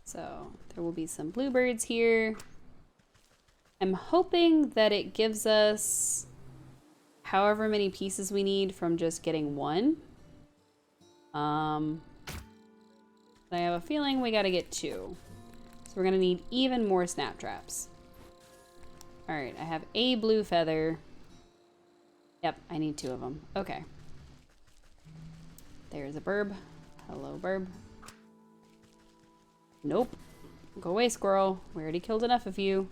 So there will be some bluebirds here. I'm hoping that it gives us however many pieces we need from just getting one. I have a feeling we gotta get 2. So we're gonna need even more snap traps. Alright, I have a blue feather. Yep, I need 2 of them. Okay. There's a burb. Hello, burb. Nope. Go away, squirrel. We already killed enough of you.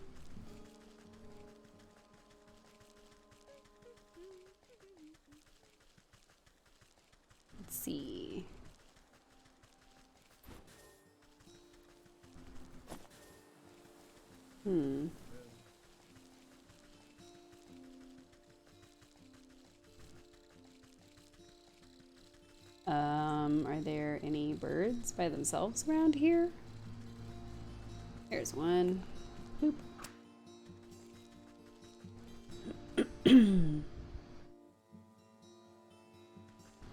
Let's see. birds by themselves around here? There's one. Boop.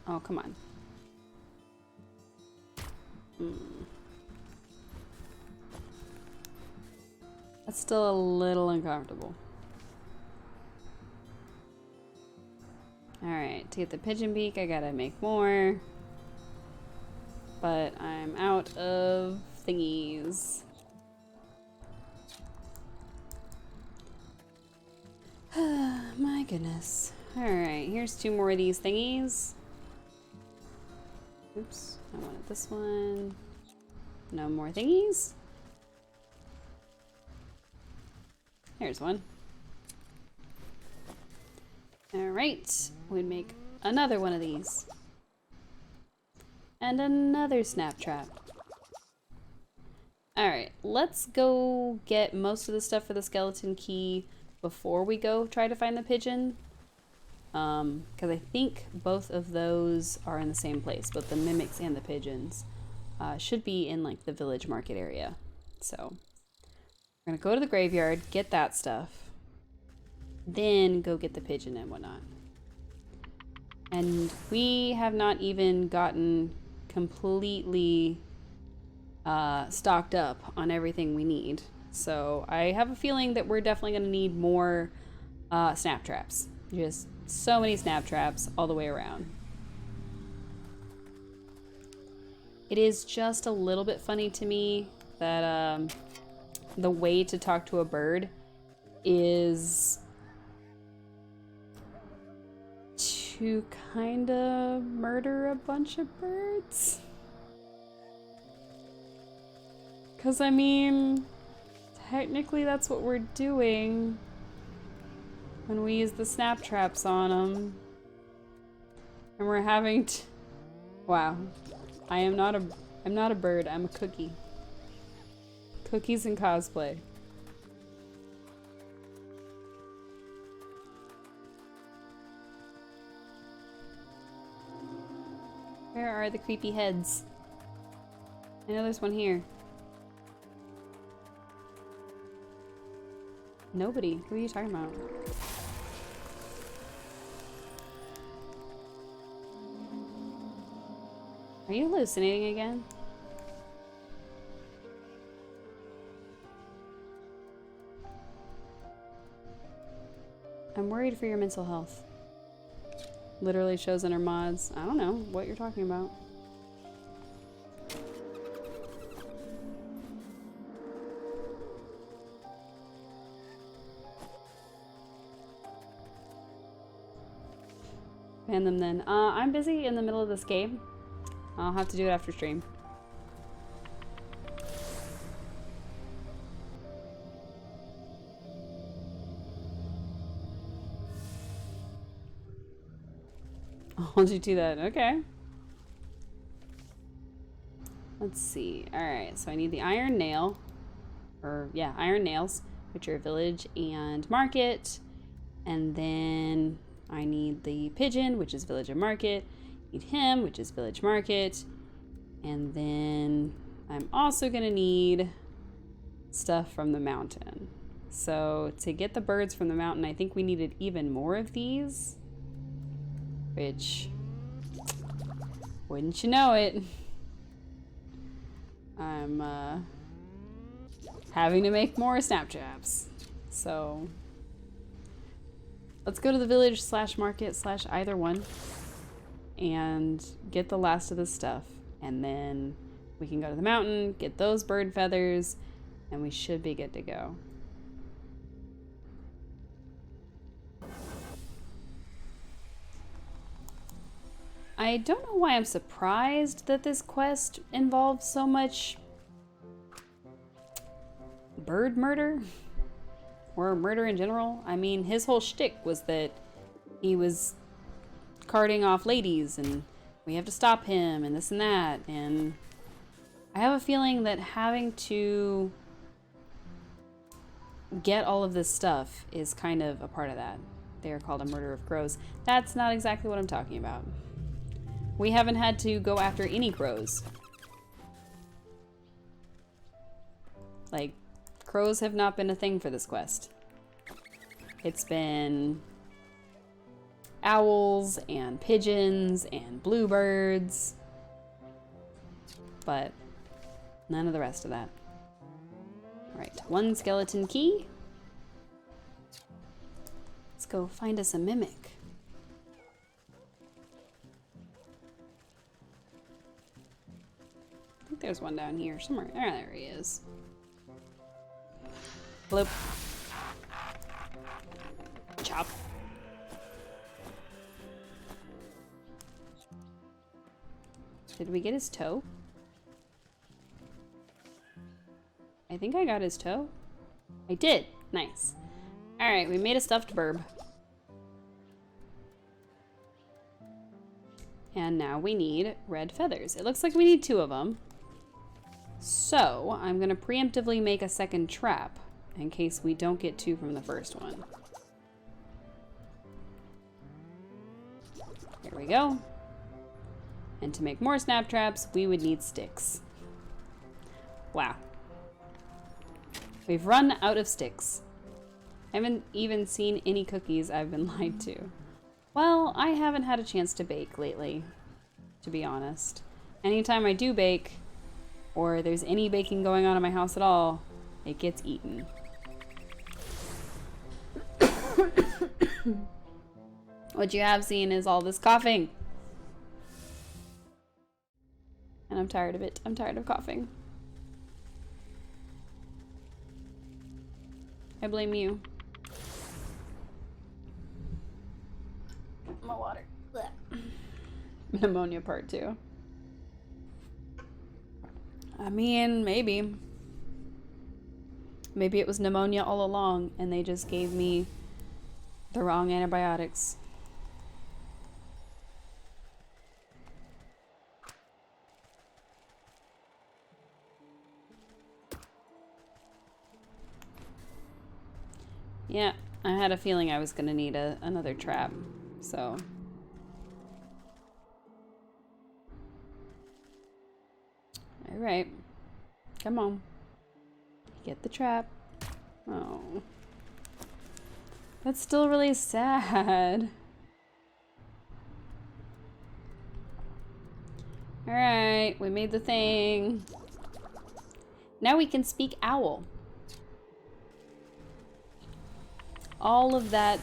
Oh, come on. That's still a little uncomfortable. Alright, to get the pigeon beak, I gotta make more. But I'm out of thingies. My goodness. Alright, here's 2 more of these thingies. Oops, I wanted this one. No more thingies. There's one. Alright, we'd make another one of these. And another snap trap. Alright, let's go get most of the stuff for the skeleton key before we go try to find the pigeon. Because I think both of those are in the same place, both the mimics and the pigeons. Should be in like the village market area. So we're gonna go to the graveyard, get that stuff, then go get the pigeon and whatnot. And we have not even gotten completely stocked up on everything we need. So I have a feeling that we're definitely gonna need more snap traps. Just so many snap traps all the way around. It is just a little bit funny to me that the way to talk to a bird is to kind of murder a bunch of birds. 'Cause I mean, technically that's what we're doing when we use the snap traps on them. And we're having to... Wow. I'm not a bird, I'm a cookie. Cookies and cosplay. Where are the creepy heads? I know there's one here. Nobody. Who are you talking about? Are you hallucinating again? I'm worried for your mental health. Literally shows in her mods. I don't know what you're talking about. Ban them then. I'm busy in the middle of this game. I'll have to do it after stream. I'll hold you to that. Okay. Let's see. Alright, so I need the iron nail. Or, yeah, iron nails, which are village and market. And then I need the pigeon, which is village and market. Need him, which is village market. And then I'm also gonna need stuff from the mountain. So to get the birds from the mountain, I think we needed even more of these. Which, wouldn't you know it, I'm having to make more snap traps. So let's go to the village slash market slash either one and get the last of this stuff. And then we can go to the mountain, get those bird feathers, and we should be good to go. I don't know why I'm surprised that this quest involves so much bird murder or murder in general. I mean, his whole shtick was that he was carting off ladies and we have to stop him and this and that. And I have a feeling that having to get all of this stuff is kind of a part of that. They are called a murder of crows. That's not exactly what I'm talking about. We haven't had to go after any crows Like, crows have not been a thing for this quest. It's been owls and pigeons and bluebirds, but none of the rest of that. All right, 1 skeleton key. Let's go find us a mimic. I think there's one down here somewhere. Oh, there he is. Bloop. Chop. Did we get his toe? I think I got his toe. I did. Nice. Alright, we made a stuffed burb. And now we need red feathers. It looks like we need 2 of them. So, I'm going to preemptively make a second trap in case we don't get 2 from the first one. There we go. And to make more snap traps, we would need sticks. Wow. We've run out of sticks. I haven't even seen any cookies. I've been lied to. Well, I haven't had a chance to bake lately, to be honest. Anytime I do bake, or there's any baking going on in my house at all, it gets eaten. What you have seen is all this coughing. And I'm tired of it. I'm tired of coughing. I blame you. My water. Blech. Pneumonia part 2. I mean, maybe. Maybe it was pneumonia all along and they just gave me the wrong antibiotics. Yeah, I had a feeling I was going to need another trap, so. All right, come on. Get the trap. Oh. That's still really sad. All right, we made the thing. Now we can speak owl. All of that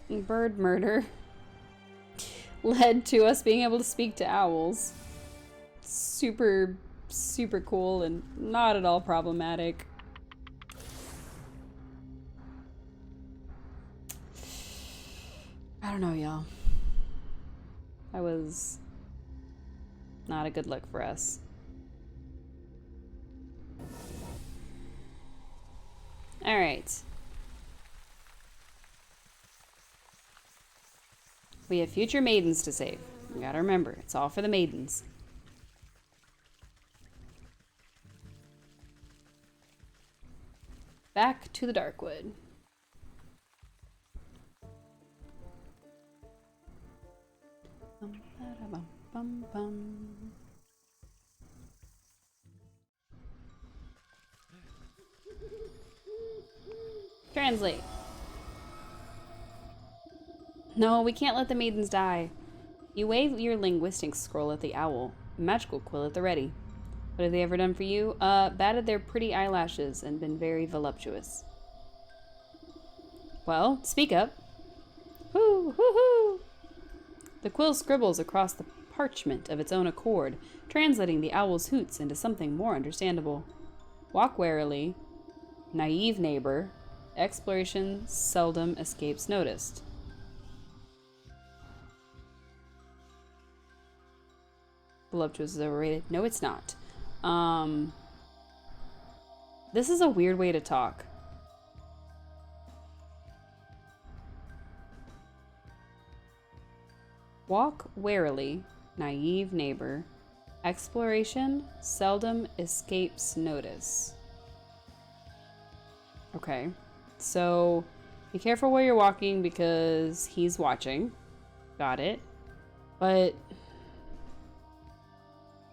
bird murder led to us being able to speak to owls. Super, super cool and not at all problematic. I don't know, y'all. That was not a good look for us. All right. We have future maidens to save. You gotta remember, it's all for the maidens. Back to the Darkwood. Translate. No, we can't let the maidens die. You wave your linguistics scroll at the owl, magical quill at the ready. What have they ever done for you? Batted their pretty eyelashes and been very voluptuous. Well, speak up. Hoo, hoo, hoo. The quill scribbles across the parchment of its own accord, translating the owl's hoots into something more understandable. Walk warily. Naive neighbor. Exploration seldom escapes noticed. Voluptuous is overrated. No, it's not. This is a weird way to talk. Walk warily, naive neighbor. Exploration seldom escapes notice. Okay, so be careful where you're walking because he's watching. Got it. But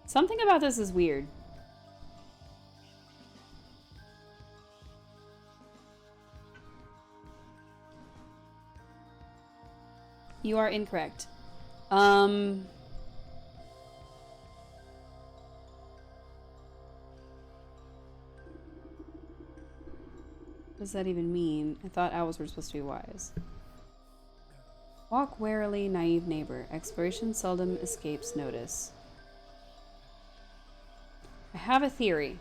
something about this is weird. You are incorrect. What does that even mean? I thought owls were supposed to be wise. Walk warily, naive neighbor. Exploration seldom escapes notice. I have a theory.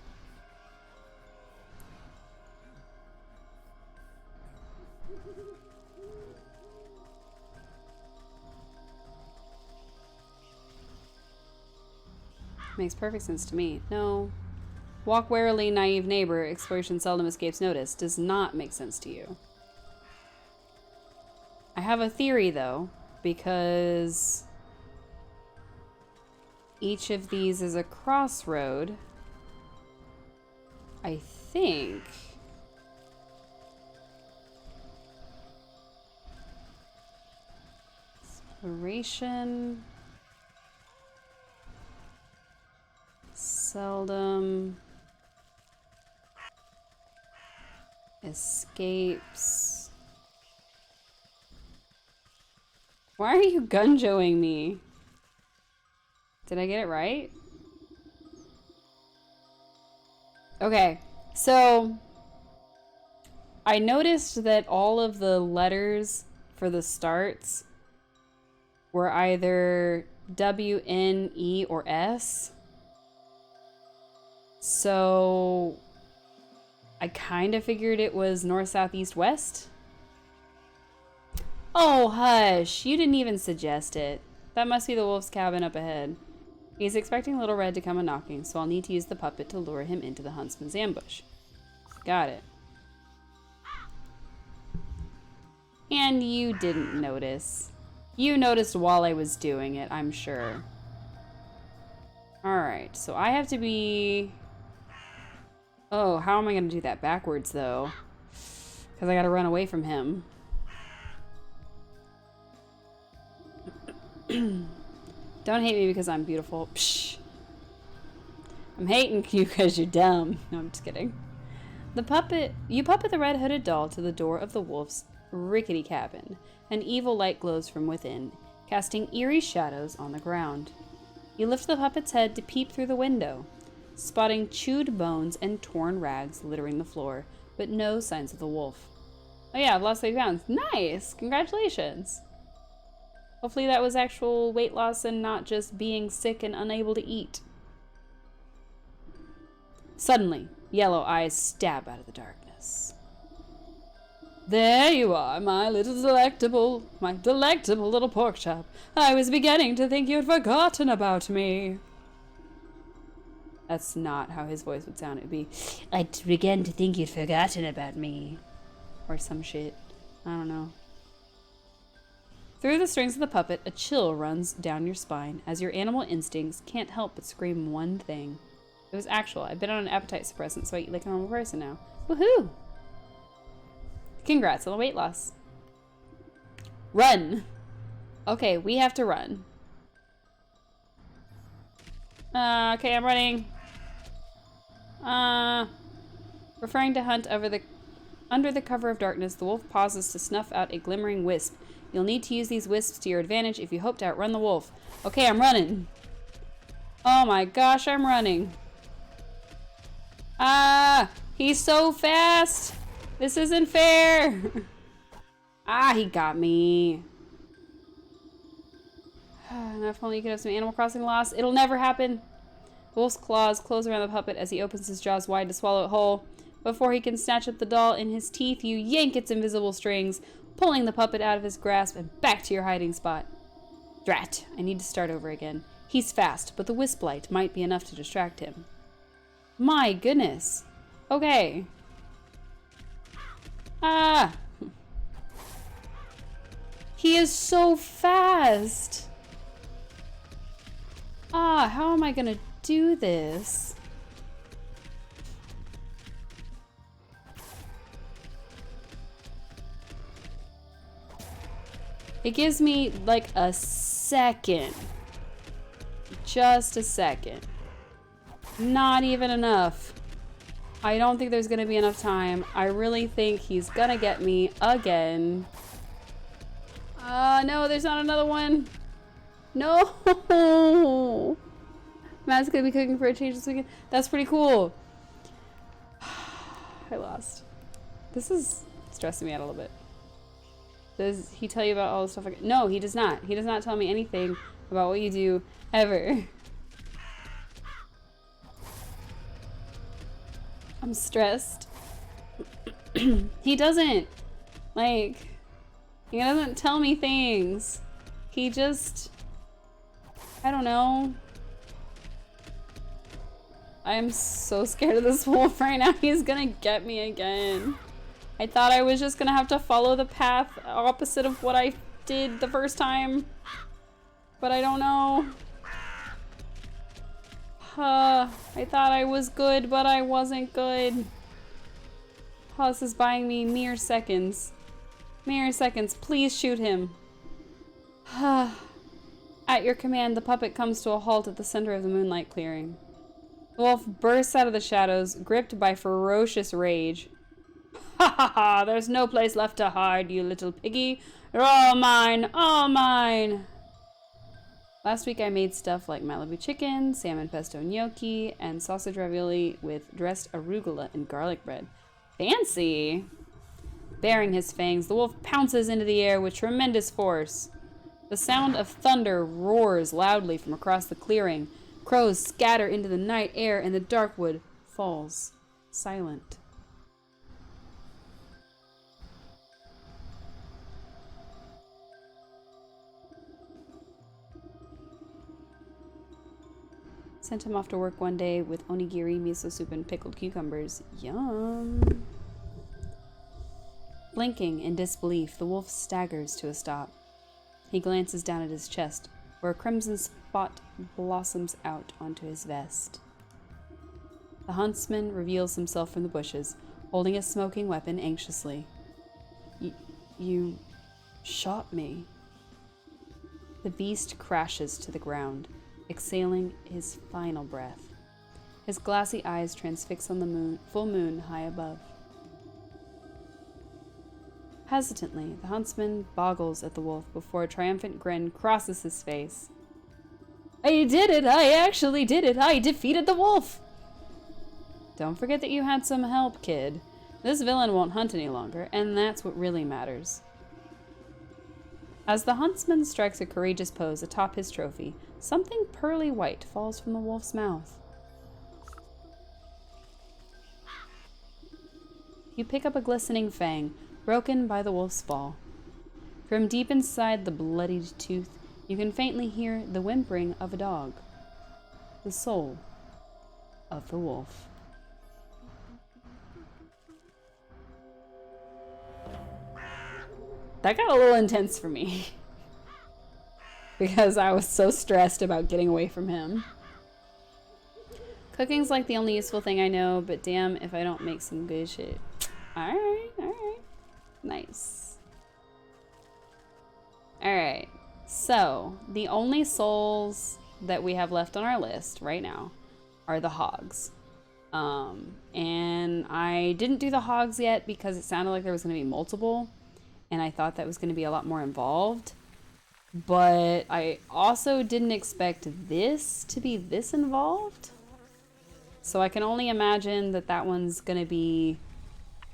Makes perfect sense to me. No. Walk warily, naive neighbor. Exploration seldom escapes notice. Does not make sense to you. I have a theory, though, because each of these is a crossroad. I think... Exploration... Seldom... escapes... Why are you gunjoing me? Did I get it right? Okay, so I noticed that all of the letters for the starts were either W, N, E, or S. So I kind of figured it was north, south, east, west. Oh, hush. You didn't even suggest it. That must be the wolf's cabin up ahead. He's expecting Little Red to come a-knocking, so I'll need to use the puppet to lure him into the huntsman's ambush. Got it. And you didn't notice. You noticed while I was doing it, I'm sure. Alright, so I have to be... Oh, how am I going to do that backwards, though? Because I got to run away from him. Don't hate me because I'm beautiful. Psh. I'm hating you because you're dumb. No, I'm just kidding. You puppet the red hooded doll to the door of the wolf's rickety cabin. An evil light glows from within, casting eerie shadows on the ground. You lift the puppet's head to peep through the window, spotting chewed bones and torn rags littering the floor, but no signs of the wolf. Oh yeah, I've lost 30 pounds. Nice! Congratulations! Hopefully that was actual weight loss and not just being sick and unable to eat. Suddenly, yellow eyes stab out of the darkness. There you are, my delectable little pork chop. I was beginning to think you'd forgotten about me. That's not how his voice would sound. It would be, I began to think you'd forgotten about me. Or some shit. I don't know. Through the strings of the puppet, a chill runs down your spine as your animal instincts can't help but scream one thing. It was actual. I've been on an appetite suppressant, so I eat like a normal person now. Woohoo! Congrats on the weight loss. Run! Okay, we have to run. Okay, I'm running. Referring to hunt under the cover of darkness, the wolf pauses to snuff out a glimmering wisp. You'll need to use these wisps to your advantage if you hope to outrun the wolf. Okay, I'm running. Oh my gosh, I'm running. Ah, he's so fast. This isn't fair. Ah, he got me. If only you could have some Animal Crossing loss. It'll never happen. The wolf's claws close around the puppet as he opens his jaws wide to swallow it whole. Before he can snatch up the doll in his teeth, you yank its invisible strings, pulling the puppet out of his grasp and back to your hiding spot. Drat, I need to start over again. He's fast, but the wisp light might be enough to distract him. My goodness. Okay. Ah! He is so fast! Ah, how am I gonna do this? It gives me like a second. Just a second. Not even enough. I don't think there's gonna be enough time. I really think he's gonna get me again. No, there's not another one. No! Matt's gonna be cooking for a change this weekend. That's pretty cool. I lost. This is stressing me out a little bit. Does he tell you about all the stuff? No, he does not. He does not tell me anything about what you do ever. I'm stressed. He doesn't. Like, he doesn't tell me things. He just, I don't know. I am so scared of this wolf right now. He's gonna get me again. I thought I was just gonna have to follow the path opposite of what I did the first time. But I don't know. I thought I was good, but I wasn't good. This is buying me mere seconds. Mere seconds. Please shoot him. At your command, the puppet comes to a halt at the center of the moonlight clearing. The wolf bursts out of the shadows, gripped by ferocious rage. Ha ha ha! There's no place left to hide, you little piggy. You're all mine! All mine! Last week I made stuff like Malibu chicken, salmon pesto gnocchi, and sausage ravioli with dressed arugula and garlic bread. Fancy! Baring his fangs, the wolf pounces into the air with tremendous force. The sound of thunder roars loudly from across the clearing. Crows scatter into the night air, and the dark wood falls silent. Sent him off to work one day with onigiri, miso soup, and pickled cucumbers. Yum! Blinking in disbelief, the wolf staggers to a stop. He glances down at his chest, where a crimson spot blossoms out onto his vest. The huntsman reveals himself from the bushes, holding a smoking weapon anxiously. You shot me. The beast crashes to the ground, exhaling his final breath. His glassy eyes transfix on the full moon high above. Hesitantly, the huntsman boggles at the wolf before a triumphant grin crosses his face. I did it! I actually did it! I defeated the wolf! Don't forget that you had some help, kid. This villain won't hunt any longer, and that's what really matters. As the huntsman strikes a courageous pose atop his trophy, something pearly white falls from the wolf's mouth. You pick up a glistening fang, broken by the wolf's fall. From deep inside the bloodied tooth, you can faintly hear the whimpering of a dog. The soul of the wolf. That got a little intense for me. Because I was so stressed about getting away from him. Cooking's like the only useful thing I know, but damn if I don't make some good shit. Alright, alright. Nice. Alright, so the only souls that we have left on our list right now are the hogs. And I didn't do the hogs yet because it sounded like there was going to be multiple, and I thought that was going to be a lot more involved. But I also didn't expect this to be this involved. So I can only imagine that that one's going to be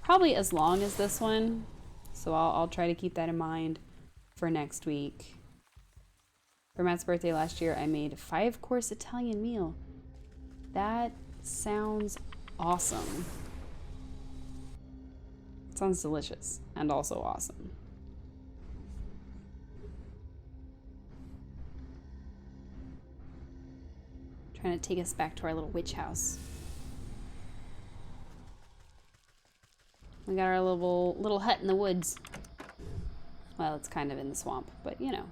probably as long as this one. So I'll try to keep that in mind for next week. For Matt's birthday last year, I made a 5-course Italian meal. That sounds awesome. It sounds delicious and also awesome. Trying to take us back to our little witch house. We got our little hut in the woods. Well, it's kind of in the swamp, but you know.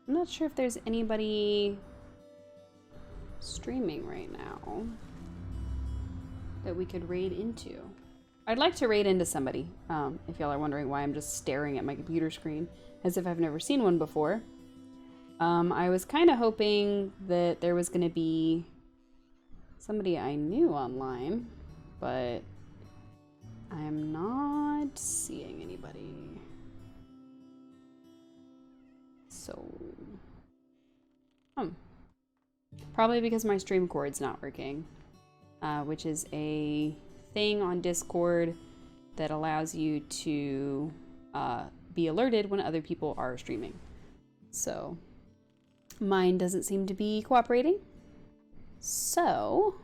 I'm not sure if there's anybody streaming right now that we could raid into. I'd like to raid into somebody, if y'all are wondering why I'm just staring at my computer screen as if I've never seen one before. I was kind of hoping that there was going to be somebody I knew online, but I'm not seeing anybody. So, probably because my stream cord's not working, which is a thing on Discord that allows you to be alerted when other people are streaming. So, mine doesn't seem to be cooperating. So,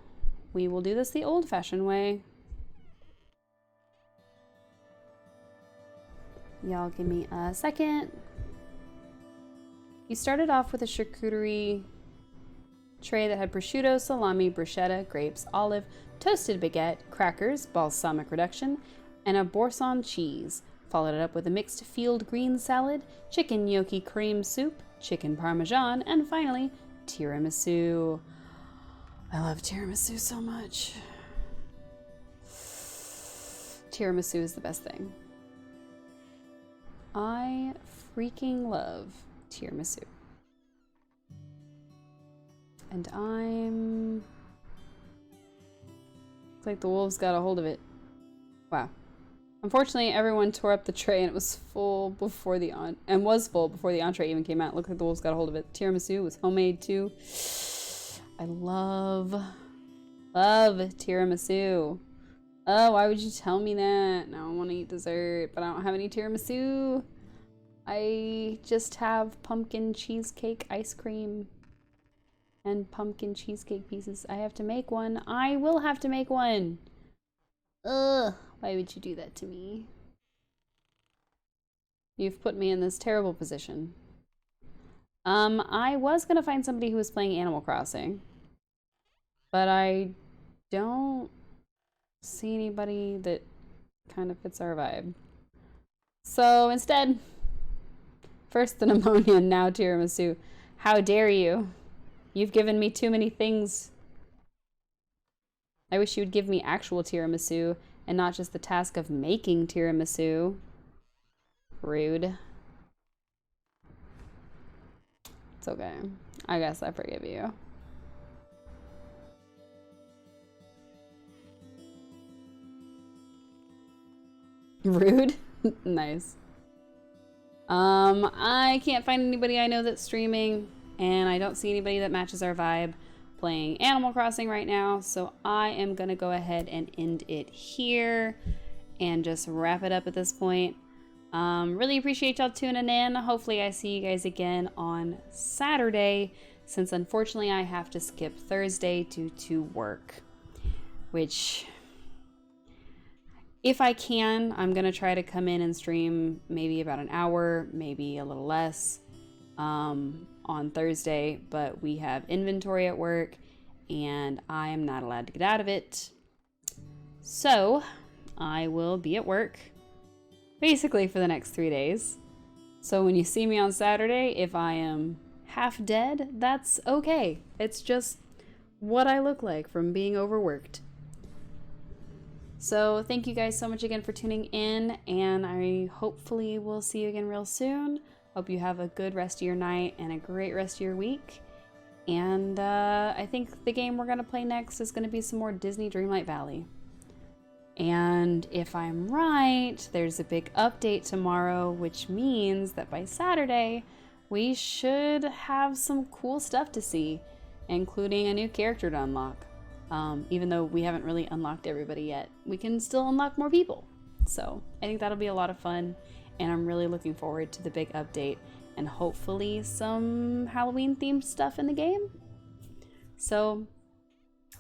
we will do this the old-fashioned way. Y'all give me a second. You started off with a charcuterie tray that had prosciutto, salami, bruschetta, grapes, olive, toasted baguette, crackers, balsamic reduction, and a boursin cheese. Followed it up with a mixed field green salad, chicken gnocchi cream soup, chicken parmesan, and finally, tiramisu. I love tiramisu so much. Tiramisu is the best thing. I freaking love tiramisu. And it's like the wolves got a hold of it. Wow. Unfortunately, everyone tore up the tray and it was full before the entree even came out. Looked like the wolves got a hold of it. Tiramisu was homemade too. I love tiramisu. Oh, why would you tell me that? Now I want to eat dessert, but I don't have any tiramisu. I just have pumpkin cheesecake ice cream and pumpkin cheesecake pieces. I have to make one. I will have to make one. Ugh, why would you do that to me? You've put me in this terrible position. I was gonna find somebody who was playing Animal Crossing, but I don't see anybody that kind of fits our vibe. So instead, first the pneumonia, now tiramisu. How dare you? You've given me too many things. I wish you would give me actual tiramisu and not just the task of making tiramisu. Rude. It's okay. I guess I forgive you. Rude? Nice. I can't find anybody I know that's streaming, and I don't see anybody that matches our vibe playing Animal Crossing right now, so I am gonna go ahead and end it here and just wrap it up at this point. Really appreciate y'all tuning in. Hopefully I see you guys again on Saturday, since unfortunately I have to skip Thursday due to work, which, if I can, I'm gonna try to come in and stream maybe about an hour, maybe a little less, on Thursday, but we have inventory at work and I am not allowed to get out of it. So I will be at work basically for the next 3 days. So when you see me on Saturday, if I am half dead, that's okay. It's just what I look like from being overworked. So thank you guys so much again for tuning in, and I hopefully will see you again real soon. Hope you have a good rest of your night and a great rest of your week. And I think the game we're going to play next is going to be some more Disney Dreamlight Valley. And if I'm right, there's a big update tomorrow, which means that by Saturday, we should have some cool stuff to see, including a new character to unlock. Even though we haven't really unlocked everybody yet, we can still unlock more people. So I think that'll be a lot of fun, and I'm really looking forward to the big update and hopefully some Halloween themed stuff in the game. So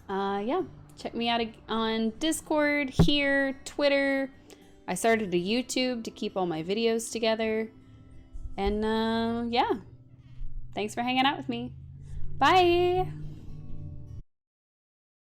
yeah, check me out on Discord, here, Twitter. I started a YouTube to keep all my videos together. And yeah, thanks for hanging out with me. Bye!